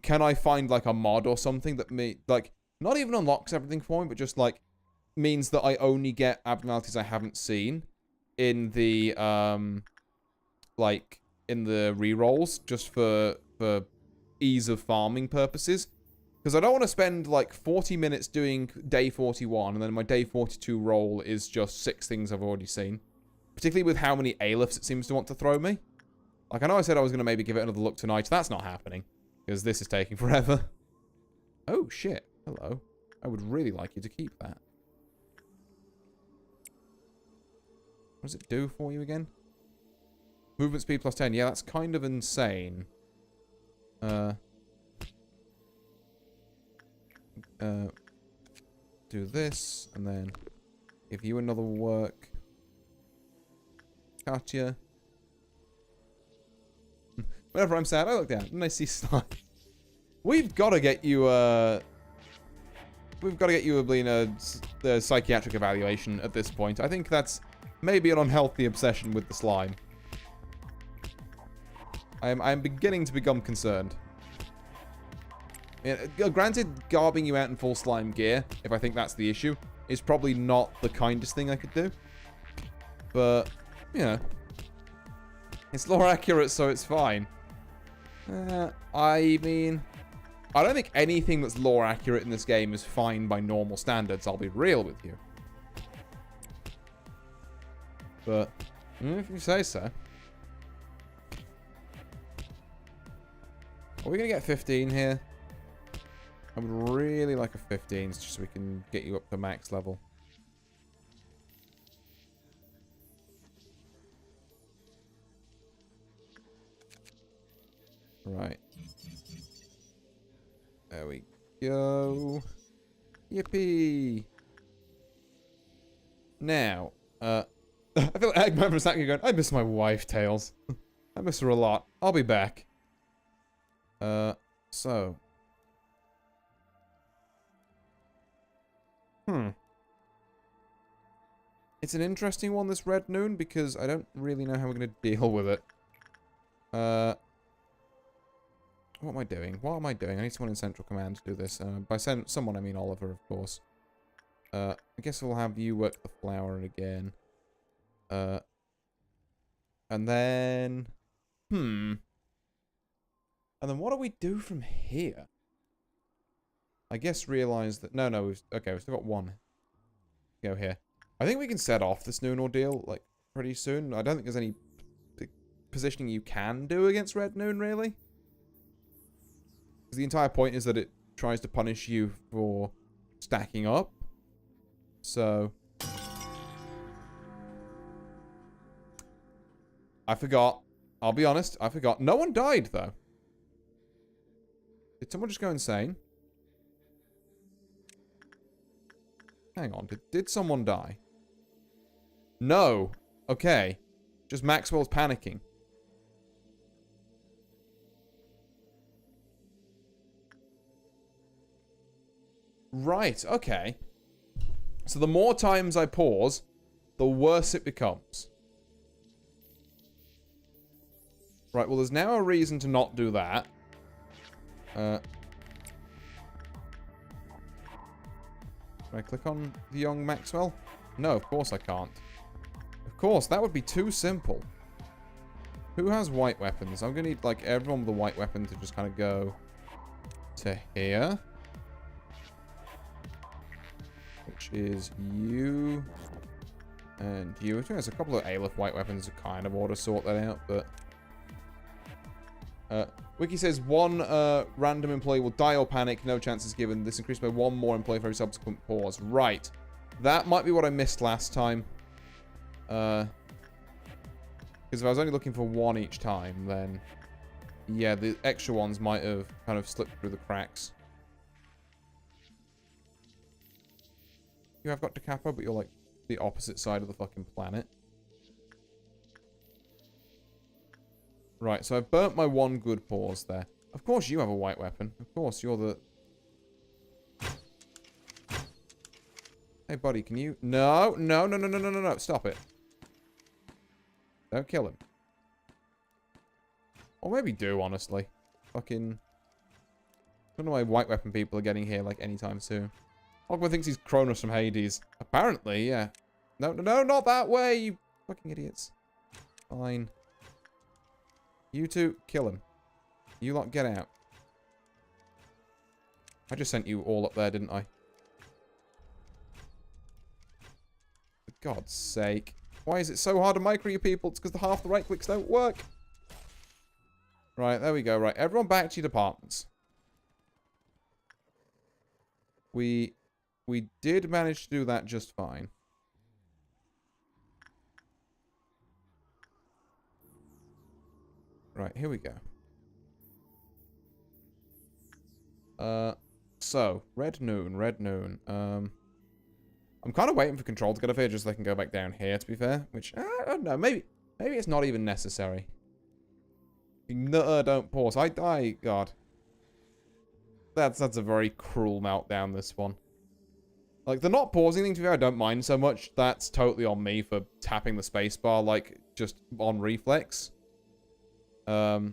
Can I find, like, a mod or something that like, not even unlocks everything for me, but just, like, means that I only get abnormalities I haven't seen in the, like, in the rerolls, just for ease of farming purposes. Because I don't want to spend, like, 40 minutes doing day 41, and then my day 42 roll is just 6 things I've already seen. Particularly with how many A-lifts it seems to want to throw me. Like, I know I said I was going to maybe give it another look tonight. That's not happening. Because this is taking forever. Oh, shit. Hello. I would really like you to keep that. What does it do for you again? Movement speed plus 10. Yeah, that's kind of insane. Do this, and then give you another work. Katya. Whenever I'm sad, I look down and I see slime. We've got to get you, we've got to get you a psychiatric evaluation at this point. I think that's maybe an unhealthy obsession with the slime. I'm beginning to become concerned. Yeah, granted, garbing you out in full slime gear, if I think that's the issue, is probably not the kindest thing I could do. But, you know. It's lore accurate, so it's fine. I mean, I don't think anything that's lore accurate in this game is fine by normal standards, I'll be real with you. But, if you say so. Are we going to get 15 here? I would really like a 15 just so we can get you up to max level. Right. There we go. Yippee! Now, I feel like Eggman for a second going, I miss my wife, Tails. I miss her a lot. I'll be back. So. It's an interesting one, this Red Noon, because I don't really know how we're going to deal with it. What am I doing? What am I doing? I need someone in Central Command to do this. By someone, I mean Oliver, of course. I guess we'll have you work the flower again. And then... And then what do we do from here? I guess realize that... No, okay, we've still got one. Go here. I think we can set off this Noon ordeal, like, pretty soon. I don't think there's any positioning you can do against Red Noon, really. Because the entire point is that it tries to punish you for stacking up. So... I forgot. I'll be honest, I forgot. No one died, though. Did someone just go insane? Hang on, did someone die? No. Okay. Just Maxwell's panicking. Right, okay. So the more times I pause, the worse it becomes. Right, well, there's now a reason to not do that. Can I click on the young Maxwell? No, of course I can't. Of course, that would be too simple. Who has white weapons? I'm gonna need, like, everyone with a white weapon to just kind of go to here. Which is you. And you. There's a couple of Aleph white weapons that kind of ought to sort that out, but... Wiki says one random employee will die or panic, no chances given. This increased by one more employee for every subsequent pause. Right. That might be what I missed last time. Because if I was only looking for one each time, then... Yeah, the extra ones might have kind of slipped through the cracks. You have got DeCapo, but you're like the opposite side of the fucking planet. Right, so I've burnt my one good pause there. Of course you have a white weapon. Of course, you're the... Hey, buddy, can you... No, no, no, no, no, no, no, no. Stop it. Don't kill him. Or maybe do, honestly. Fucking... I don't know why white weapon people are getting here, like, anytime soon. Ogma thinks he's Kronos from Hades. Apparently, yeah. No, no, no, not that way, you fucking idiots. Fine. You two, kill him. You lot, get out. I just sent you all up there, didn't I? For God's sake. Why is it so hard to micro you people? It's because the half the right clicks don't work. Right, there we go. Right, everyone back to your departments. We did manage to do that just fine. Right, here we go. So, Red Noon, Red Noon. I'm kind of waiting for Control to get up here just so they can go back down here, to be fair. Which, I don't know, maybe it's not even necessary. No, don't pause. God. That's a very cruel meltdown, this one. Like, the not pausing thing, to be fair, I don't mind so much. That's totally on me for tapping the spacebar, like, just on reflex. But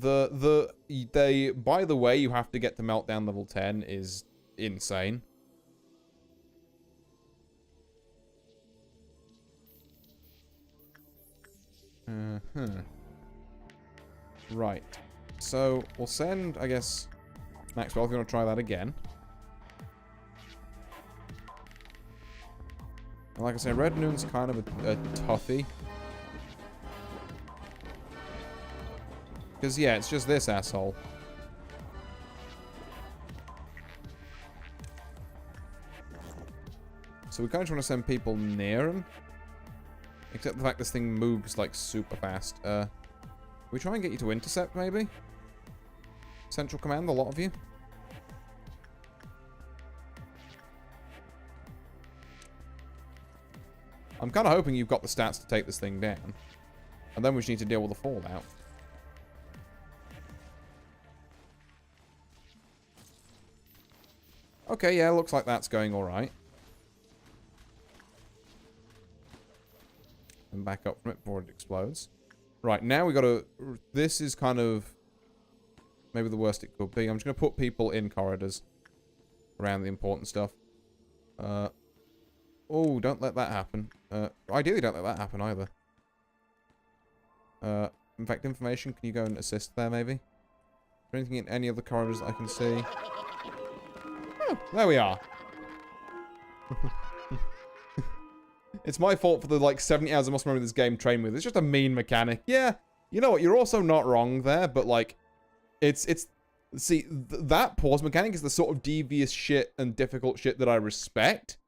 by the way, you have to get to Meltdown level 10 is insane. Right. So, we'll send, I guess, Maxwell if you want to try that again. And like I say, Red Noon's kind of a toughie. Because, yeah, it's just this asshole. So we kind of want to send people near him. Except the fact this thing moves, like, super fast. We try and get you to intercept, maybe? Central Command, a lot of you. I'm kind of hoping you've got the stats to take this thing down. And then we just need to deal with the fallout. Okay, yeah, looks like that's going alright. And back up from it before it explodes. Right, now we gotta... This is kind of... maybe the worst it could be. I'm just gonna put people in corridors around the important stuff. Oh, don't let that happen. Ideally, don't let that happen either. In fact, information, can you go and assist there, maybe? Is there anything in any of the corridors that I can see? Oh, there we are. It's my fault for the, like, 70 hours I must remember this game trained with. It's just a mean mechanic. Yeah, you know what? You're also not wrong there, but, like, see, that pause mechanic is the sort of devious shit and difficult shit that I respect.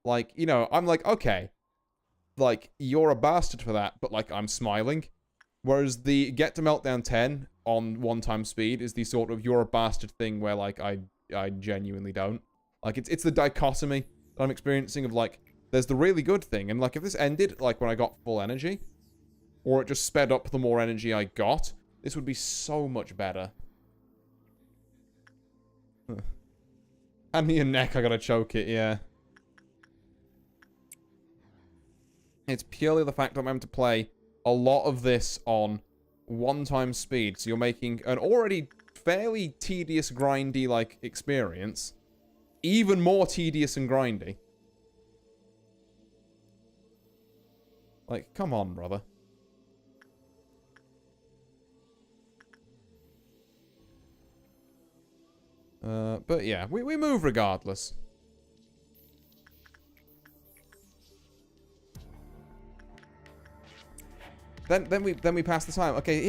Like, you know, I'm like, okay. Like, you're a bastard for that, but, like, I'm smiling. Whereas the get to Meltdown 10 on 1x speed is the sort of you're a bastard thing where, like, I genuinely don't. Like, it's the dichotomy that I'm experiencing of, like, there's the really good thing. And, like, if this ended, like, when I got full energy, or it just sped up the more energy I got, this would be so much better. Hand me your neck, I gotta choke it, yeah. It's purely the fact that I'm having to play a lot of this on 1x speed, so you're making an already fairly tedious, grindy, like, experience even more tedious and grindy. Like, come on, brother. But yeah, we move regardless. Then we pass the time. Okay,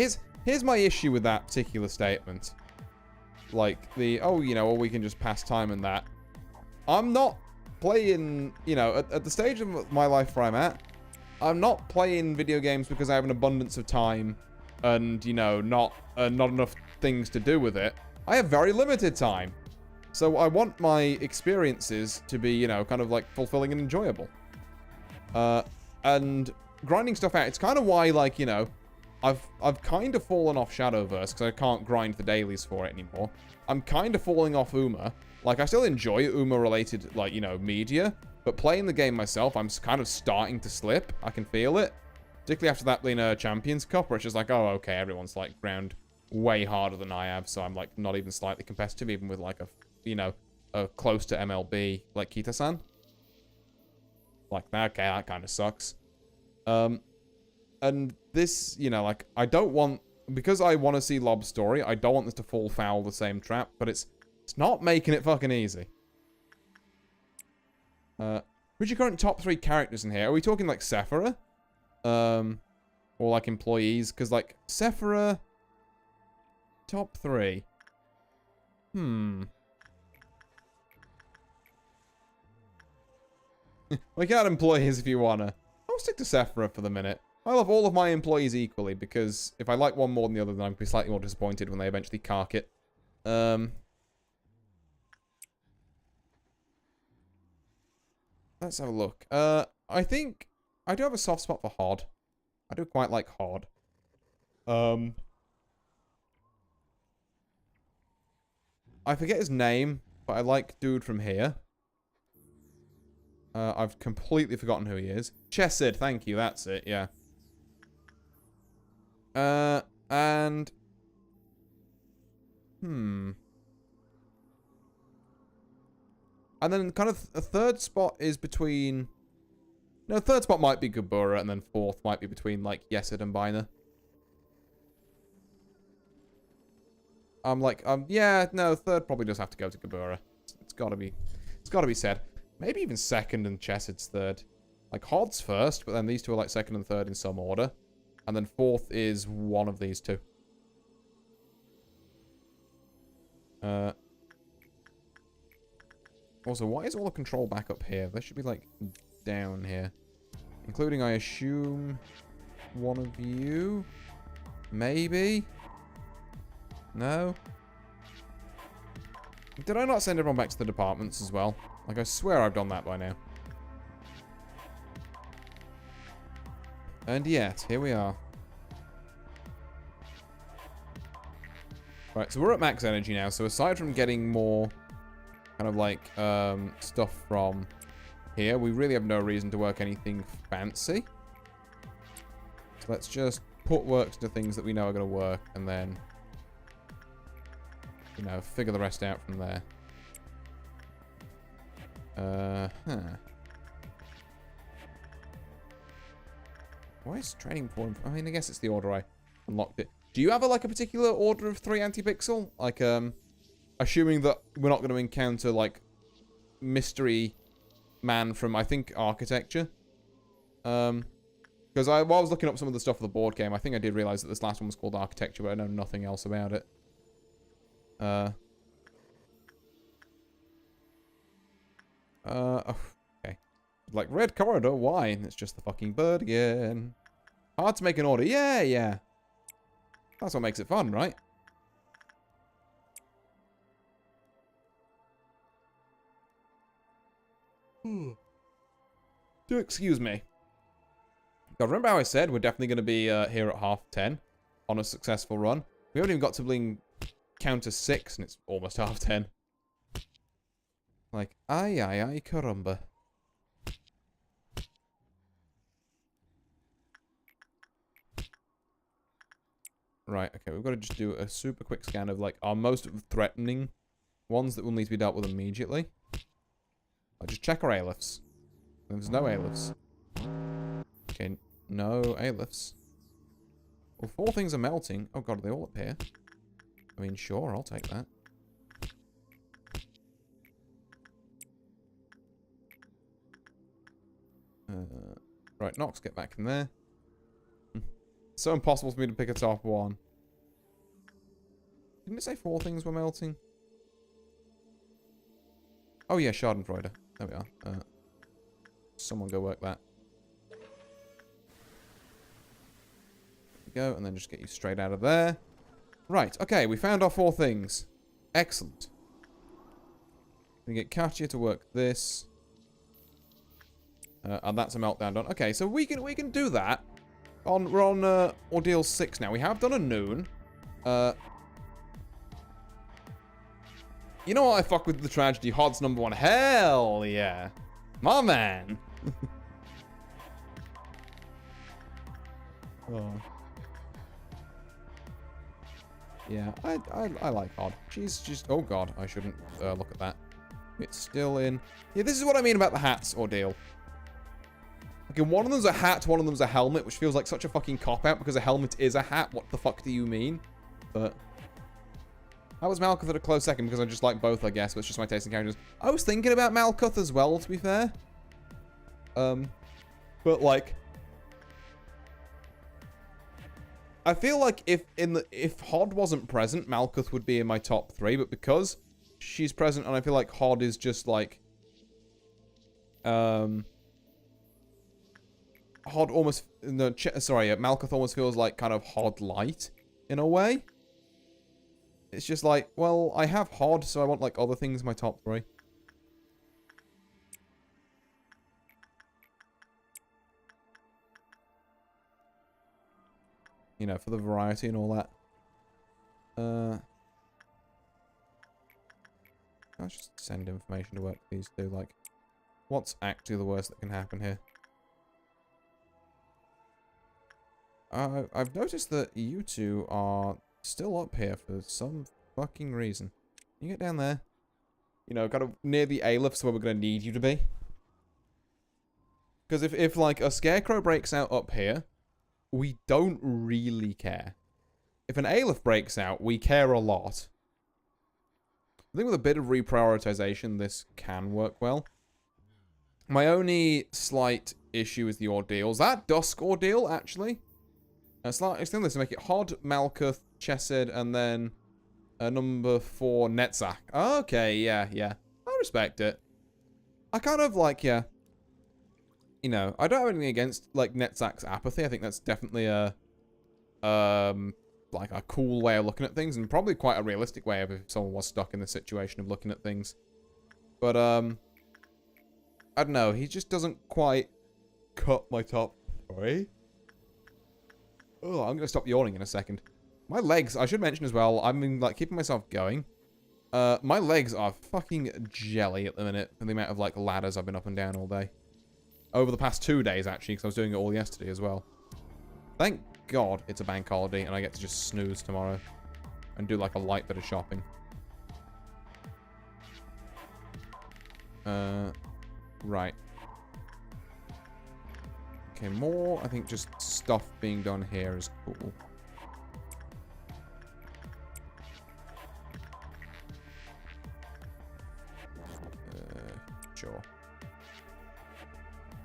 here's my issue with that particular statement. Like oh, you know, or we can just pass time and that. I'm not playing, you know, at the stage of my life where I'm at, I'm not playing video games because I have an abundance of time and, you know, not enough things to do with it. I have very limited time. So I want my experiences to be, you know, kind of like fulfilling and enjoyable. And grinding stuff out, it's kind of why, like, you know, I've kind of fallen off Shadowverse because I can't grind the dailies for it anymore. I'm kind of falling off Uma. Like, I still enjoy Uma-related, like, you know, media, but playing the game myself, I'm kind of starting to slip. I can feel it. Particularly after that Lena Champions Cup, where it's just like, oh, okay, everyone's, like, ground way harder than I have, so I'm, like, not even slightly competitive, even with, like, a, you know, a close to MLB, like, Kita-san. Like, okay, that kind of sucks. And this, you know, like, I don't want, because I want to see Lob's story, I don't want this to fall foul of the same trap, but it's not making it fucking easy. Who's your current top 3 characters in here? Are we talking, like, Sephora? Or, like, employees? Because, like, Sephora... Top 3. We can add employees if you wanna. I'll stick to Sephora for the minute. I love all of my employees equally, because if I like one more than the other, then I'd be slightly more disappointed when they eventually cark it. Let's have a look. I think I do have a soft spot for Hod. I do quite like Hod. I forget his name, but I like dude from here. I've completely forgotten who he is. Chesed, thank you, that's it, yeah. And... And then kind of a third spot is between... No, third spot might be Gabura, and then fourth might be between, like, Yesid and Bina. I'm like, yeah, no, third probably does have to go to Gabura. It's gotta be said. Maybe even second and Chesid's third. Like, Hod's first, but then these two are, like, second and third in some order. And then fourth is one of these two. Also, why is all the control back up here? They should be, like, down here. Including, I assume, one of you? Maybe? No? Did I not send everyone back to the departments as well? Like, I swear I've done that by now. And yet, here we are. Right, so we're at max energy now. So aside from getting more kind of like stuff from here, we really have no reason to work anything fancy. So let's just put work to things that we know are going to work, and then, you know, figure the rest out from there. Why is training for him? I mean, I guess it's the order I unlocked it. Do you have a particular order of 3 AntiPixel? Like, assuming that we're not going to encounter, like, mystery man from, I think, architecture. Because while I was looking up some of the stuff for the board game, I think I did realize that this last one was called architecture, but I know nothing else about it. Okay. Like, red corridor, why? And it's just the fucking bird again. Hard to make an order. Yeah, yeah. That's what makes it fun, right? Do excuse me. God, remember how I said we're definitely going to be here at 10:30 on a successful run? We haven't even got to bling counter 6 and it's almost 10:30. Like, ay, ay, ay, caramba. Right, okay, we've got to just do a super quick scan of, like, our most threatening ones that will need to be dealt with immediately. I'll just check our ailifts. There's no ailifts. Okay, no ailifts. Well, 4 things are melting. Oh god, are they all up here? I mean, sure, I'll take that. Right, Nox, get back in there. It's so impossible for me to pick a top one. Didn't it say 4 things were melting? Oh yeah, Schadenfreude. There we are. Someone go work that. There we go, and then just get you straight out of there. Right, okay, we found our 4 things. Excellent. We get Katya to work this. And that's a meltdown done. Okay, so we can do that. We're on Ordeal 6 now. We have done a noon. You know what? I fuck with the tragedy. Hod's number 1. Hell yeah. My man. Oh. Yeah, I like Hod. She's just... Oh god, I shouldn't look at that. It's still in... Yeah, this is what I mean about the hats ordeal. Okay, one of them's a hat, one of them's a helmet, which feels like such a fucking cop-out because a helmet is a hat. What the fuck do you mean? But... That was Malkuth at a close second because I just like both, I guess, but it's just my taste in characters. I was thinking about Malkuth as well, to be fair. But like... I feel like if Hod wasn't present, Malkuth would be in my top 3, but because she's present and I feel like Hod is just like... Hod almost... No, sorry, Malkuth almost feels like kind of Hod light, in a way. It's just like, well, I have Hod, so I want like other things in my top 3. You know, for the variety and all that. I'll just send information to work with these two. Like, what's actually the worst that can happen here? I've noticed that you two are still up here for some fucking reason. Can you get down there? You know, kind of near the A-lifts where we're going to need you to be. Because if like, a scarecrow breaks out up here, we don't really care. If an A-lift breaks out, we care a lot. I think with a bit of reprioritization, this can work well. My only slight issue is the ordeals. That Dusk ordeal, actually. Extend this to make it Hod, Malkuth, Chesed, and then number 4, Netzach. Okay, yeah, yeah. I respect it. I kind of like, yeah. You know, I don't have anything against, like, Netzach's apathy. I think that's definitely a, like, a cool way of looking at things, and probably quite a realistic way of if someone was stuck in the situation of looking at things. But, I don't know. He just doesn't quite cut my top 3. Oh, I'm gonna stop yawning in a second. My legs, I should mention as well, I've been, like, keeping myself going. My legs are fucking jelly at the minute for the amount of, like, ladders I've been up and down all day. Over the past 2 days, actually, because I was doing it all yesterday as well. Thank God it's a bank holiday and I get to just snooze tomorrow. And do, like, a light bit of shopping. Right. Okay, more, I think just stuff being done here is cool. Sure.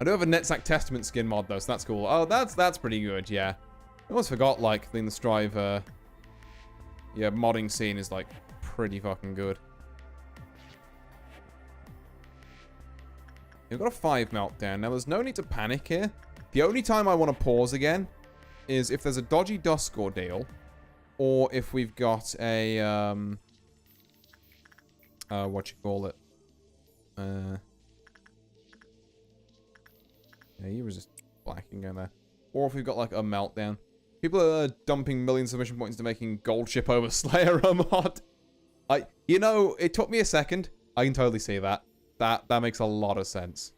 I do have a Netsack Testament skin mod though, so that's cool. Oh, that's pretty good, yeah. I almost forgot, like, in the Strive, yeah, modding scene is, like, pretty fucking good. We've got a 5 meltdown. Now, there's no need to panic here. The only time I want to pause again is if there's a dodgy dusk ordeal, or if we've got a, what you call it? Yeah, you resist blacking in there. Or if we've got, like, a meltdown. People are dumping millions of mission points into making Gold Ship over Slayer a mod. You know, it took me a second. I can totally see that. That makes a lot of sense.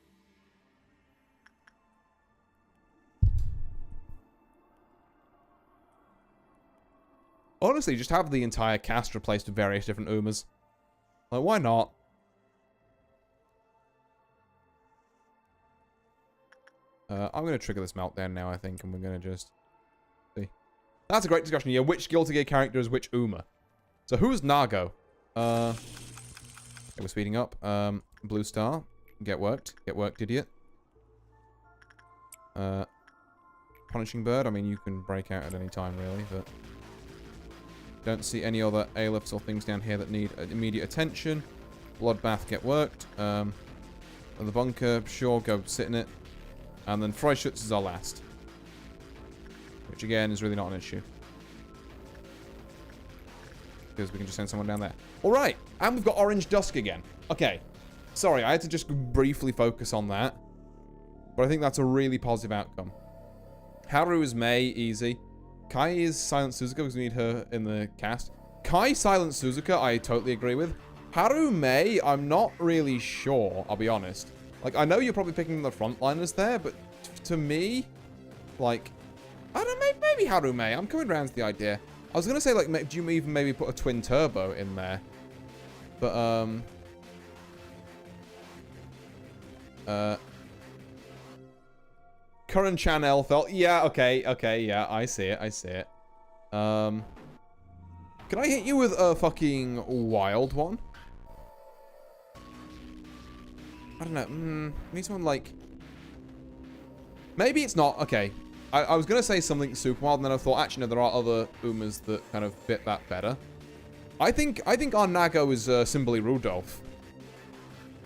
Honestly, just have the entire cast replaced with various different Umas. Like, why not? I'm going to trigger this meltdown now, I think, and we're going to just see. That's a great discussion. Yeah, which Guilty Gear character is which Uma? So who's Nago? Okay, we're speeding up. Blue Star. Get worked. Get worked, idiot. Punishing Bird. I mean, you can break out at any time, really, but... Don't see any other A-lifts or things down here that need immediate attention. Bloodbath, get worked. The bunker, sure, go sit in it. And then Freischütz is our last. Which, again, is really not an issue. Because we can just send someone down there. Alright, and we've got Orange Dusk again. Okay. Sorry, I had to just briefly focus on that. But I think that's a really positive outcome. Haru is Mei, easy. Kai is Silent Suzuka because we need her in the cast. Kai, Silent Suzuka, I totally agree with. Haru Mei, I'm not really sure, I'll be honest. Like, I know you're probably picking the frontliners there, but to me, like, I don't know, maybe Haru Mei. I'm coming around to the idea. I was going to say, like, do you even maybe put a twin turbo in there? But, Current Chan Elfelt. Yeah, okay, yeah, I see it. Can I hit you with a fucking wild one? I don't know. Need someone like... Maybe it's not. Okay. I was going to say something super wild, and then I thought, actually, no, there are other Umas that kind of fit that better. I think our Nago is Simbali Rudolph.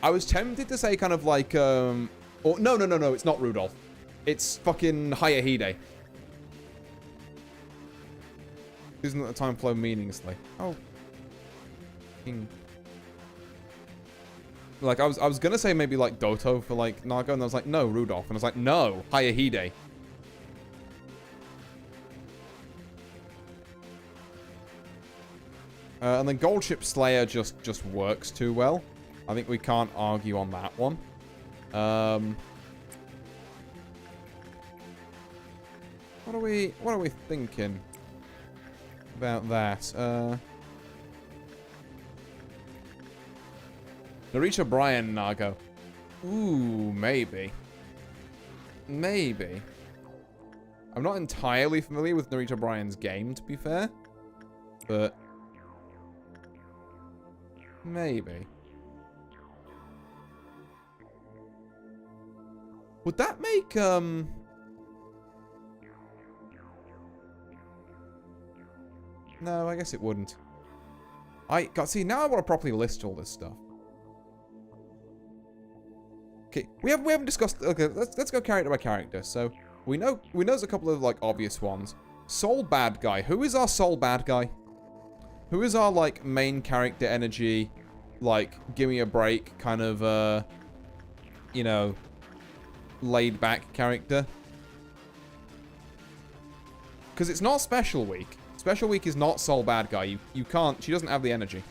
I was tempted to say kind of like... Or, no, it's not Rudolph. It's fucking Hayahide. Isn't that the time flow meaninglessly? Oh. King. Like, I was gonna say maybe, like, Doto for, like, Nago, and I was like, no, Rudolph. And I was like, no, Hayahide. And then Gold Ship Slayer just works too well. I think we can't argue on that one. What are we thinking about that? Narita Bryan Nago. Ooh, maybe. Maybe. I'm not entirely familiar with Narita Bryan's game, to be fair. But... maybe. Would that make, No, I guess it wouldn't. See, now I want to properly list all this stuff. Okay, we haven't discussed... Okay, let's go character by character. So, we know there's a couple of, like, obvious ones. Soul Bad Guy. Who is our Soul Bad Guy? Who is our, like, main character energy, like, give me a break, kind of, you know, laid-back character? because it's not Special Week. Special Week is not Soul Bad Guy. You can't, she doesn't have the energy.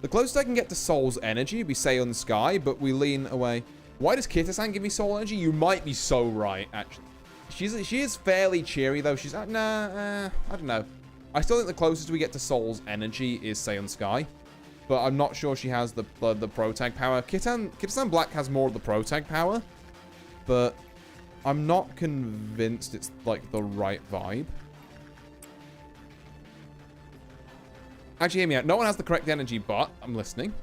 The closest I can get to Soul's energy would be Seiun Sky, but we lean away. Why does Kita-san give me Soul energy? You might be so right, actually. She is fairly cheery, though. She's, I don't know. I still think the closest we get to Soul's energy is Seiun Sky, but I'm not sure she has the Pro-Tag power. Kita-san Black has more of the Pro-Tag power, but I'm not convinced it's, like, the right vibe. Actually, hear me out. No one has the correct energy, but I'm listening.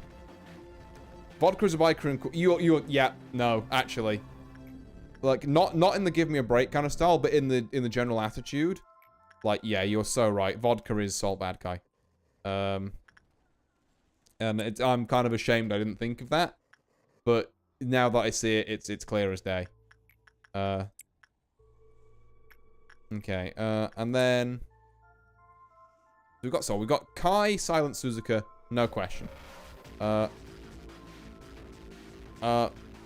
Vodka is a biker and yeah, no, actually. Like, not in the give me a break kind of style, but in the general attitude. Like, yeah, you're so right. Vodka is Soul Bad Guy. And I'm kind of ashamed I didn't think of that. But now that I see it, it's clear as day. Okay, and then we've got Soul. We've got Kai, Silent Suzuka, no question.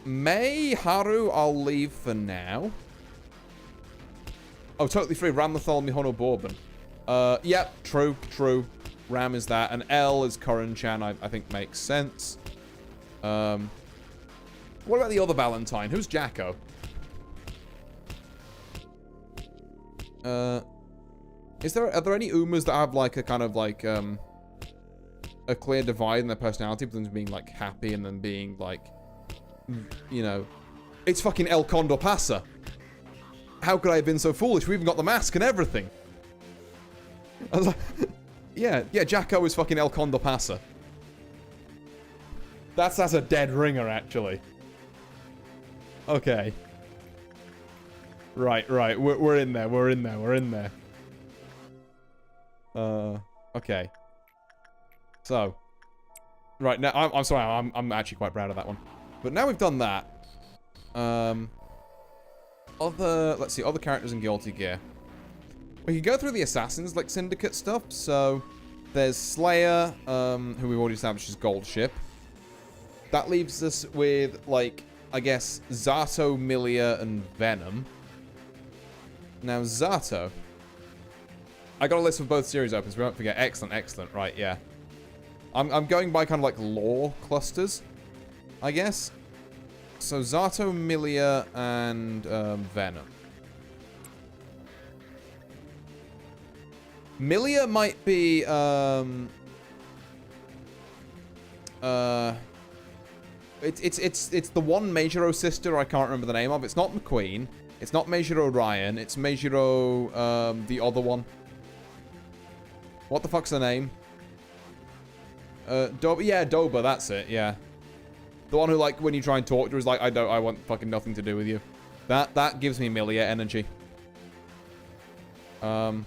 Mei, Haru, I'll leave for now. Oh, totally free. Ram Lethal, Mihono Bourbon. Yep, true. Ram is that. And L is Korin-chan, I think makes sense. What about the other Valentine? Who's Jacko? Are there any Umas that have like a kind of like a clear divide in their personality between being like happy and then being like, you know, it's fucking El Condor Pasa. How could I have been so foolish? We even got the mask and everything. I was like, yeah, Jacko is fucking El Condor Pasa. That's a dead ringer, actually. Okay. Right. We're in there. Okay. So. Right, now, I'm sorry, I'm actually quite proud of that one. But now we've done that. Let's see, other characters in Guilty Gear. We can go through the Assassins, like, Syndicate stuff. So, there's Slayer, who we've already established as Gold Ship. That leaves us with, like, I guess, Zato, Milia, and Venom. Now, Zato. I got a list of both series open, so we won't forget. Excellent, right, yeah. I'm going by kind of, like, lore clusters, I guess. So, Zato, Milia, and Venom. Milia might be, It's the one Meijiro sister I can't remember the name of. It's not McQueen. It's not Meijiro Ryan. It's Meijiro, the other one. What the fuck's her name? Doba. Yeah, Doba. That's it. Yeah. The one who, like, when you try and talk to her is like, I want fucking nothing to do with you. That gives me Milia energy. And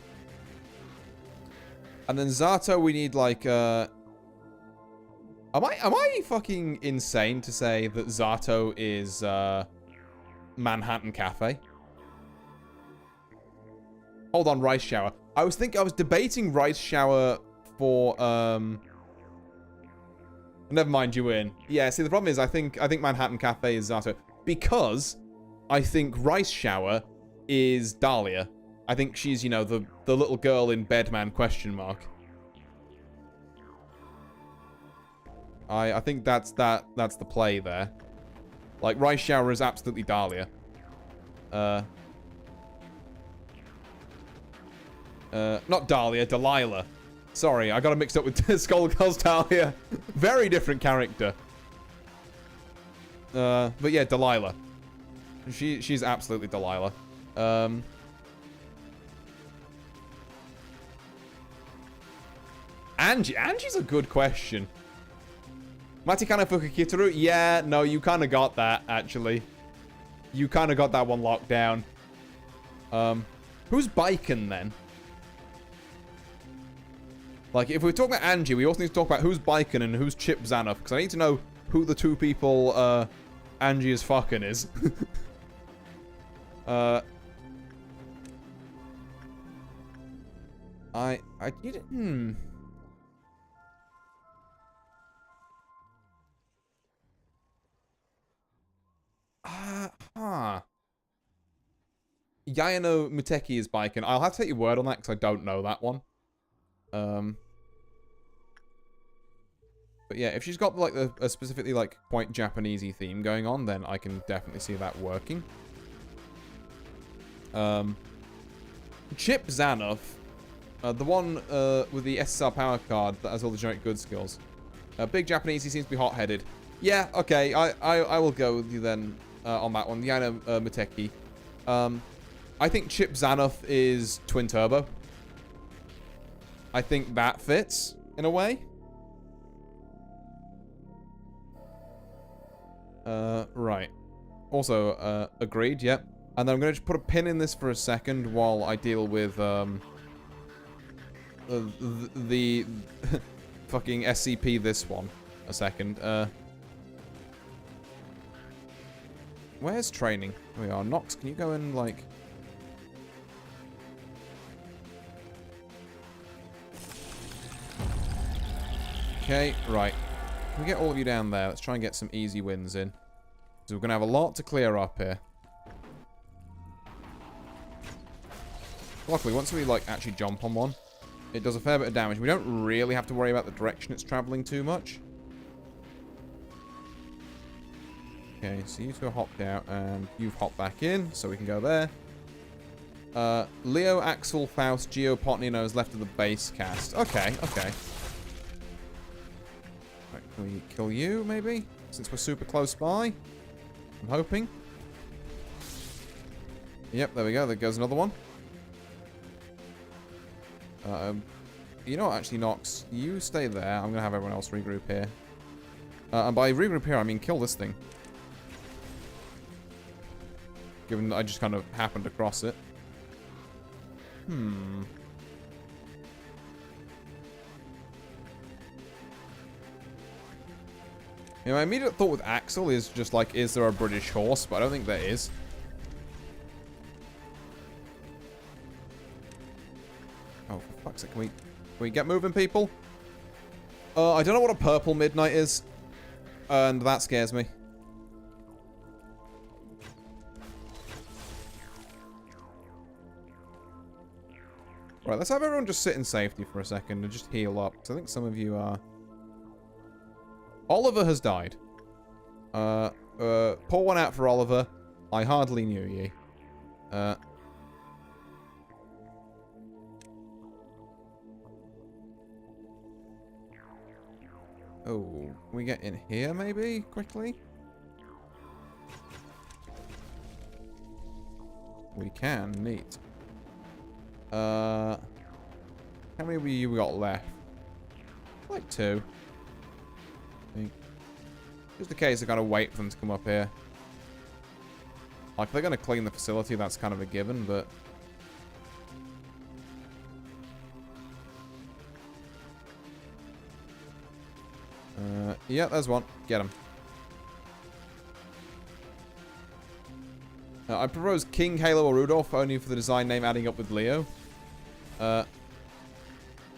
then Zato, we need, like, Am I fucking insane to say that Zato is, Manhattan Cafe? Hold on, Rice Shower. I was debating Rice Shower for, never mind, you win. Yeah, see, the problem is I think Manhattan Cafe is Zato. Because I think Rice Shower is Dahlia. I think she's, you know, the little girl in Bedman question mark. I think that's the play there. Like, Rice Shower is absolutely Dahlia. Not Dahlia, Delilah. Sorry, I got it mixed up with Skullgirl's Dahlia. Very different character. But yeah, Delilah. She's absolutely Delilah. Angie's a good question. Matikana Fukukitaru? Yeah, no, you kind of got that, actually. You kind of got that one locked down. Who's Baiken, then? Like, if we're talking about Angie, we also need to talk about who's Baiken and who's Chip Zanoff, because I need to know who the two people, Angie is fucking is. Yayano Muteki is biking. I'll have to take your word on that because I don't know that one. But yeah, if she's got like a specifically like quite Japanesey theme going on, then I can definitely see that working. Chip Zanoff, the one with the SSR power card that has all the generic good skills. Big Japanesey seems to be hot-headed. Yeah, okay, I will go with you then on that one. Yayano Muteki. I think Chip Zanoff is twin turbo. I think that fits in a way. Right. Also, agreed, yep. And then I'm going to just put a pin in this for a second while I deal with, the fucking SCP this one. A second. Where's training? Here we are. Nox, can you go in, like... Okay, right. Can we get all of you down there? Let's try and get some easy wins in. So we're going to have a lot to clear up here. Luckily, once we, like, actually jump on one, it does a fair bit of damage. We don't really have to worry about the direction it's traveling too much. Okay, so you two are hopped out, and you've hopped back in, so we can go there. Leo, Axel, Faust, Geo, Potnino is left of the base cast. Okay, okay. Right, can we kill you, maybe? Since we're super close by. I'm hoping. Yep, there we go. There goes another one. You know what, actually, Nox, you stay there. I'm going to have everyone else regroup here. And by regroup here, I mean kill this thing. Given that I just kind of happened across it. Yeah, my immediate thought with Axel is just like, is there a British horse? But I don't think there is. Oh, for fuck's sake, can we get moving, people? I don't know what a purple midnight is. And that scares me. Right, let's have everyone just sit in safety for a second and just heal up. Because I think some of you are... Oliver has died. Pour one out for Oliver. I hardly knew ye. Oh, can we get in here maybe quickly? We can, neat. How many of you got left? Like 2. I think. Just in case I gotta wait for them to come up here. Like, if they're gonna clean the facility, that's kind of a given, but... yeah, there's one. Get him. I propose King, Halo, or Rudolph, only for the design name adding up with Leo.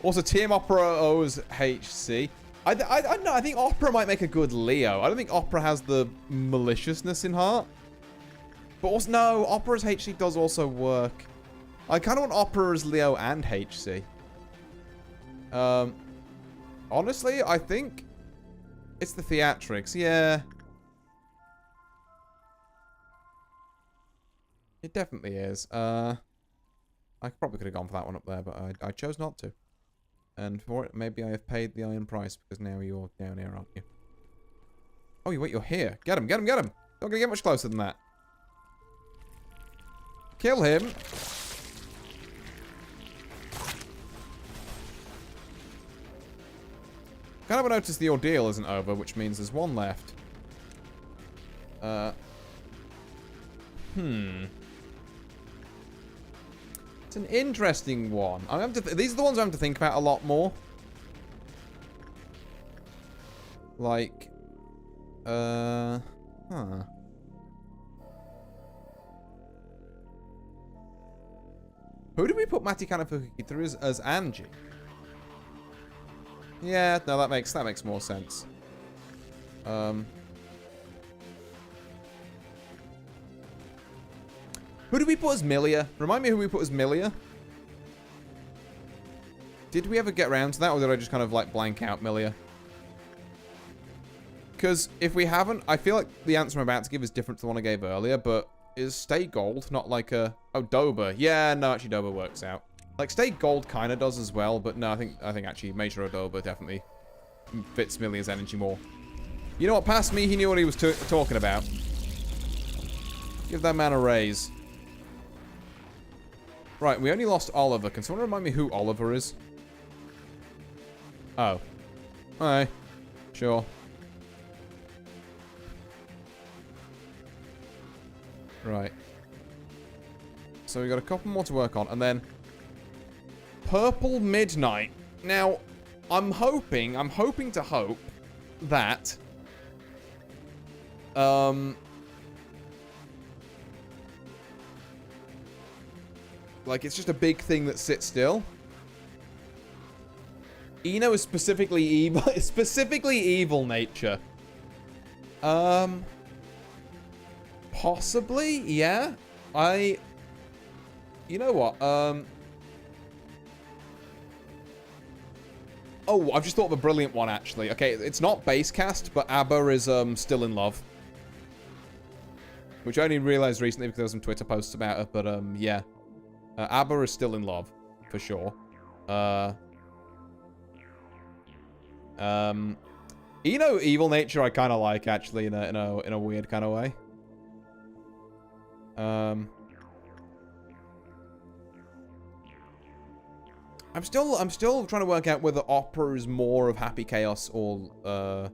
Also, Team Opera owes HC. I don't know, I think Opera might make a good Leo. I don't think Opera has the maliciousness in heart. But also, no, Opera's HC does also work. I kind of want Opera as Leo and HC. Honestly, I think it's the theatrics, yeah. It definitely is. I probably could have gone for that one up there, but I chose not to. And for it, maybe I have paid the iron price, because now you're down here, aren't you? Oh, wait, you're here. Get him, get him, get him! Not gonna get much closer than that. Kill him! Kind of noticed the ordeal isn't over, which means there's one left. It's an interesting one. I have to these are the ones I have to think about a lot more. Like, Who did we put Matikana Fukuki through as Angie? Yeah, no, that makes more sense. Who did we put as Milia? Remind me who we put as Milia. Did we ever get around to that, or did I just kind of, like, blank out Milia? Because if we haven't, I feel like the answer I'm about to give is different to the one I gave earlier, but is Stay Gold not like a... Oh, Doba. Yeah, no, actually, Doba works out. Like, Stay Gold kind of does as well, but no, I think actually Major Odoba definitely fits Milia's energy more. You know what? Past me, he knew what he was talking about. Give that man a raise. Right, we only lost Oliver. Can someone remind me who Oliver is? Oh. Alright. Sure. Right. So we got a couple more to work on, and then Purple Midnight. Now, I'm hoping to hope that like it's just a big thing that sits still. Eno is specifically evil, specifically evil nature. Possibly, yeah. You know what? Oh, I've just thought of a brilliant one, actually. Okay, it's not Basecast, but ABBA is still in love. Which I only realized recently because there were some Twitter posts about it, but yeah. ABBA is still in love, for sure. You know, evil nature I kind of like, actually, in a weird kind of way. I'm still trying to work out whether Opera is more of Happy Chaos or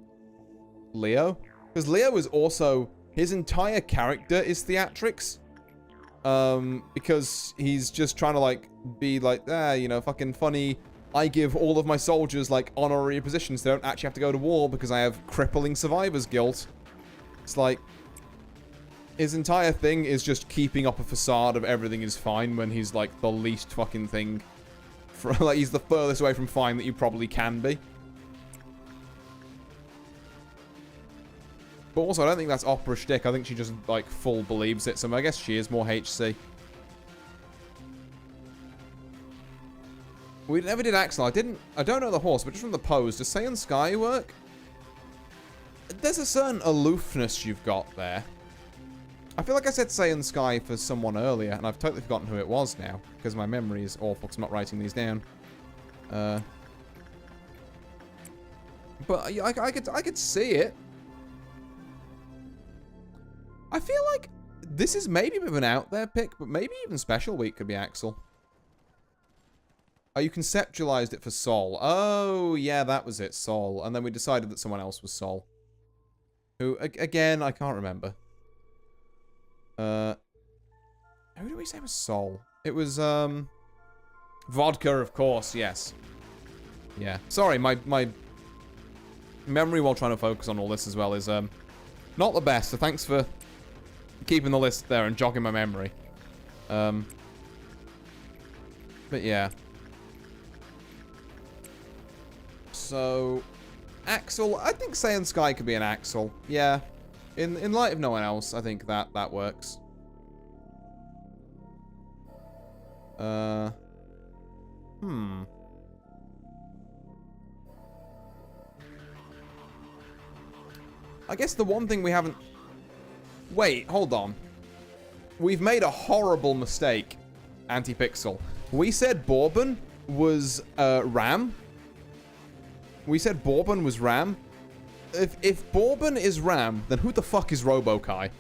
Leo, because Leo is also, his entire character is theatrics. Because he's just trying to like be like, you know, fucking funny. I give all of my soldiers like honorary positions. They don't actually have to go to war because I have crippling survivor's guilt. It's like his entire thing is just keeping up a facade of everything is fine when he's like the least fucking thing. Like he's the furthest away from fine that you probably can be. But also, I don't think that's Opera shtick. I think she just, like, full believes it. So I guess she is more HC. We never did Axel. I don't know the horse, but just from the pose, does Saiyan Sky work? There's a certain aloofness you've got there. I feel like I said Saiyan Sky for someone earlier, and I've totally forgotten who it was now. Because my memory is awful, because I'm not writing these down. But I could see it. I feel like this is maybe a bit of an out there pick, but maybe even Special Week could be Axel. Oh, you conceptualized it for Sol. Oh, yeah, that was it, Sol. And then we decided that someone else was Sol. Who, again, I can't remember. Who did we say was Sol? It was, Vodka, of course, yes. Yeah. Sorry, my memory while trying to focus on all this as well is, not the best, so thanks for keeping the list there and jogging my memory. But yeah. So, Axel, I think Saiyan Sky could be an Axel. Yeah. In light of no one else, I think that works. I guess the one thing we haven't... Wait, hold on. We've made a horrible mistake, AntiPixel. We said Bourbon was Ram. We said Bourbon was Ram. If Bourbon is Ram, then who the fuck is RoboKai?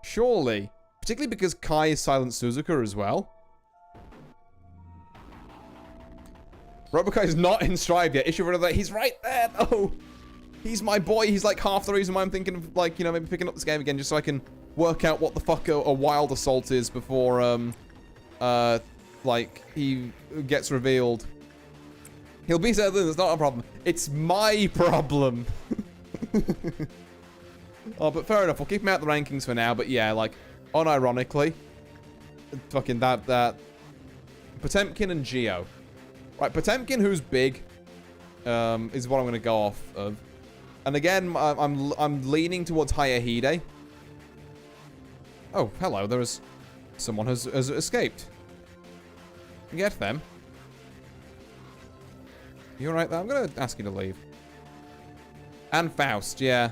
Surely. Particularly because Kai is Silent Suzuka as well. RoboKai is not in Strive yet. Issue for another. He's right there, though. He's my boy. He's like half the reason why I'm thinking of, like, you know, maybe picking up this game again just so I can work out what the fuck a Wild Assault is before, like, he gets revealed. He'll be certain it's not a problem. It's my problem. Oh, but fair enough. We'll keep him out the rankings for now. But yeah, like, unironically, fucking that Potemkin and Geo. Right, Potemkin, who's big, is what I'm going to go off of. And again, I'm leaning towards Hayahide, Oh, hello. There's... Someone has escaped. Get them. You alright there? I'm gonna ask you to leave. And Faust, yeah.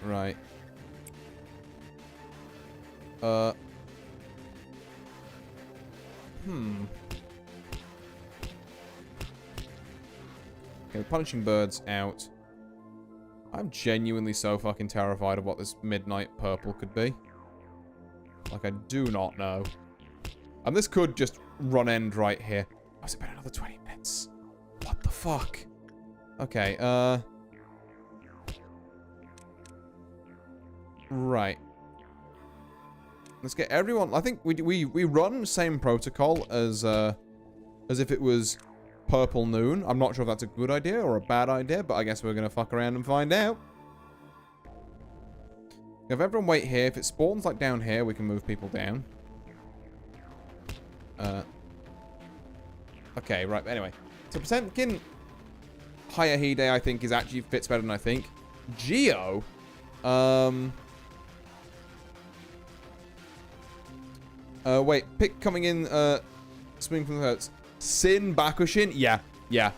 Right. Okay, punishing birds out. I'm genuinely so fucking terrified of what this midnight purple could be. Like, I do not know. And this could just run end right here. Oh, it's about another 20 minutes. What the fuck? Okay, right. Let's get everyone... I think we run same protocol as if it was purple noon. I'm not sure if that's a good idea or a bad idea, but I guess we're gonna fuck around and find out. If everyone wait here, if it spawns like down here, we can move people down. Okay, right, anyway. So Potemkin Hayahide, I think, is actually fits better than I think. Geo, wait, pick coming in, swing from the hurts. Sin Bakushin? Yeah, yeah.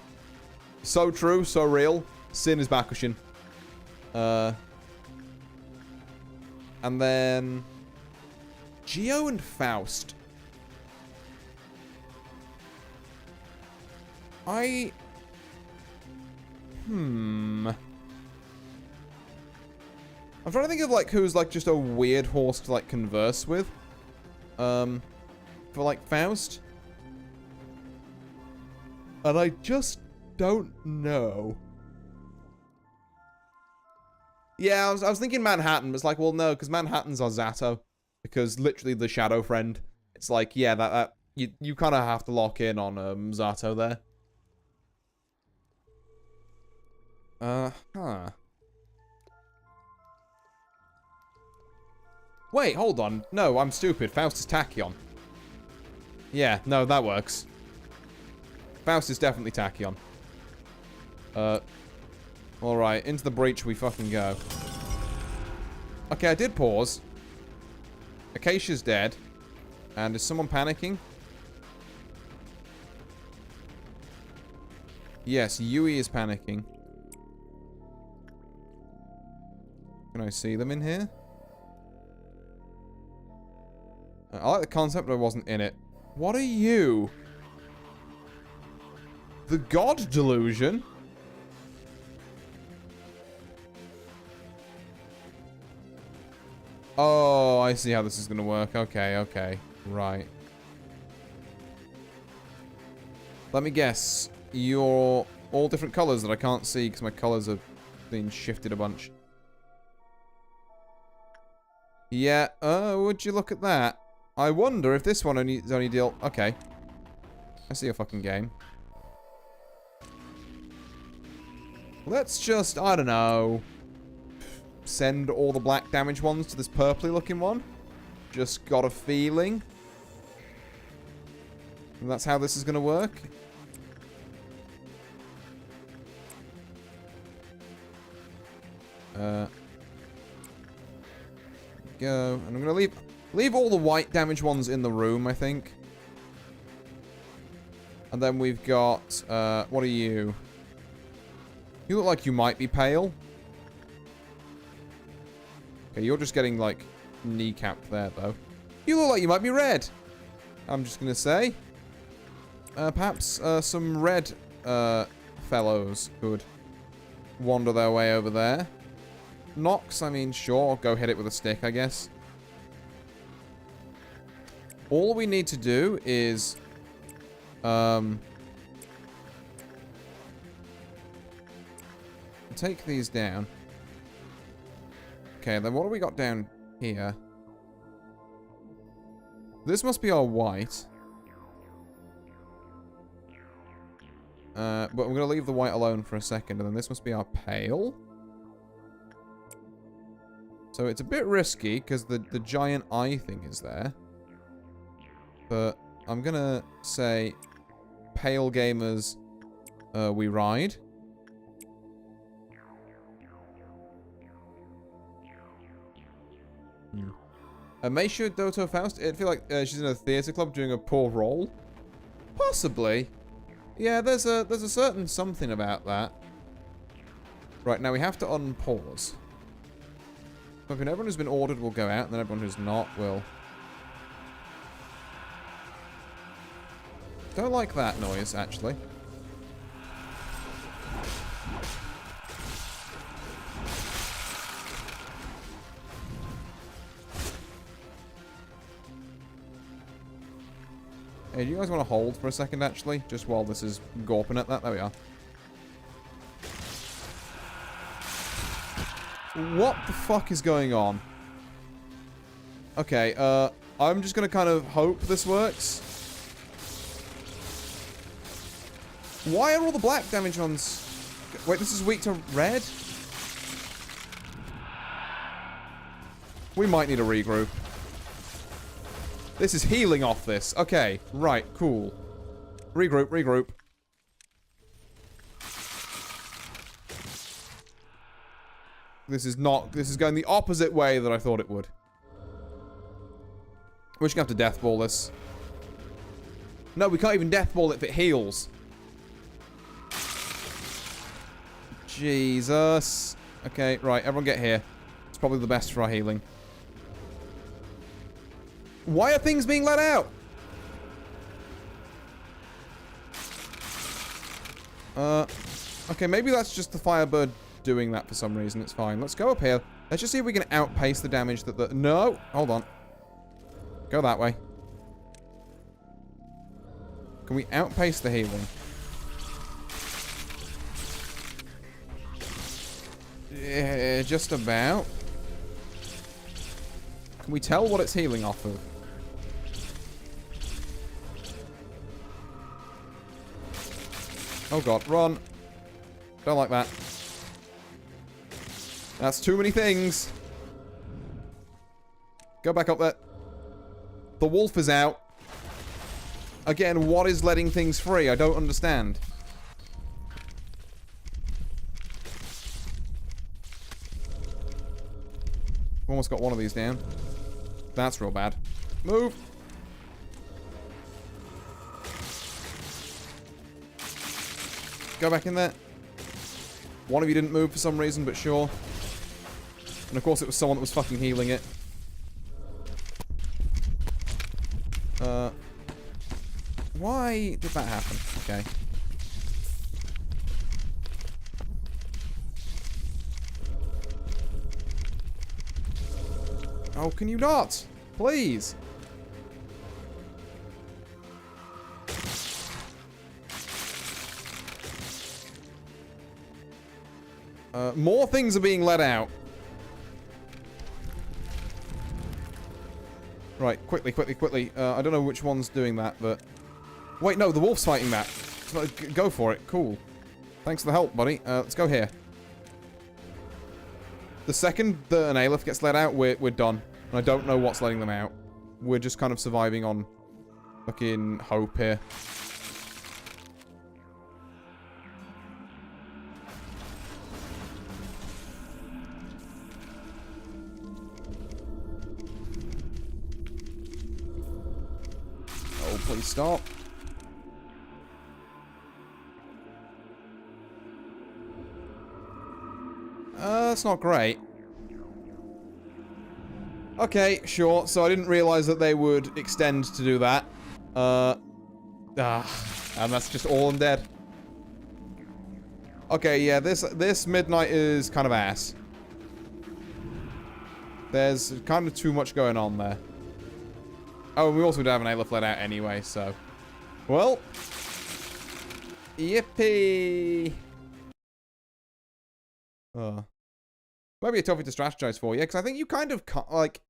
So true, so real. Sin is Bakushin. And then... Geo and Faust. I'm trying to think of, like, who's, like, just a weird horse to, like, converse with. For, like, Faust. And I just don't know. Yeah, I was thinking Manhattan, but it's like, well, no, because Manhattan's our Zato. Because literally the Shadow Friend. It's like, yeah, you kind of have to lock in on Zato there. Wait, hold on. No, I'm stupid. Faust is Tachyon. Yeah, no, that works. Faust is definitely Tachyon. Alright, into the breach we fucking go. Okay, I did pause. Acacia's dead. And is someone panicking? Yes, Yui is panicking. Can I see them in here? I like the concept, but I wasn't in it. What are you? The God Delusion? Oh, I see how this is going to work. Okay, okay. Right. Let me guess. You're all different colors that I can't see because my colors have been shifted a bunch. Yeah, would you look at that? I wonder if this one only deal... Okay. I see a fucking game. Let's just, I don't know, send all the black damage ones to this purpley looking one. Just got a feeling. And that's how this is going to work. Go. And I'm going to leave all the white damage ones in the room, I think. And then we've got, what are you? You look like you might be pale. Okay, you're just getting, like, kneecapped there, though. You look like you might be red. I'm just going to say. Perhaps some red fellows could wander their way over there. Nox, I mean, sure. Go hit it with a stick, I guess. All we need to do is... take these down. Okay, then what do we got down here? This must be our white. But I'm going to leave the white alone for a second, and then this must be our pale. So it's a bit risky, because the giant eye thing is there. But I'm going to say, pale gamers, we ride. Meisha Doto Faust, I feel like she's in a theatre club doing a poor role. Possibly. Yeah, there's a certain something about that. Right, now we have to unpause. Okay, everyone who's been ordered will go out, and then everyone who's not will. Don't like that noise, actually. Hey, do you guys want to hold for a second, actually? Just while this is gawping at that? There we are. What the fuck is going on? Okay, I'm just gonna kind of hope this works. Why are all the black damage ones... Wait, this is weak to red? We might need a regroup. This is healing off this. Okay, right, cool. Regroup, regroup. This is going the opposite way that I thought it would. We're just gonna have to death ball this. No, we can't even death ball it if it heals. Jesus. Okay, right, everyone get here. It's probably the best for our healing. Why are things being let out? Okay, maybe that's just the Firebird doing that for some reason. It's fine. Let's go up here. Let's just see if we can outpace the damage that the... No! Hold on. Go that way. Can we outpace the healing? Yeah, just about. Can we tell what it's healing off of? Oh god, run. Don't like that. That's too many things. Go back up there. The wolf is out. Again, what is letting things free? I don't understand. Almost got one of these down. That's real bad. Move. Go back in there. One of you didn't move for some reason, but sure. And of course it was someone that was fucking healing it. Why did that happen? Okay. Oh, can you not? Please. More things are being let out. Right, quickly, quickly, quickly. I don't know which one's doing that, but... Wait, no, the wolf's fighting that. Go for it. Cool. Thanks for the help, buddy. Let's go here. The second that an Aleph gets let out, we're done. And I don't know what's letting them out. We're just kind of surviving on fucking hope here. Oh, please stop. That's not great. Okay, sure. So I didn't realize that they would extend to do that. And that's just all undead. Okay, yeah, this midnight is kind of ass. There's kind of too much going on there. Oh, and we also do have an Aleph let out anyway, so... Well... Yippee! Maybe a toughie to strategize for, yeah, because I think you kind of can't, like...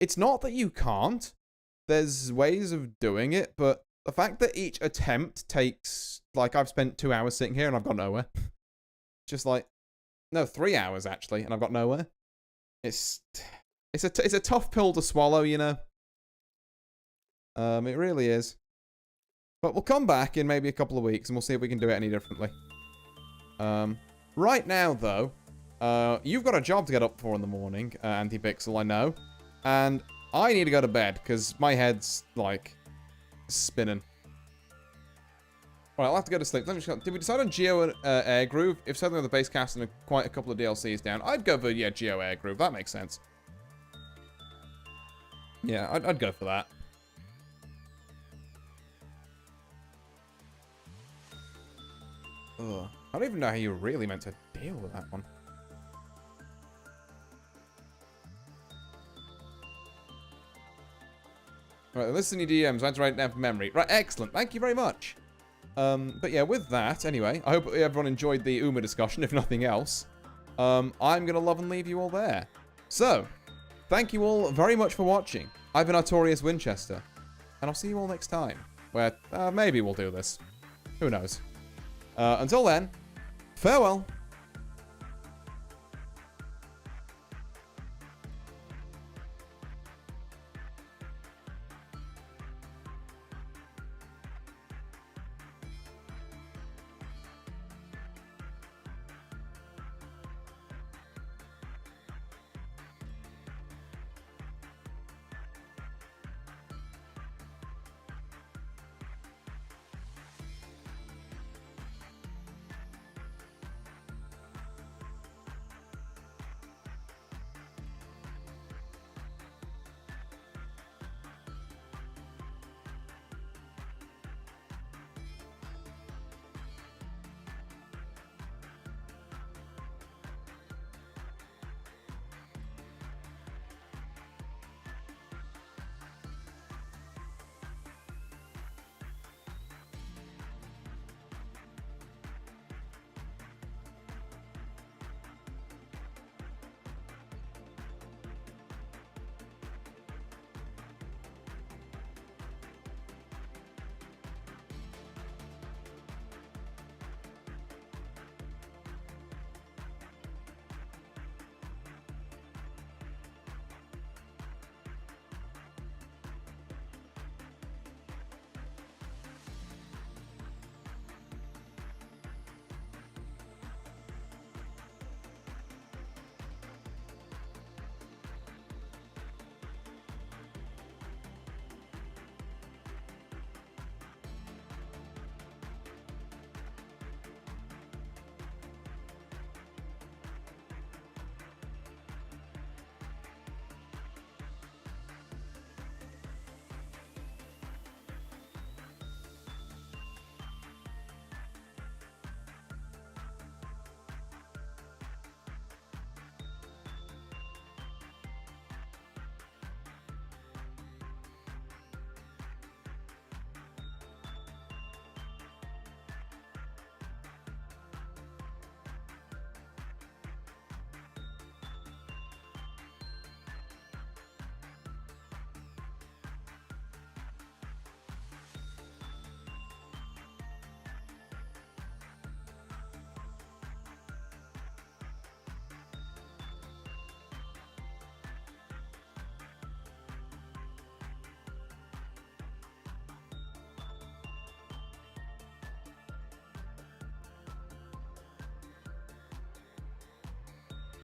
It's not that you can't. There's ways of doing it, but the fact that each attempt takes... Like, I've spent 2 hours sitting here and I've got nowhere. Just like... No, 3 hours, actually, and I've got nowhere. It's a tough pill to swallow, you know? It really is. But we'll come back in maybe a couple of weeks and we'll see if we can do it any differently. Right now, though, you've got a job to get up for in the morning, AntiPixel, I know. And I need to go to bed, because my head's, like, spinning. Alright, I'll have to go to sleep. Did we decide on Geo Air Groove? If so, then the base cast and quite a couple of DLCs down. I'd go for, yeah, Geo Air Groove. That makes sense. Yeah, I'd go for that. Ugh. I don't even know how you really meant to deal with that one. Right, listen to your DMs. I had to write it down from memory. Right, excellent. Thank you very much. But yeah, with that, anyway, I hope everyone enjoyed the Uma discussion, if nothing else. I'm going to love and leave you all there. So, thank you all very much for watching. I've been Artorius Winchester, and I'll see you all next time, where maybe we'll do this. Who knows? Until then, farewell.